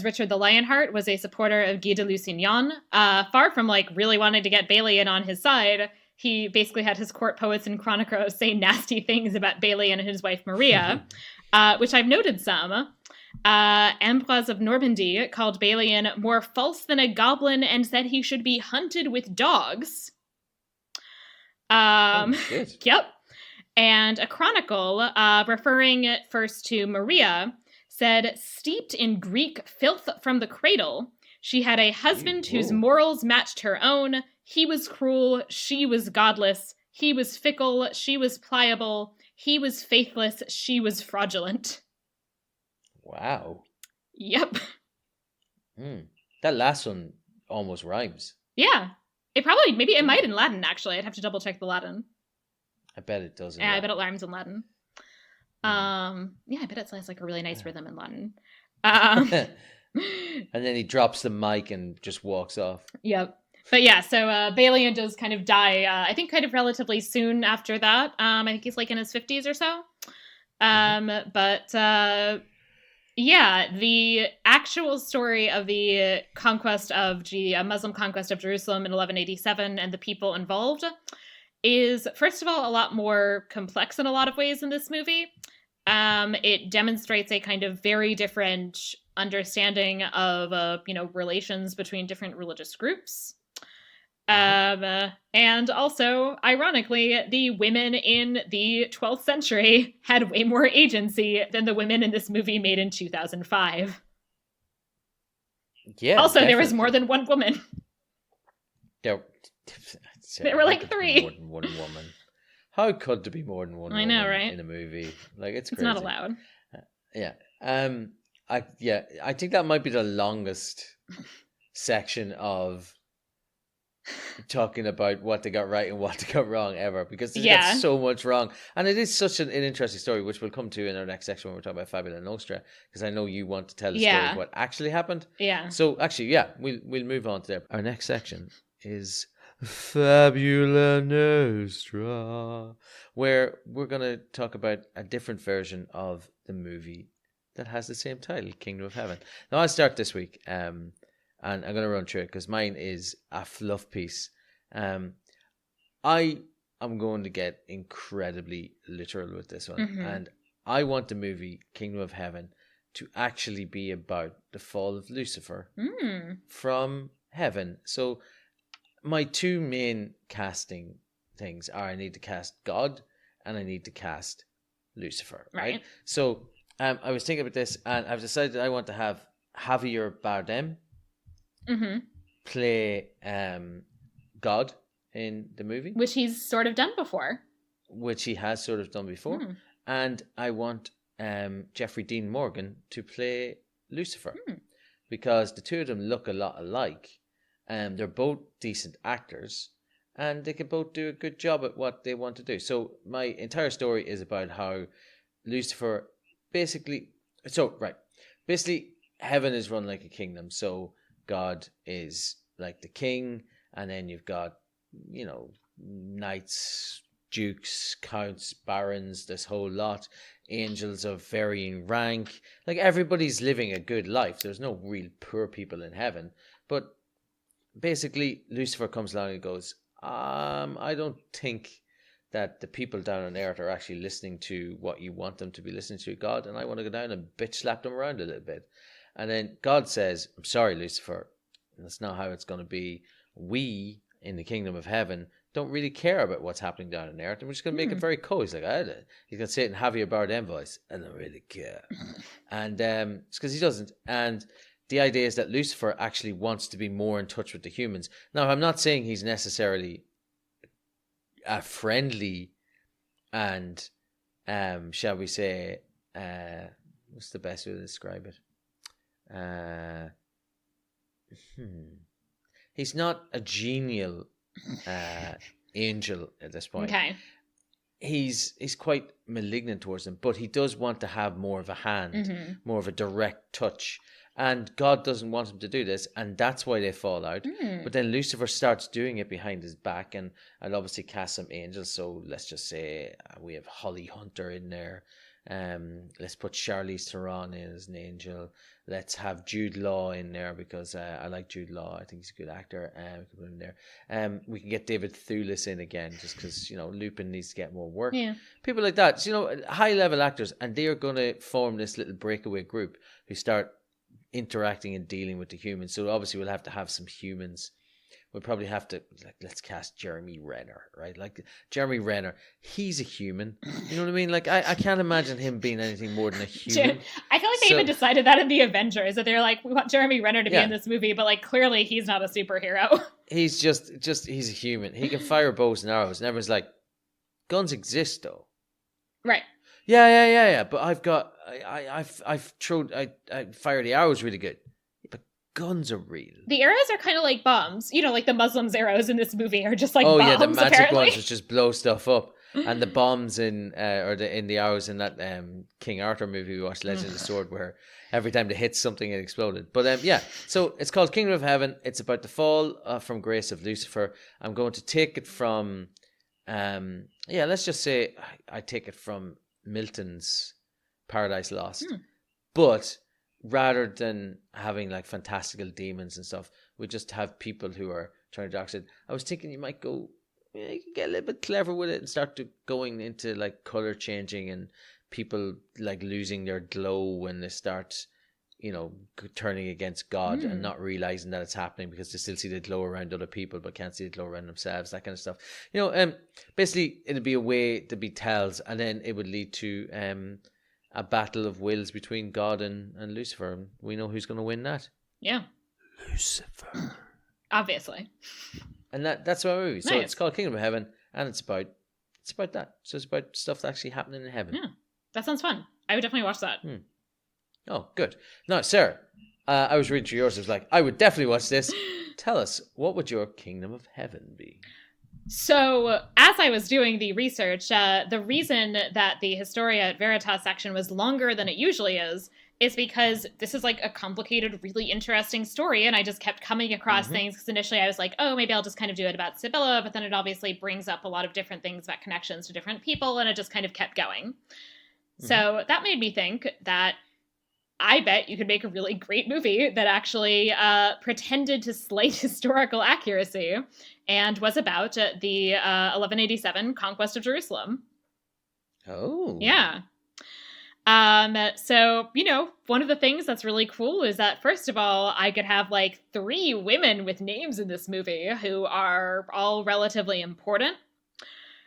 [SPEAKER 1] Richard the Lionheart was a supporter of Guy de Lusignan, far from really wanting to get Balian on his side, he basically had his court poets and chroniclers say nasty things about Balian and his wife Maria, which I've noted some. Ambroise of Normandy called Balian more false than a goblin and said he should be hunted with dogs. Yep. And a chronicle, referring first to Maria, said, steeped in Greek filth from the cradle, she had a husband whose morals matched her own. He was cruel, she was godless. He was fickle, she was pliable. He was faithless, she was fraudulent.
[SPEAKER 2] Wow.
[SPEAKER 1] Yep.
[SPEAKER 2] That last one almost rhymes.
[SPEAKER 1] Yeah. It might in Latin, actually. I'd have to double check the Latin.
[SPEAKER 2] I bet it does.
[SPEAKER 1] Yeah, I bet it rhymes in Latin. Yeah, I bet it sounds like a really nice rhythm in Latin. Um,
[SPEAKER 2] And then he drops the mic and just walks off.
[SPEAKER 1] Yep. But yeah, so Balian does kind of die, I think kind of relatively soon after that. I think he's like in his 50s or so. But yeah, the actual story of the conquest of Muslim conquest of Jerusalem in 1187 and the people involved is, first of all, a lot more complex in a lot of ways in this movie. It demonstrates a kind of very different understanding of relations between different religious groups. And also, ironically, the women in the 12th century had way more agency than the women in this movie made in 2005.
[SPEAKER 2] Yeah.
[SPEAKER 1] Also, there was more than one woman.
[SPEAKER 2] There
[SPEAKER 1] were like 3.
[SPEAKER 2] More than one woman. How could there be more than one woman
[SPEAKER 1] right?
[SPEAKER 2] In a movie? Like, it's
[SPEAKER 1] crazy.
[SPEAKER 2] It's
[SPEAKER 1] not allowed.
[SPEAKER 2] Yeah. I think that might be the longest section of talking about what they got right and what they got wrong ever, because they got so much wrong, and it is such an interesting story, which we'll come to in our next section when we're talking about Fabula Nostra, because I know you want to tell the story of what actually happened. So actually, we'll move on to there. Our next section is Fabula Nostra, where we're going to talk about a different version of the movie that has the same title, Kingdom of Heaven. Now, I'll start this week, and I'm going to run through it because mine is a fluff piece. I am going to get incredibly literal with this one. And I want the movie Kingdom of Heaven to actually be about the fall of Lucifer from heaven. So my 2 main casting things are I need to cast God and I need to cast Lucifer. Right? So I was thinking about this, and I've decided that I want to have Javier Bardem play God in the movie,
[SPEAKER 1] which he's sort of done before.
[SPEAKER 2] And I want Jeffrey Dean Morgan to play Lucifer, because the 2 of them look a lot alike. They're both decent actors, and they can both do a good job at what they want to do. So my entire story is about how Lucifer basically heaven is run like a kingdom. So God is like the king, and then you've got, knights, dukes, counts, barons, this whole lot, angels of varying rank. Like, everybody's living a good life. There's no real poor people in heaven. But basically, Lucifer comes along and goes, I don't think that the people down on earth are actually listening to what you want them to be listening to, God, and I want to go down and bitch slap them around a little bit. And then God says, I'm sorry, Lucifer, that's not how it's going to be. We, in the kingdom of heaven, don't really care about what's happening down on earth, and we're just going to make it very cool. He's like, he's going to say it in Javier Bardem voice, I don't really care. And it's because he doesn't. And the idea is that Lucifer actually wants to be more in touch with the humans. Now, I'm not saying he's necessarily a friendly and, shall we say, what's the best way to describe it? He's not a genial angel at this point.
[SPEAKER 1] Okay.
[SPEAKER 2] He's quite malignant towards them, but he does want to have more of a hand, more of a direct touch. And God doesn't want him to do this, and that's why they fall out. But then Lucifer starts doing it behind his back, and I'll obviously cast some angels. So let's just say we have Holly Hunter in there. Let's put Charlize Theron in as an angel. Let's have Jude Law in there, because I like Jude Law. I think he's a good actor. We can put him there. We can get David Thewlis in again, just because, Lupin needs to get more work.
[SPEAKER 1] Yeah.
[SPEAKER 2] People like that, high-level actors, and they are going to form this little breakaway group who start interacting and dealing with the humans. So obviously we'll have to have some humans. We'll probably have to, let's cast Jeremy Renner, right? Like, Jeremy Renner, he's a human. You know what I mean? Like, I can't imagine him being anything more than a human.
[SPEAKER 1] I feel like they even decided that in the Avengers, that they're like, we want Jeremy Renner to be in this movie, but like, clearly he's not a superhero.
[SPEAKER 2] He's just he's a human. He can fire bows and arrows, and everyone's like, guns exist though.
[SPEAKER 1] Right.
[SPEAKER 2] Yeah. But I fire the arrows really good. But guns are real.
[SPEAKER 1] The arrows are kind of like bombs. Like the Muslims' arrows in this movie are just like bombs,
[SPEAKER 2] the magic
[SPEAKER 1] apparently.
[SPEAKER 2] ones which just blow stuff up. And the bombs in in the arrows in that King Arthur movie we watched, Legend of the Sword, where every time they hit something it exploded. But yeah, so it's called Kingdom of Heaven. It's about the fall from grace of Lucifer. I'm going to take it from let's just say I take it from Milton's Paradise Lost. But rather than having like fantastical demons and stuff, we just have people who are trying to dark side. I was thinking you might go, you can get a little bit clever with it and start going into like color changing and people like losing their glow when they start, turning against God and not realizing that it's happening because they still see the glow around other people but can't see the glow around themselves, that kind of stuff. Basically it'd be a way to be tells, and then it would lead to a battle of wills between God and Lucifer, and we know who's going to win that.
[SPEAKER 1] Yeah.
[SPEAKER 2] Lucifer.
[SPEAKER 1] Obviously.
[SPEAKER 2] And that's my movie. So
[SPEAKER 1] Nice.
[SPEAKER 2] It's called Kingdom of Heaven, and it's about that. So it's about stuff that's actually happening in heaven.
[SPEAKER 1] Yeah. That sounds fun. I would definitely watch that.
[SPEAKER 2] Oh, good. Now, Sarah, I was reading through yours. I was like, I would definitely watch this. Tell us, what would your Kingdom of Heaven be?
[SPEAKER 1] So, as I was doing the research, the reason that the Historia et Veritas section was longer than it usually is because this is like a complicated, really interesting story, and I just kept coming across things, because initially I was like, oh, maybe I'll just kind of do it about Sibylla, but then it obviously brings up a lot of different things about connections to different people, and it just kind of kept going. So that made me think that I bet you could make a really great movie that actually pretended to slight historical accuracy and was about the 1187 conquest of Jerusalem.
[SPEAKER 2] Oh.
[SPEAKER 1] Yeah. So, one of the things that's really cool is that, first of all, I could have like 3 women with names in this movie who are all relatively important.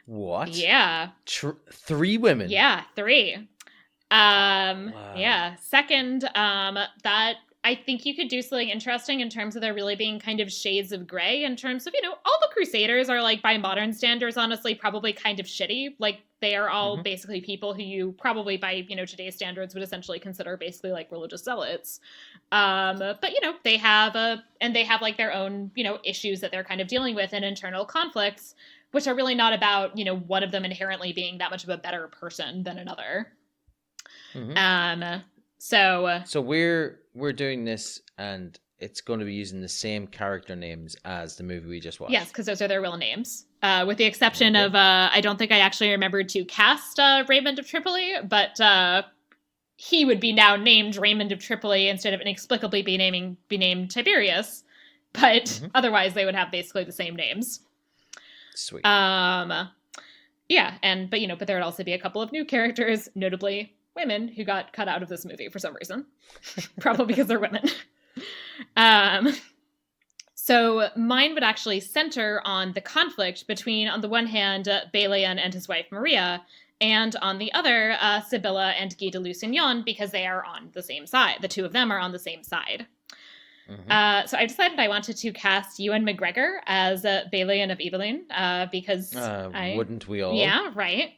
[SPEAKER 2] What?
[SPEAKER 1] Yeah.
[SPEAKER 2] 3 women?
[SPEAKER 1] Yeah, 3. Wow. Yeah. Second, that I think you could do something interesting in terms of there really being kind of shades of gray in terms of, all the Crusaders are like, by modern standards, honestly, probably kind of shitty. Like, they are all basically people who you probably by, today's standards would essentially consider basically like religious zealots. But, they have like their own, issues that they're kind of dealing with and internal conflicts, which are really not about, one of them inherently being that much of a better person than another. So
[SPEAKER 2] we're doing this, and it's going to be using the same character names as the movie we just watched.
[SPEAKER 1] Yes, because those are their real names. With the exception of, I don't think I actually remembered to cast Raymond of Tripoli, but he would be now named Raymond of Tripoli instead of inexplicably be named Tiberius. But otherwise, they would have basically the same names.
[SPEAKER 2] Sweet.
[SPEAKER 1] Yeah, but there would also be a couple of new characters, notably women who got cut out of this movie for some reason. Probably because they're women. So mine would actually center on the conflict between, on the one hand, Balian and his wife Maria, and on the other, Sibylla and Guy de Lusignan, because they are on the same side. The two of them are on the same side. So I decided I wanted to cast Ewan McGregor as Balian of Ibelin, because
[SPEAKER 2] wouldn't we all?
[SPEAKER 1] Yeah, right.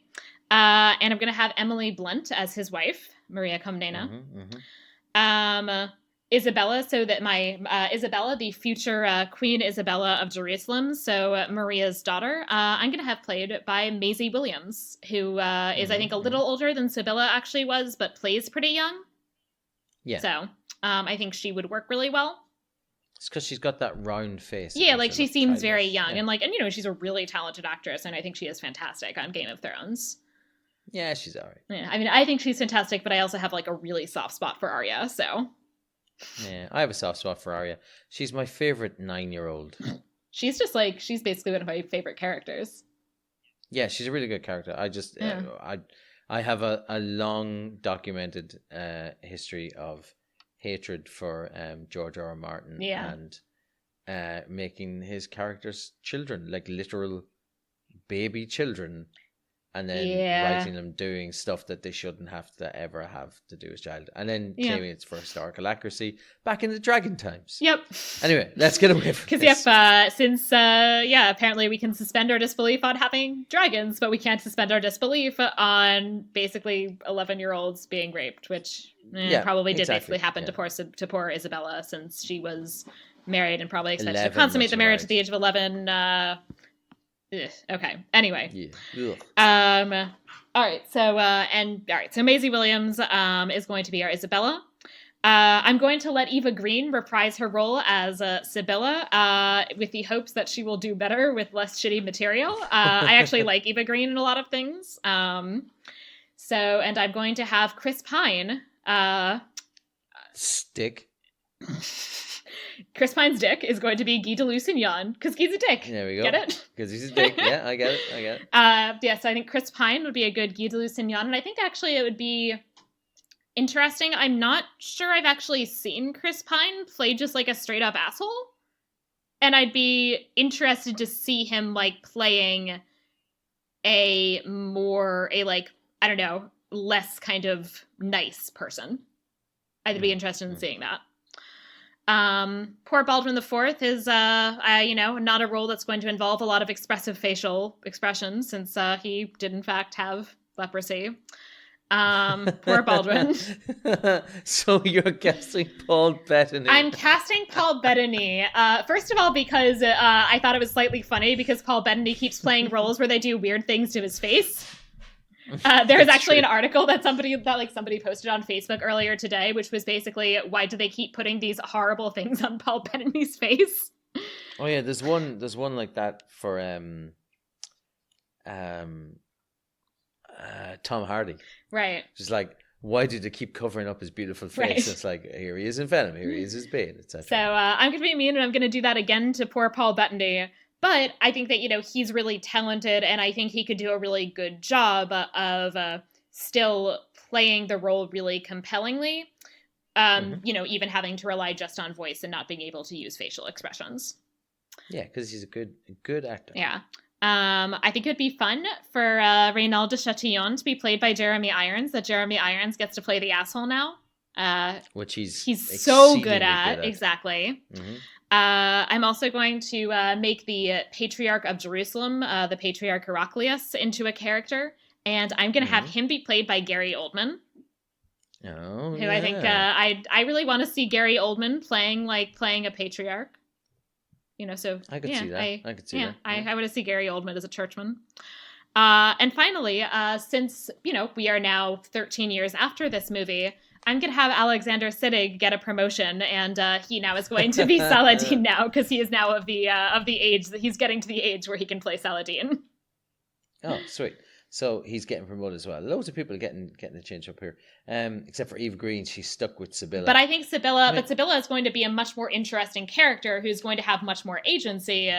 [SPEAKER 1] And I'm going to have Emily Blunt as his wife, Maria Comnena. Isabella, so that my Isabella, the future Queen Isabella of Jerusalem, so Maria's daughter, I'm going to have played by Maisie Williams, who is, I think, a little older than Sibylla actually was, but plays pretty young. Yeah. So I think she would work really well.
[SPEAKER 2] It's because she's got that round face.
[SPEAKER 1] Yeah, like she seems very young, and she's a really talented actress, and I think she is fantastic on Game of Thrones.
[SPEAKER 2] Yeah, she's all right.
[SPEAKER 1] Yeah, I mean, I think she's fantastic, but I also have like a really soft spot for Arya, so.
[SPEAKER 2] Yeah, I have a soft spot for Arya. She's my favorite 9-year-old.
[SPEAKER 1] She's basically one of my favorite characters.
[SPEAKER 2] Yeah, she's a really good character. I have a long documented history of hatred for George R. R. Martin and making his characters children, like literal baby children, and then writing them doing stuff that they shouldn't have to ever have to do as child, and then claiming it's for historical accuracy back in the dragon times.
[SPEAKER 1] Yep.
[SPEAKER 2] Anyway, let's get away from this.
[SPEAKER 1] Because since apparently we can suspend our disbelief on having dragons, but we can't suspend our disbelief on basically 11-year-olds being raped, which probably did basically happen to poor Isabella, since she was married and probably expected to consummate the marriage at the age of 11. Ugh, okay. Anyway.
[SPEAKER 2] Yeah.
[SPEAKER 1] All right. So Maisie Williams is going to be our Isabella. I'm going to let Eva Green reprise her role as Sibylla with the hopes that she will do better with less shitty material. I actually like Eva Green in a lot of things. And I'm going to have Chris Pine.
[SPEAKER 2] Stick.
[SPEAKER 1] Chris Pine's dick is going to be Guy de Lusignan because Guy's a dick.
[SPEAKER 2] There we go.
[SPEAKER 1] Get it?
[SPEAKER 2] Because he's a dick. Yeah, I get it.
[SPEAKER 1] So I think Chris Pine would be a good Guy de Lusignan, and I think actually it would be interesting. I'm not sure I've actually seen Chris Pine play just like a straight up asshole, and I'd be interested to see him like playing a less kind of nice person. I'd be interested in seeing that. Poor Baldwin IV is, not a role that's going to involve a lot of expressive facial expressions since he did in fact have leprosy. Poor Baldwin.
[SPEAKER 2] So you're casting Paul Bettany.
[SPEAKER 1] I'm casting Paul Bettany. First of all, because I thought it was slightly funny because Paul Bettany keeps playing roles where they do weird things to his face. There's actually an article that somebody posted on Facebook earlier today, which was basically, why do they keep putting these horrible things on Paul Bettany's face?
[SPEAKER 2] Oh yeah, there's one like that for Tom Hardy.
[SPEAKER 1] Right.
[SPEAKER 2] Just like, why did they keep covering up his beautiful face?
[SPEAKER 1] Right.
[SPEAKER 2] It's like, here he is in Venom, here he is as Bane, etc.
[SPEAKER 1] So I'm going to be mean, and I'm going to do that again to poor Paul Bettany. But I think that, he's really talented, and I think he could do a really good job of still playing the role really compellingly, even having to rely just on voice and not being able to use facial expressions.
[SPEAKER 2] Yeah, because he's a good actor.
[SPEAKER 1] Yeah. I think it would be fun for Reynald de Chatillon to be played by Jeremy Irons, that Jeremy Irons gets to play the asshole now.
[SPEAKER 2] Which
[SPEAKER 1] he's so good at. Exactly.
[SPEAKER 2] Mm-hmm.
[SPEAKER 1] I'm also going to make the Patriarch of Jerusalem, the Patriarch Heraclius, into a character, and I'm going to have him be played by Gary Oldman.
[SPEAKER 2] Oh,
[SPEAKER 1] who I think I really want to see Gary Oldman playing a patriarch. So
[SPEAKER 2] I could see that. I could see that.
[SPEAKER 1] I want to see Gary Oldman as a churchman. And finally, since we are now 13 years after this movie, I'm going to have Alexander Siddig get a promotion, and he now is going to be Saladin now, because he is now of the age that he's getting to the age where he can play Saladin.
[SPEAKER 2] Oh, sweet. So he's getting promoted as well. Loads of people are getting a change up here, except for Eva Green. She's stuck with Sibylla.
[SPEAKER 1] But I think Sibylla is going to be a much more interesting character who's going to have much more agency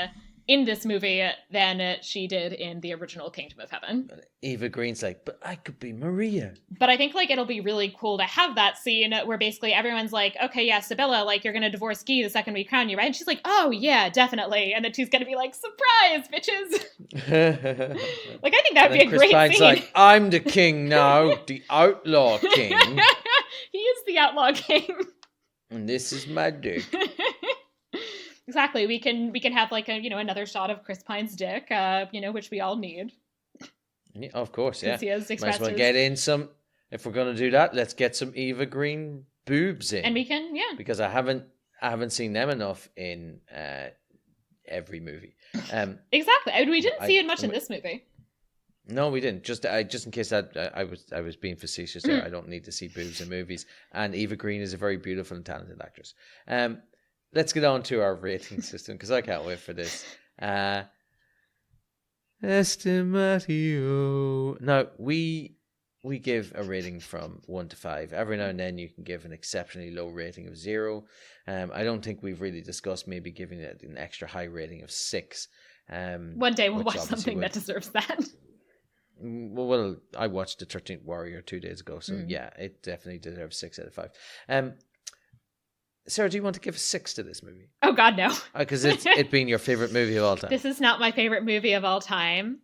[SPEAKER 1] in this movie than she did in the original Kingdom of Heaven.
[SPEAKER 2] Eva Green's like, but I could be Maria.
[SPEAKER 1] But I think it'll be really cool to have that scene where basically everyone's like, okay, yeah, Sibylla, you're going to divorce Guy the second we crown you, right? And she's like, oh yeah, definitely. And then she's going to be like, surprise, bitches. I think that would be a great
[SPEAKER 2] Pine's
[SPEAKER 1] scene.
[SPEAKER 2] Like, I'm the king now, the outlaw king.
[SPEAKER 1] He is the outlaw king.
[SPEAKER 2] And this is my dick.
[SPEAKER 1] Exactly. We can have another shot of Chris Pine's dick, which we all need.
[SPEAKER 2] Yeah, of course, yeah.
[SPEAKER 1] He has
[SPEAKER 2] might as well get in some. If we're gonna do that, let's get some Eva Green boobs in.
[SPEAKER 1] And we can, yeah.
[SPEAKER 2] Because I haven't seen them enough in every movie.
[SPEAKER 1] Exactly. We didn't see it much in this movie.
[SPEAKER 2] No, we didn't. Just in case I was being facetious there. I don't need to see boobs in movies. And Eva Green is a very beautiful and talented actress. Let's get on to our rating system, because I can't wait for this. Estimatio. Now, we give a rating from 1 to 5. Every now and then you can give an exceptionally low rating of 0. I don't think we've really discussed maybe giving it an extra high rating of 6.
[SPEAKER 1] One day we'll watch something that deserves that.
[SPEAKER 2] Well, I watched The 13th Warrior 2 days ago, so yeah, it definitely deserves 6 out of 5. Sarah, do you want to give a 6 to this movie?
[SPEAKER 1] Oh, God, no.
[SPEAKER 2] Because it being your favorite movie of all time.
[SPEAKER 1] This is not my favorite movie of all time.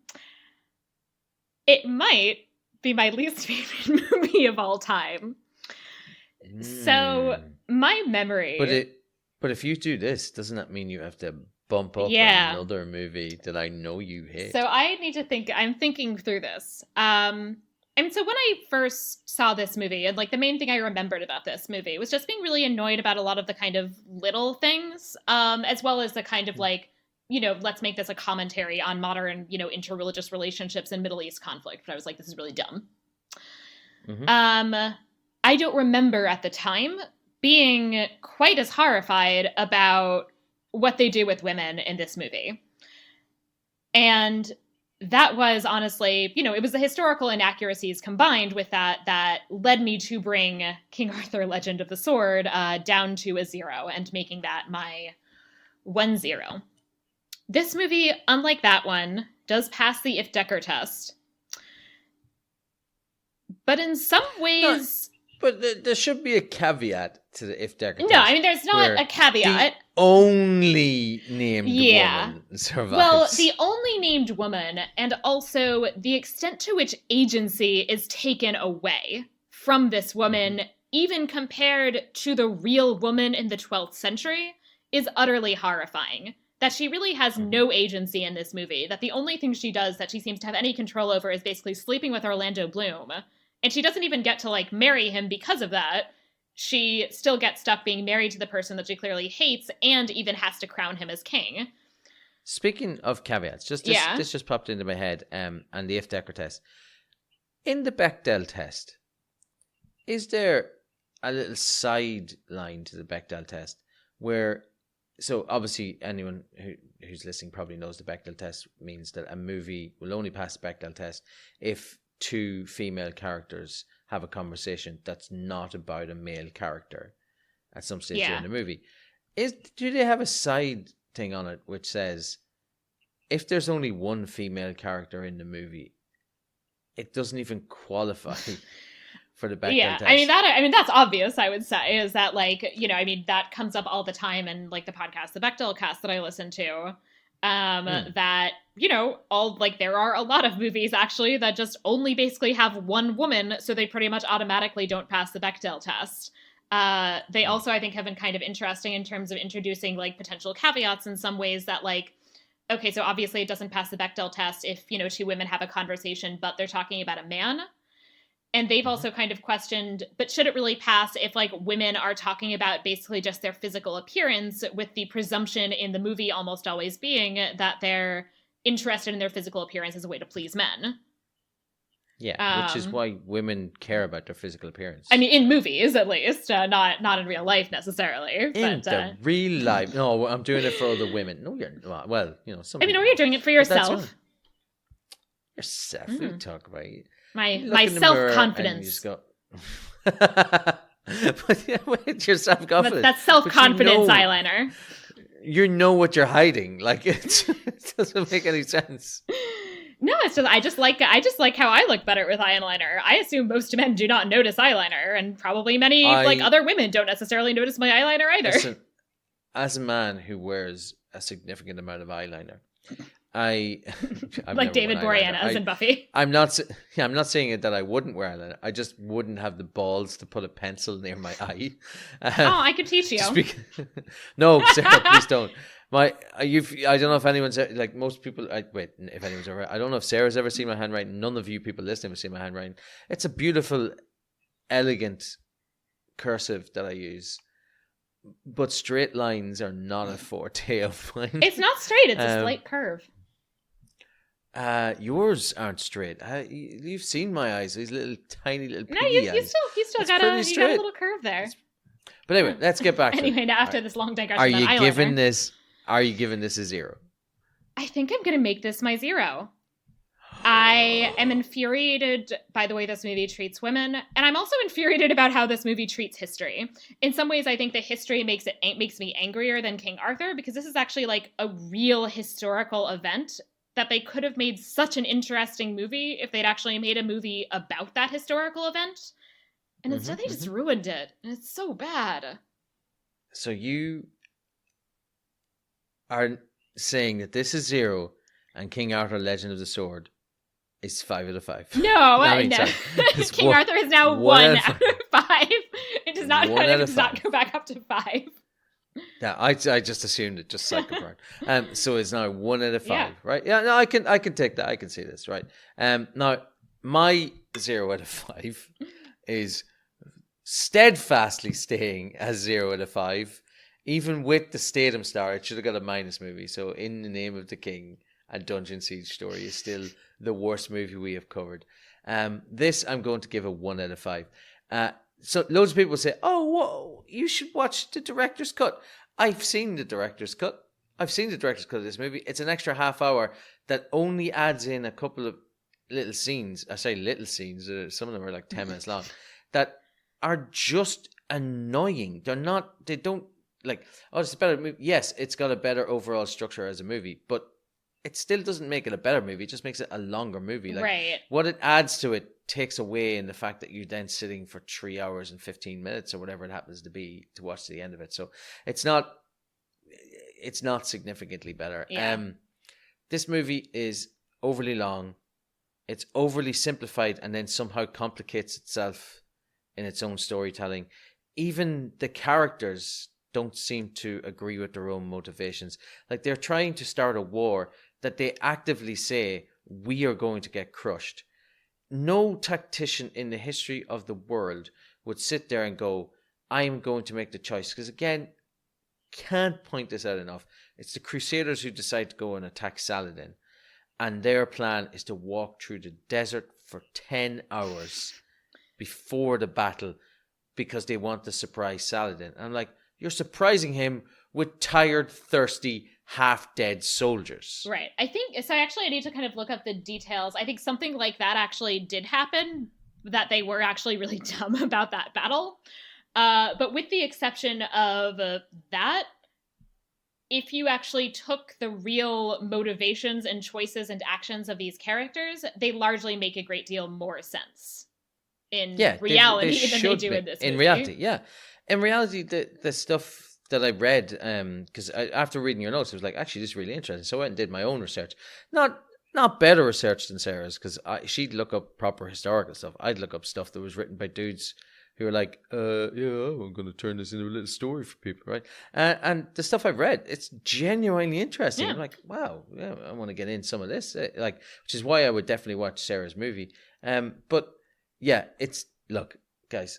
[SPEAKER 1] It might be my least favorite movie of all time. So, my memory...
[SPEAKER 2] But if you do this, doesn't that mean you have to bump up another movie that I know you hate?
[SPEAKER 1] So, I need to think... I'm thinking through this. So when I first saw this movie, and the main thing I remembered about this movie was just being really annoyed about a lot of the kind of little things, as well as the kind of let's make this a commentary on modern, interreligious relationships and Middle East conflict. But I was like, this is really dumb. I don't remember at the time being quite as horrified about what they do with women in this movie. And that was honestly, it was the historical inaccuracies combined with that led me to bring King Arthur Legend of the Sword down to a 0 and making that my 1-0. This movie, unlike that one, does pass the Decker test. But in some ways...
[SPEAKER 2] But there should be a caveat to the Decker test.
[SPEAKER 1] No, I mean, there's not a caveat.
[SPEAKER 2] The only named woman survives.
[SPEAKER 1] Well, the only named woman, and also the extent to which agency is taken away from this woman, even compared to the real woman in the 12th century, is utterly horrifying. That she really has no agency in this movie. That the only thing she does that she seems to have any control over is basically sleeping with Orlando Bloom. And she doesn't even get to, marry him because of that. She still gets stuck being married to the person that she clearly hates and even has to crown him as king.
[SPEAKER 2] Speaking of caveats, this just popped into my head, and the Decker test. In the Bechdel test, is there a little sideline to the Bechdel test where, so obviously anyone who's listening probably knows the Bechdel test means that a movie will only pass the Bechdel test if 2 female characters have a conversation that's not about a male character at some stage during the movie. Do they have a side thing on it which says if there's only 1 female character in the movie, it doesn't even qualify for the Bechdel test?
[SPEAKER 1] I mean that's obvious. I would say is that that comes up all the time in the podcast, the Bechdel cast that I listen to. That, there are a lot of movies actually that just only basically have 1 woman, so they pretty much automatically don't pass the Bechdel test. They also, I think, have been kind of interesting in terms of introducing potential caveats in some ways that okay, so obviously it doesn't pass the Bechdel test if, 2 women have a conversation, but they're talking about a man. And they've also kind of questioned, but should it really pass if women are talking about basically just their physical appearance, with the presumption in the movie almost always being that they're interested in their physical appearance as a way to please men?
[SPEAKER 2] Yeah, which is why women care about their physical appearance.
[SPEAKER 1] I mean, in movies, at least, not in real life necessarily.
[SPEAKER 2] In the real life, no, I'm doing it for other women. No, you're not. Well, some.
[SPEAKER 1] I mean, you're doing it for yourself.
[SPEAKER 2] Yourself. What you talk about?
[SPEAKER 1] My self-confidence.
[SPEAKER 2] But your self-confidence.
[SPEAKER 1] That's self-confidence eyeliner.
[SPEAKER 2] You know what you're hiding. It doesn't make any sense.
[SPEAKER 1] No, it's just I just like how I look better with eyeliner. I assume most men do not notice eyeliner, and probably many other women don't necessarily notice my eyeliner either. Listen,
[SPEAKER 2] as a man who wears a significant amount of eyeliner,
[SPEAKER 1] like David Boreanaz in Buffy.
[SPEAKER 2] I'm not saying that I wouldn't wear eyeliner. I just wouldn't have the balls to put a pencil near my eye.
[SPEAKER 1] I could teach you.
[SPEAKER 2] No, Sarah, please don't. I don't know if anyone's most people. If anyone's ever, I don't know if Sarah's ever seen my handwriting. None of you people listening have seen my handwriting. It's a beautiful, elegant cursive that I use. But straight lines are not a forte of mine.
[SPEAKER 1] It's not straight. It's a slight curve.
[SPEAKER 2] Yours aren't straight. You've seen my eyes; these little tiny little.
[SPEAKER 1] No, you still got a little curve there.
[SPEAKER 2] But anyway, let's get back.
[SPEAKER 1] Anyway, now after this long digression,
[SPEAKER 2] Are you giving this a 0?
[SPEAKER 1] I think I'm going to make this my 0. I am infuriated by the way this movie treats women, and I'm also infuriated about how this movie treats history. In some ways, I think the history makes me angrier than King Arthur, because this is actually a real historical event that they could have made such an interesting movie if they'd actually made a movie about that historical event. And instead they just ruined it, and it's so bad.
[SPEAKER 2] So you are saying that this is 0 and King Arthur Legend of the Sword is 5 out of 5.
[SPEAKER 1] No. King Arthur is now 1 out of 5. It does not go back up to 5.
[SPEAKER 2] Yeah, I just assumed it just cycled around. So it's now 1 out of 5, right? Yeah, no, I can take that. I can see this, right? Now my 0 out of 5 is steadfastly staying as 0 out of 5 Even with the Statham star, it should have got a minus movie. So In the Name of the King and Dungeon Siege Story is still the worst movie we have covered. This I'm going to give a 1 out of 5. So loads of people say, "Oh, whoa, you should watch the director's cut." I've seen the director's cut. I've seen the director's cut of this movie. It's an extra half hour that only adds in a couple of little scenes. I say little scenes. Some of them are like 10 minutes long. That are just annoying. They're not. They don't like. Oh, it's a better movie. Yes, it's got a better overall structure as a movie, but it still doesn't make it a better movie. It just makes it a longer movie. Like,
[SPEAKER 1] right.
[SPEAKER 2] What it adds to it takes away in the fact that you're then sitting for 3 hours and 15 minutes or whatever it happens to be to watch the end of it. So it's not significantly better.
[SPEAKER 1] Yeah.
[SPEAKER 2] This movie is overly long. It's overly simplified and then somehow complicates itself in its own storytelling. Even the characters don't seem to agree with their own motivations. Like, they're trying to start a war that they actively say, we are going to get crushed. No tactician in the history of the world would sit there and go, I am going to make the choice. Because again, can't point this out enough. It's the Crusaders who decide to go and attack Saladin. And their plan is to walk through the desert for 10 hours before the battle because they want to surprise Saladin. And I'm like, you're surprising him with tired, thirsty, half-dead soldiers.
[SPEAKER 1] Right. I need to kind of look up the details. I think something like that actually did happen, that they were actually really dumb about that battle. But with the exception of that, if you actually took the real motivations and choices and actions of these characters, they largely make a great deal more sense in reality than they do in this movie.
[SPEAKER 2] In reality, yeah. In reality, the stuff that I read, because after reading your notes, I was like, actually, this is really interesting. So I went and did my own research. Not better research than Sarah's, because she'd look up proper historical stuff. I'd look up stuff that was written by dudes who were like, I'm going to turn this into a little story for people, right? And the stuff I've read, it's genuinely interesting.
[SPEAKER 1] Yeah.
[SPEAKER 2] I'm like, wow, yeah, I want to get in some of this, which is why I would definitely watch Sarah's movie. But yeah, look, guys,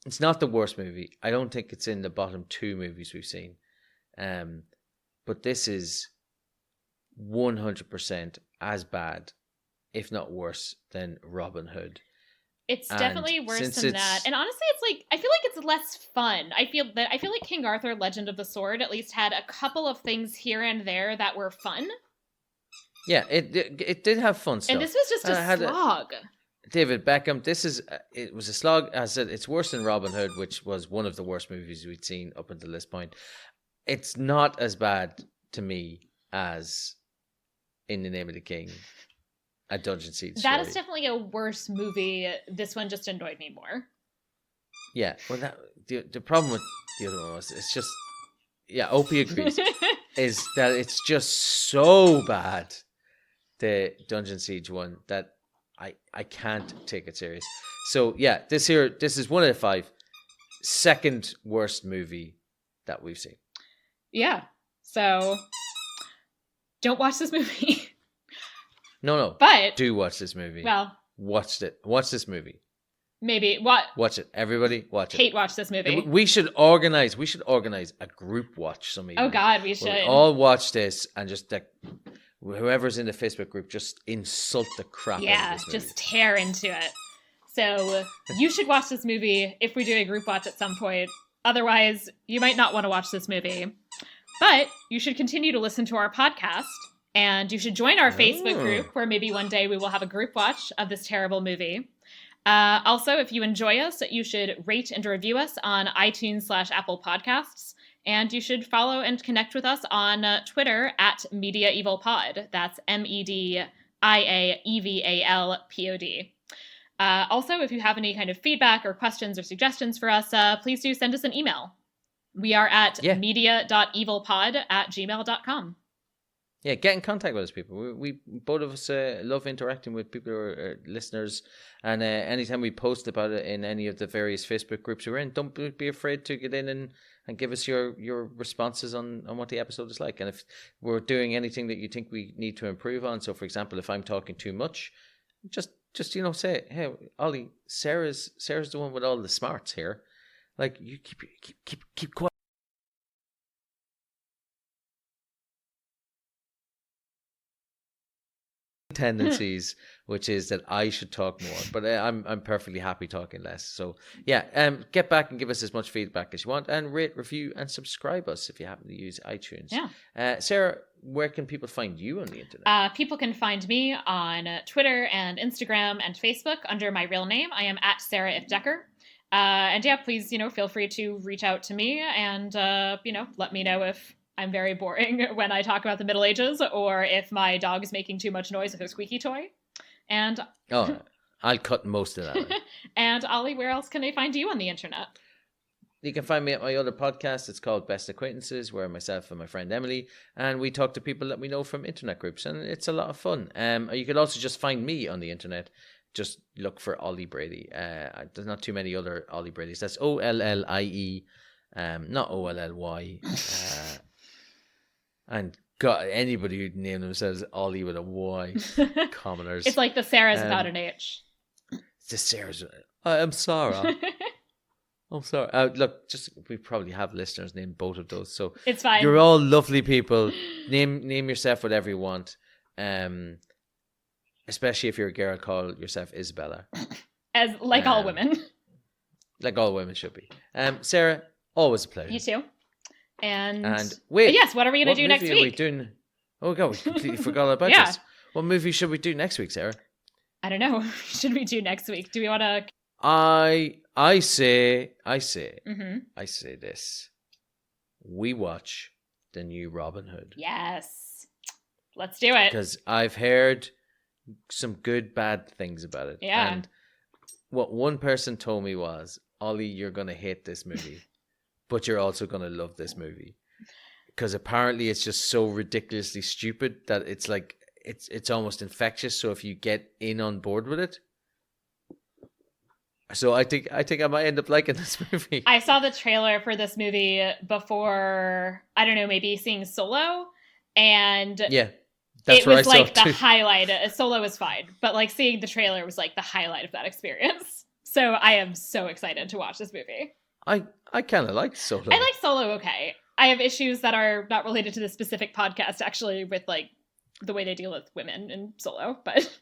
[SPEAKER 2] it's not the worst movie. I don't think it's in the bottom 2 movies we've seen. But this is 100% as bad, if not worse, than Robin Hood.
[SPEAKER 1] It's definitely worse than that. And honestly, I feel like it's less fun. I feel like King Arthur Legend of the Sword at least had a couple of things here and there that were fun.
[SPEAKER 2] Yeah, it did have fun stuff.
[SPEAKER 1] And this was just a slog.
[SPEAKER 2] David Beckham, it was a slog. As I said, it's worse than Robin Hood, which was one of the worst movies we'd seen up until this point. It's not as bad to me as In the Name of the King, a Dungeon Siege Story.
[SPEAKER 1] That is definitely a worse movie. This one just annoyed me more.
[SPEAKER 2] Yeah, well, the problem with the other one was it's just, Opie agrees, is that it's just so bad, the Dungeon Siege one, that I can't take it serious. So yeah, this is 1 out of 5. Second worst movie that we've seen.
[SPEAKER 1] Yeah. So don't watch this movie.
[SPEAKER 2] No.
[SPEAKER 1] But
[SPEAKER 2] do watch this movie.
[SPEAKER 1] Well,
[SPEAKER 2] watch this movie.
[SPEAKER 1] Maybe
[SPEAKER 2] watch it. Everybody watch it.
[SPEAKER 1] Kate, watch this movie.
[SPEAKER 2] We should organize a group watch some evening.
[SPEAKER 1] Oh God, we should.
[SPEAKER 2] We'll all watch this and just whoever's in the Facebook group, just insult the crap out of this movie.
[SPEAKER 1] Just tear into it. So you should watch this movie if we do a group watch at some point. Otherwise, you might not want to watch this movie. But you should continue to listen to our podcast, and you should join our Facebook group where maybe one day we will have a group watch of this terrible movie. Also, if you enjoy us, you should rate and review us on iTunes/Apple Podcasts. And you should follow and connect with us on Twitter at Media-eval Pod. That's MEDIAEVALPOD. Also, if you have any kind of feedback or questions or suggestions for us, please do send us an email. We are at media.evalpod@gmail.com.
[SPEAKER 2] Yeah, get in contact with us, people. We both of us love interacting with people who are listeners. And anytime we post about it in any of the various Facebook groups we're in, don't be afraid to get in and give us your responses on what the episode is like. And if we're doing anything that you think we need to improve on, so for example, if I'm talking too much, just say, hey, Ollie, Sarah's the one with all the smarts here. Like, you keep quiet. tendencies, which is that I should talk more, but I'm perfectly happy talking less. So yeah, get back and give us as much feedback as you want, and rate, review, and subscribe us if you happen to use iTunes.
[SPEAKER 1] Yeah.
[SPEAKER 2] Sarah, where can people find you on the internet?
[SPEAKER 1] People can find me on Twitter and Instagram and Facebook under my real name. I am at Sarah if Decker. And yeah, please, feel free to reach out to me and, let me know if I'm very boring when I talk about the Middle Ages, or if my dog is making too much noise with her squeaky toy. And
[SPEAKER 2] I'll cut most of that out.
[SPEAKER 1] And Ollie, where else can they find you on the internet?
[SPEAKER 2] You can find me at my other podcast. It's called Best Acquaintances, where myself and my friend Emily, and we talk to people that we know from internet groups, and it's a lot of fun. You could also just find me on the internet. Just look for Ollie Brady. There's not too many other Ollie Bradys. That's Ollie, not Ollly. And God, anybody who'd name themselves Ollie with a Y, commoners.
[SPEAKER 1] It's like the Sarah's without an H.
[SPEAKER 2] It's the Sarah's. I'm Sarah. I'm sorry. Look, we probably have listeners named both of those, so
[SPEAKER 1] it's fine.
[SPEAKER 2] You're all lovely people. Name yourself whatever you want. Especially if you're a girl, call yourself Isabella.
[SPEAKER 1] As like all women.
[SPEAKER 2] Like all women should be. Sarah, always a pleasure.
[SPEAKER 1] You too. And
[SPEAKER 2] wait,
[SPEAKER 1] yes, what are we going to do next week?
[SPEAKER 2] Are we doing? Oh God, we completely forgot about this. What movie should we do next week, Sarah?
[SPEAKER 1] I don't know. What should we do next week? Do we want to?
[SPEAKER 2] I say
[SPEAKER 1] Mm-hmm.
[SPEAKER 2] I say this. We watch the new Robin Hood.
[SPEAKER 1] Yes, let's do it.
[SPEAKER 2] Because I've heard some good, bad things about it.
[SPEAKER 1] Yeah.
[SPEAKER 2] And what one person told me was, Ollie, you're gonna hate this movie, but you're also gonna love this movie, because apparently it's just so ridiculously stupid that it's like it's almost infectious. So if you get in on board with it. So I think I might end up liking this movie.
[SPEAKER 1] I saw the trailer for this movie before, I don't know, maybe seeing Solo, and
[SPEAKER 2] yeah, that's
[SPEAKER 1] it was
[SPEAKER 2] what I
[SPEAKER 1] like
[SPEAKER 2] saw
[SPEAKER 1] the
[SPEAKER 2] too.
[SPEAKER 1] highlight. Solo was fine, but like seeing the trailer was like the highlight of that experience. So I am so excited to watch this movie.
[SPEAKER 2] I kind of like Solo.
[SPEAKER 1] I like Solo okay. I have issues that are not related to this specific podcast, actually, with like the way they deal with women in Solo, but...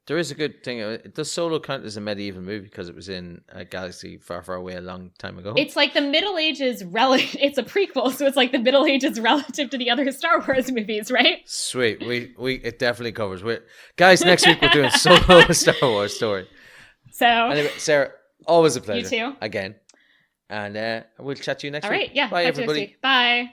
[SPEAKER 2] There is a good thing. Does Solo count as a medieval movie because it was in a galaxy far, far away a long time ago?
[SPEAKER 1] It's like the Middle Ages it's a prequel, so it's like the Middle Ages relative to the other Star Wars movies, right?
[SPEAKER 2] Sweet. It definitely covers. Guys, next week we're doing Solo, a Star Wars story.
[SPEAKER 1] So
[SPEAKER 2] anyway, Sarah, always a pleasure.
[SPEAKER 1] You too.
[SPEAKER 2] Again. And we'll chat to you next week.
[SPEAKER 1] All right, yeah.
[SPEAKER 2] Bye, everybody.
[SPEAKER 1] Bye.